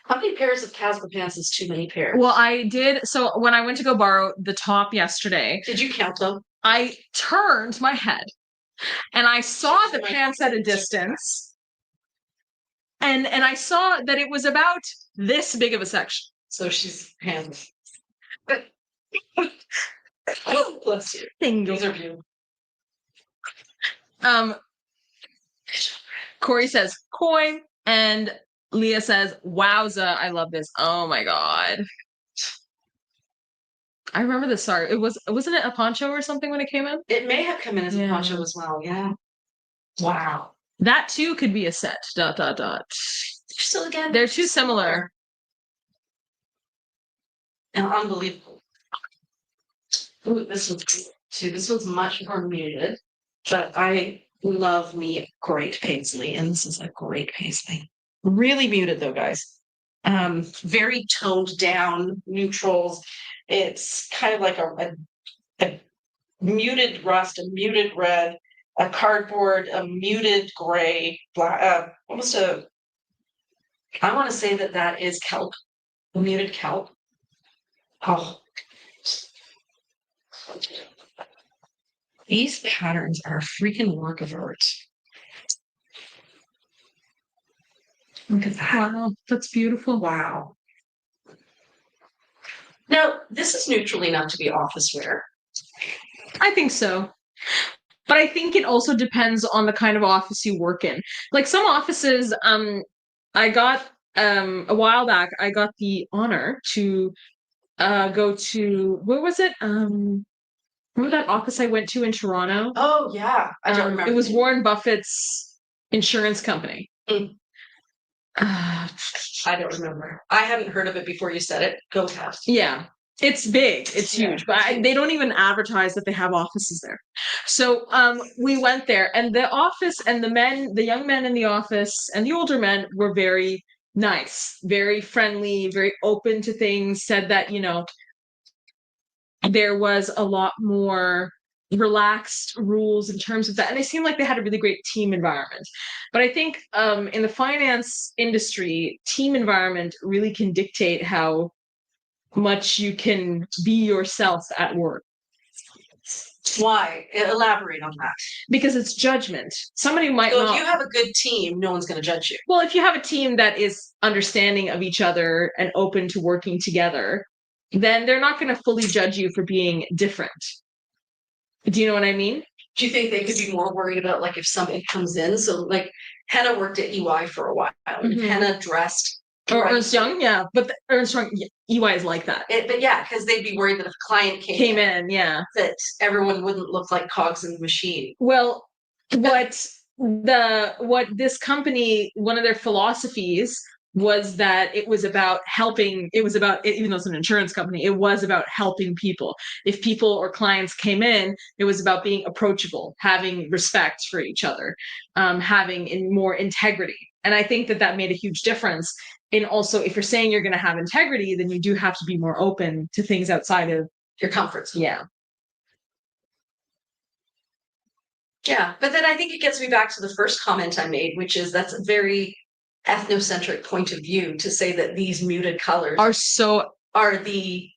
[SPEAKER 1] How many pairs of Casper pants is too many pairs?
[SPEAKER 2] Well, I did. So when I went to go borrow the top yesterday.
[SPEAKER 1] Did you count them?
[SPEAKER 2] I turned my head and I saw the pants at a distance. And I saw that it was about this big of a section.
[SPEAKER 1] So she's hands. Oh, bless you. These are beautiful.
[SPEAKER 2] Corey says koi, and Leah says, wowza, I love this. Oh my god. I remember this. Sorry. Wasn't it a poncho or something when it came in?
[SPEAKER 1] It may have come in as a poncho as well, yeah. Wow.
[SPEAKER 2] That too could be a set. ...
[SPEAKER 1] Still again.
[SPEAKER 2] They're too similar.
[SPEAKER 1] And unbelievable. Ooh, this one's cool too. This one's much more muted, but I love me great paisley, and this is a great paisley. Really muted though, guys. very toned down neutrals. It's kind of like a muted rust, a muted red, a cardboard, a muted gray, black, almost I want to say that is kelp, a muted kelp. Oh, these patterns are a freaking work of art. Look at that.
[SPEAKER 2] Wow, that's beautiful.
[SPEAKER 1] Wow. Now, this is neutral enough to be office wear.
[SPEAKER 2] I think so. But I think it also depends on the kind of office you work in. Like some offices, I got a while back, I got the honor to go to, where was it? Remember that office I went to in Toronto?
[SPEAKER 1] Oh, yeah. I don't remember.
[SPEAKER 2] It was Warren Buffett's insurance company.
[SPEAKER 1] Mm. I don't remember. I hadn't heard of it before you said it. Go ahead. Yeah.
[SPEAKER 2] It's big, it's huge, but they don't even advertise that they have offices there. So we went there, and the office and the young men in the office and the older men were very nice, very friendly, very open to things, said that, there was a lot more relaxed rules in terms of that, and they seemed like they had a really great team environment. But I think in the finance industry, team environment really can dictate how much you can be yourself at work.
[SPEAKER 1] Why? Elaborate on that.
[SPEAKER 2] Because it's judgment. Somebody might
[SPEAKER 1] So
[SPEAKER 2] not.
[SPEAKER 1] if you have a good team, no one's going to judge you.
[SPEAKER 2] Well, if you have a team that is understanding of each other and open to working together, then they're not going to fully judge you for being different. Do you know what I mean?
[SPEAKER 1] Do you think they could be more worried about, like, if somebody comes in? So, like, Hannah worked at EY for a while, and
[SPEAKER 2] Mhm.
[SPEAKER 1] Hannah dressed.
[SPEAKER 2] Or Ernst Young, yeah, but Ernst Young, EY is like that.
[SPEAKER 1] But yeah, because they'd be worried that if a client
[SPEAKER 2] Came in, yeah,
[SPEAKER 1] that everyone wouldn't look like cogs in the machine.
[SPEAKER 2] Well, what this company, one of their philosophies was that it was about helping. It was about, even though it's an insurance company, it was about helping people. If people or clients came in, it was about being approachable, having respect for each other, having more integrity. And I think that made a huge difference. And also, if you're saying you're going to have integrity, then you do have to be more open to things outside of
[SPEAKER 1] your comfort zone.
[SPEAKER 2] Yeah.
[SPEAKER 1] Yeah, but then I think it gets me back to the first comment I made, which is that's a very ethnocentric point of view to say that these muted colors are the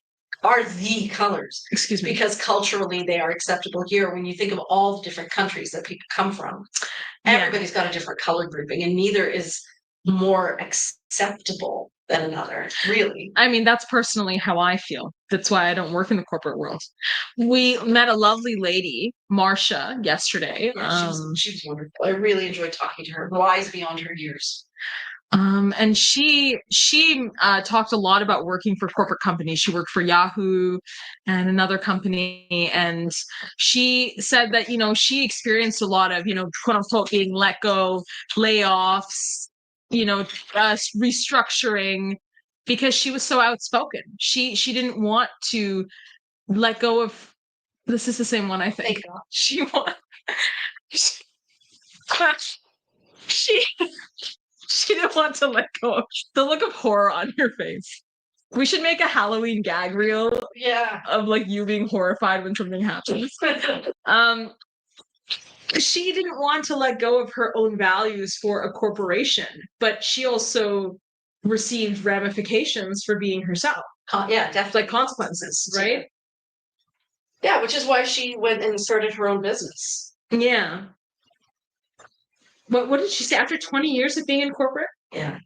[SPEAKER 1] colors.
[SPEAKER 2] Excuse me.
[SPEAKER 1] Because culturally they are acceptable here. When you think of all the different countries that people come from, everybody's got a different color grouping, and neither is more acceptable than another, really.
[SPEAKER 2] I mean, that's personally how I feel. That's why I don't work in the corporate world. We met a lovely lady, Marcia, yesterday.
[SPEAKER 1] Yeah, she was wonderful. I really enjoyed talking to her. Wise beyond her years.
[SPEAKER 2] And she talked a lot about working for corporate companies. She worked for Yahoo and another company, and she said that she experienced a lot of quote unquote being let go, layoffs, restructuring, because she was so outspoken. She didn't want to let go of. This is the same one, I think. She didn't want to let go of the look of horror on your face. We should make a Halloween gag reel.
[SPEAKER 1] Yeah.
[SPEAKER 2] Of like you being horrified when something happens. She didn't want to let go of her own values for a corporation, but she also received ramifications for being herself.
[SPEAKER 1] Yeah, definitely.
[SPEAKER 2] Like consequences, right?
[SPEAKER 1] Yeah, which is why she went and started her own business.
[SPEAKER 2] Yeah. But what did she say? After 20 years of being in corporate?
[SPEAKER 1] Yeah.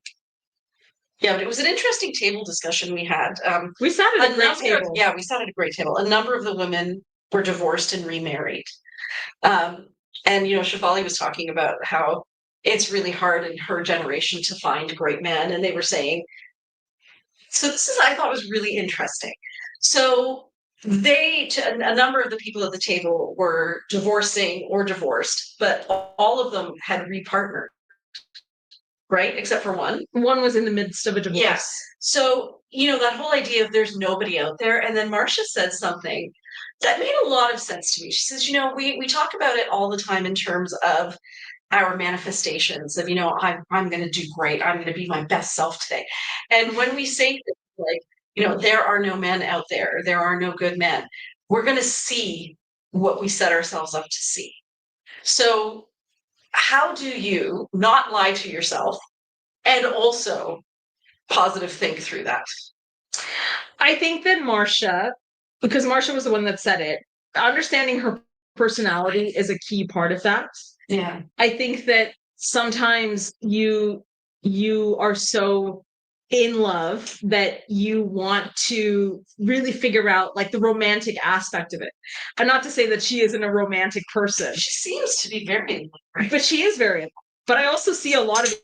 [SPEAKER 1] Yeah, but it was an interesting table discussion we had.
[SPEAKER 2] We sat at a great table.
[SPEAKER 1] Yeah, we sat at a great table. A number of the women were divorced and remarried. And, Shefali was talking about how it's really hard in her generation to find great men. And they were saying, so I thought was really interesting. So a number of the people at the table were divorcing or divorced, but all of them had repartnered. Right? Except for one.
[SPEAKER 2] One was in the midst of a divorce.
[SPEAKER 1] Yes. So, that whole idea of there's nobody out there. And then Marcia said something that made a lot of sense to me. She says, we talk about it all the time in terms of our manifestations of, I'm going to do great. I'm going to be my best self today. And when we say things like, there are no men out there, there are no good men, we're going to see what we set ourselves up to see. So how do you not lie to yourself and also positive think through that?
[SPEAKER 2] I think that Marsha, because Marsha was the one that said it, understanding her personality is a key part of that.
[SPEAKER 1] Yeah.
[SPEAKER 2] I think that sometimes you are so in love that you want to really figure out like the romantic aspect of it. And not to say that she isn't a romantic person.
[SPEAKER 1] She seems to be very, right?
[SPEAKER 2] But she is very, but I also see a lot of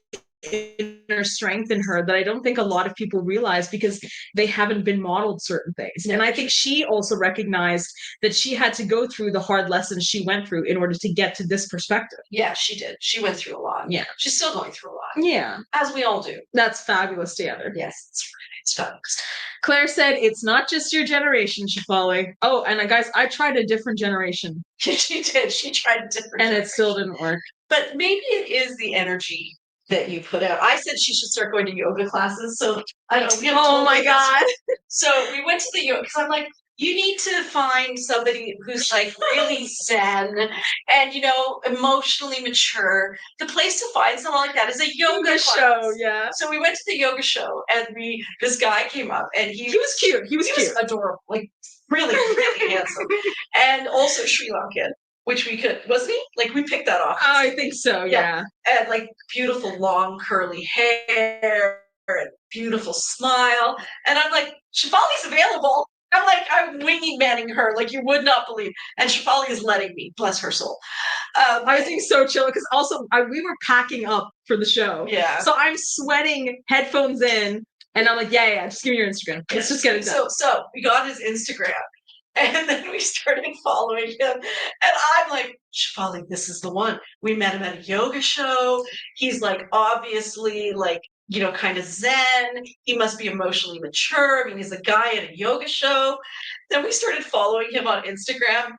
[SPEAKER 2] inner strength in her that I don't think a lot of people realize because they haven't been modeled certain things. And I think she also recognized that she had to go through the hard lessons she went through in order to get to this perspective.
[SPEAKER 1] Yeah, she did. She went through a lot.
[SPEAKER 2] Yeah.
[SPEAKER 1] She's still going through a lot.
[SPEAKER 2] Yeah.
[SPEAKER 1] As we all do.
[SPEAKER 2] That's fabulous together.
[SPEAKER 1] Yes, it's fabulous.
[SPEAKER 2] Claire said, it's not just your generation, Shefali. Oh, and guys, I tried a different generation.
[SPEAKER 1] She did. She tried a different
[SPEAKER 2] and it still didn't work.
[SPEAKER 1] But maybe it is the energy that you put out. I said she should start going to yoga classes. So I don't know.
[SPEAKER 2] Oh my God.
[SPEAKER 1] So we went to the yoga because I'm like, you need to find somebody who's like really zen and, emotionally mature. The place to find someone like that is a yoga
[SPEAKER 2] show. Yeah.
[SPEAKER 1] So we went to the yoga show and this guy came up and he was cute. He was adorable, like really, really handsome. And also Sri Lankan. Which we could, wasn't he? Like we picked that off.
[SPEAKER 2] I think so, yeah.
[SPEAKER 1] And like beautiful long curly hair and beautiful smile. And I'm like, Shefali's available. I'm winging manning her like you would not believe. And Shefali is letting me, bless her soul.
[SPEAKER 2] I was being so chill because also we were packing up for the show.
[SPEAKER 1] Yeah.
[SPEAKER 2] So I'm sweating, headphones in, and I'm like, yeah, just give me your Instagram. Let's just get it done.
[SPEAKER 1] So we got his Instagram. And then we started following him. And I'm like, Shefali, this is the one. We met him at a yoga show. He's like, obviously, like, kind of zen. He must be emotionally mature. I mean, he's a guy at a yoga show. Then we started following him on Instagram.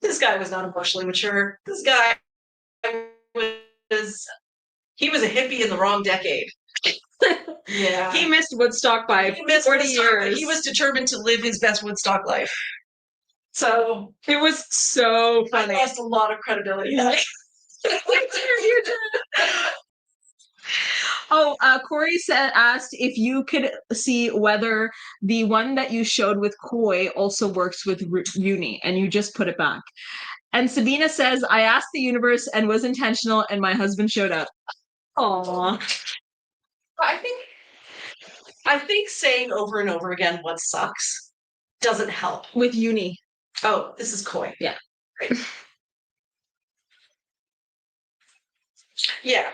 [SPEAKER 1] This guy was not emotionally mature. This guy he was a hippie in the wrong decade. Yeah.
[SPEAKER 2] He missed Woodstock by 40 years.
[SPEAKER 1] He was determined to live his best Woodstock life. So
[SPEAKER 2] it was so funny.
[SPEAKER 1] I lost a lot of credibility.
[SPEAKER 2] Corey asked if you could see whether the one that you showed with Koi also works with Uni, and you just put it back. And Sabina says, I asked the universe and was intentional, and my husband showed up. Aww.
[SPEAKER 1] I think saying over and over again what sucks doesn't help.
[SPEAKER 2] With Uni.
[SPEAKER 1] Oh, this is Koi.
[SPEAKER 2] Yeah.
[SPEAKER 1] Great. Yeah.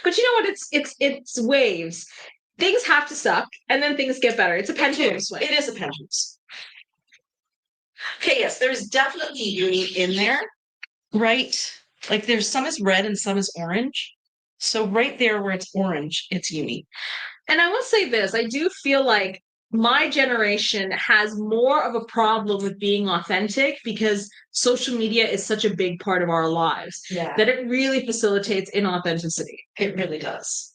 [SPEAKER 2] But you know what? It's waves. Things have to suck, and then things get better. It's a pendulum swing.
[SPEAKER 1] It is a pendulum. Okay, yes, there's definitely Uni in there, right? Like there's some is red and some is orange. So right there where it's orange, it's Uni.
[SPEAKER 2] And I will say this, I do feel like my generation has more of a problem with being authentic because social media is such a big part of our lives that it really facilitates inauthenticity.
[SPEAKER 1] It really does.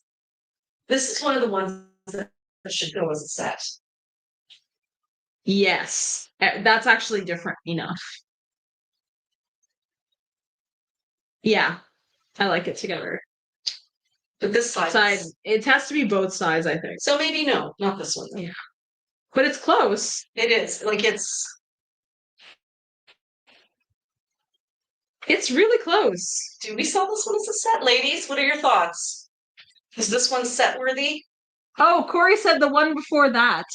[SPEAKER 1] This is one of the ones that should go as a set.
[SPEAKER 2] Yes, that's actually different enough. Yeah, I like it together.
[SPEAKER 1] But this side,
[SPEAKER 2] it has to be both sides, I think.
[SPEAKER 1] So maybe no, not this one.
[SPEAKER 2] Yeah. But it's close.
[SPEAKER 1] It is. Like it's
[SPEAKER 2] really close.
[SPEAKER 1] Do we sell this one as a set? Ladies, what are your thoughts? Is this one set worthy?
[SPEAKER 2] Oh, Corey said the one before that.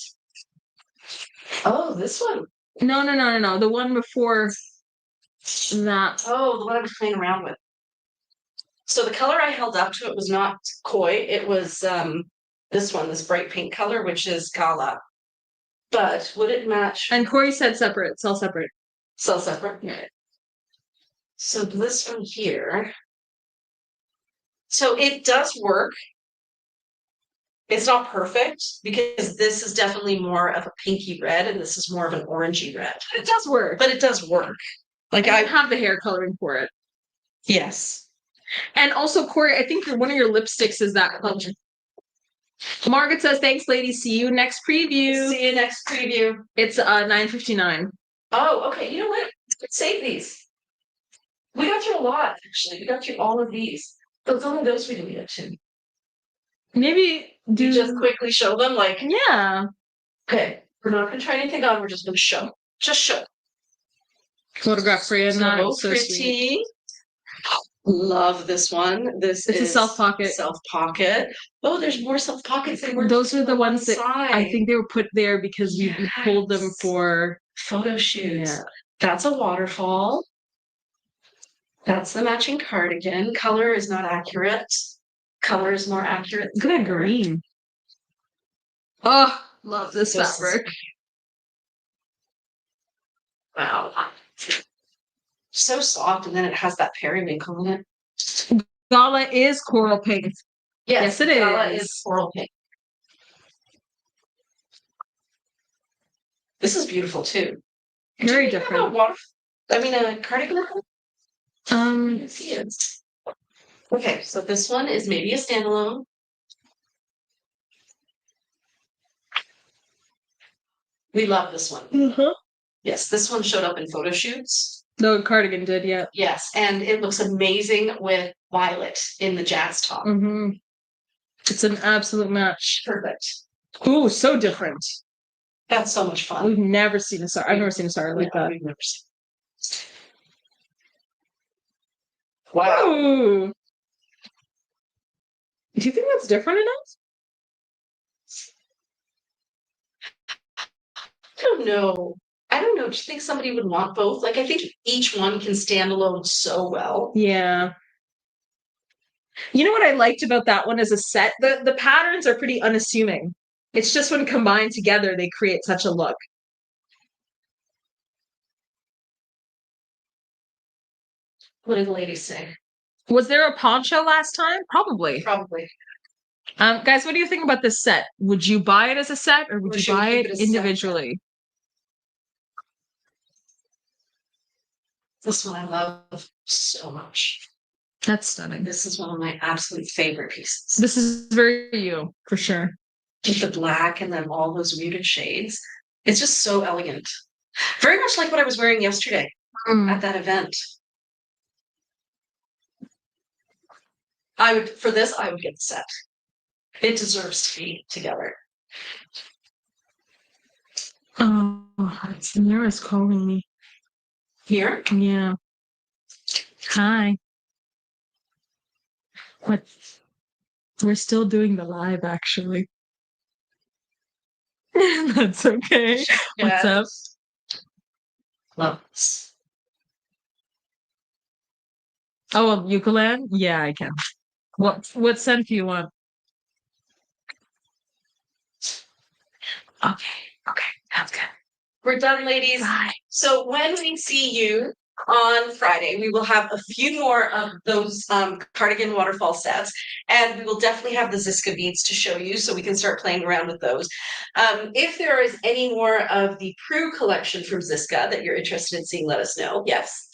[SPEAKER 1] Oh, this one.
[SPEAKER 2] No. The one before that.
[SPEAKER 1] Oh, the one I was playing around with. So the color I held up to it was not Koi. It was this one, this bright pink color, which is Gala. But would it match?
[SPEAKER 2] And Corey said separate. Sell separate.
[SPEAKER 1] Sell separate?
[SPEAKER 2] Yeah.
[SPEAKER 1] So this one here. So it does work. It's not perfect because this is definitely more of a pinky red and this is more of an orangey red.
[SPEAKER 2] It does work.
[SPEAKER 1] But it does work. Like I
[SPEAKER 2] have the hair coloring for it.
[SPEAKER 1] Yes.
[SPEAKER 2] And also, Corey, I think one of your lipsticks is that color. Margaret says, thanks, ladies. See you next preview.
[SPEAKER 1] See you next preview.
[SPEAKER 2] It's 9:59.
[SPEAKER 1] Oh, okay. You know what? Let's save these. We got through a lot, actually. We got through all of these. Those only those we didn't get to.
[SPEAKER 2] Maybe
[SPEAKER 1] Do just quickly show them, like.
[SPEAKER 2] Yeah.
[SPEAKER 1] Okay. We're not going to try anything on. We're just going to show. Just show.
[SPEAKER 2] Photograph Freya.
[SPEAKER 1] So
[SPEAKER 2] So
[SPEAKER 1] pretty.
[SPEAKER 2] Sweet.
[SPEAKER 1] Love this one. This
[SPEAKER 2] It's
[SPEAKER 1] is
[SPEAKER 2] a self pocket.
[SPEAKER 1] Self pocket. Oh, there's more self pockets.
[SPEAKER 2] Those are the ones that I think they were put there because we pulled them for
[SPEAKER 1] photo shoots.
[SPEAKER 2] Yeah.
[SPEAKER 1] That's a waterfall. That's the matching cardigan. Color is not accurate. Color is more accurate.
[SPEAKER 2] Look at that green. Oh, love this fabric.
[SPEAKER 1] Wow. So soft, and then it has that periwinkle in it.
[SPEAKER 2] Gala is coral pink.
[SPEAKER 1] Yes,
[SPEAKER 2] it
[SPEAKER 1] Gala
[SPEAKER 2] is.
[SPEAKER 1] is coral pink. This is beautiful too.
[SPEAKER 2] Very different.
[SPEAKER 1] A cardigan. Yes, he is. Okay, so this one is maybe a standalone. We love this one. Yes, this one showed up in photo shoots.
[SPEAKER 2] The cardigan did, yeah.
[SPEAKER 1] Yes, and it looks amazing with violet in the jazz top.
[SPEAKER 2] It's an absolute match.
[SPEAKER 1] Perfect.
[SPEAKER 2] Ooh, so different.
[SPEAKER 1] That's so much fun.
[SPEAKER 2] We've never seen a star. I've never seen a star like that.
[SPEAKER 1] We've never seen. Wow.
[SPEAKER 2] Ooh. Do you think that's different enough?
[SPEAKER 1] I don't know. Do you think somebody would want both? Like, I think each one can stand alone so well.
[SPEAKER 2] Yeah. You know what I liked about that one as a set? The patterns are pretty unassuming. It's just when combined together, they create such a look.
[SPEAKER 1] What did the ladies say?
[SPEAKER 2] Was there a poncho last time? Probably.
[SPEAKER 1] Probably.
[SPEAKER 2] Guys, what do you think about this set? Would you buy it as a set or would you buy it individually?
[SPEAKER 1] This one I love so much.
[SPEAKER 2] That's stunning.
[SPEAKER 1] This is one of my absolute favorite pieces.
[SPEAKER 2] This is very you, for sure.
[SPEAKER 1] With the black and then all those muted shades. It's just so elegant. Very much like what I was wearing yesterday at that event. I would get the set. It deserves to be together.
[SPEAKER 2] Oh, Nara's calling me.
[SPEAKER 1] Here?
[SPEAKER 2] Yeah. Hi. What? We're still doing the live, actually. That's okay. What's up?
[SPEAKER 1] Love this.
[SPEAKER 2] Oh, a ukulele? Yeah, I can. What scent do you want? Okay, that's good.
[SPEAKER 1] We're done, ladies.
[SPEAKER 2] Bye.
[SPEAKER 1] So when we see you on Friday, we will have a few more of those cardigan waterfall sets, and we will definitely have the Ziska beads to show you so we can start playing around with those. If there is any more of the Prue collection from Ziska that you're interested in seeing, let us know. Yes.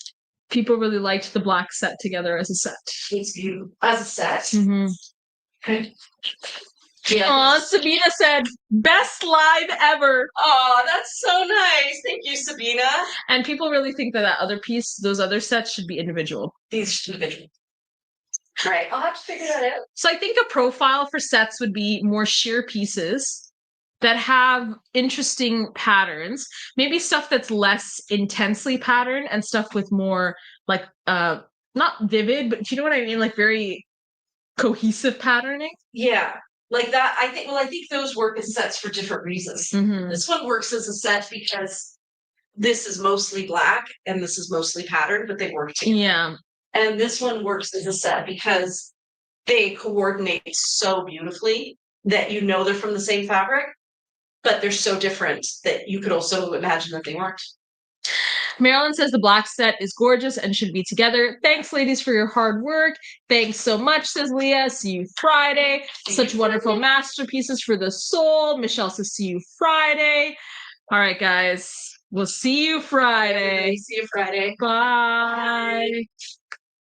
[SPEAKER 2] People really liked the black set together as a set.
[SPEAKER 1] It's beautiful. As a set. Okay.
[SPEAKER 2] Yeah. Aw, Sabina said, best live ever.
[SPEAKER 1] Oh, that's so nice. Thank you, Sabina.
[SPEAKER 2] And people really think that other piece, those other sets should be individual.
[SPEAKER 1] These should be individual. All right, I'll have to figure that out.
[SPEAKER 2] So I think a profile for sets would be more sheer pieces that have interesting patterns, maybe stuff that's less intensely patterned and stuff with more like, not vivid, but you know what I mean? Like very cohesive patterning.
[SPEAKER 1] Yeah. Like that, I think those work as sets for different reasons. This one works as a set because this is mostly black and this is mostly patterned, but they work together.
[SPEAKER 2] Yeah.
[SPEAKER 1] And this one works as a set because they coordinate so beautifully that you know they're from the same fabric, but they're so different that you could also imagine that they weren't.
[SPEAKER 2] Marilyn says the black set is gorgeous and should be together. Thanks, ladies, for your hard work. Thanks so much, says Leah. See you Friday. Such wonderful masterpieces for the soul. Michelle says see you Friday. All right, guys. We'll see you Friday.
[SPEAKER 1] See you Friday.
[SPEAKER 2] Bye.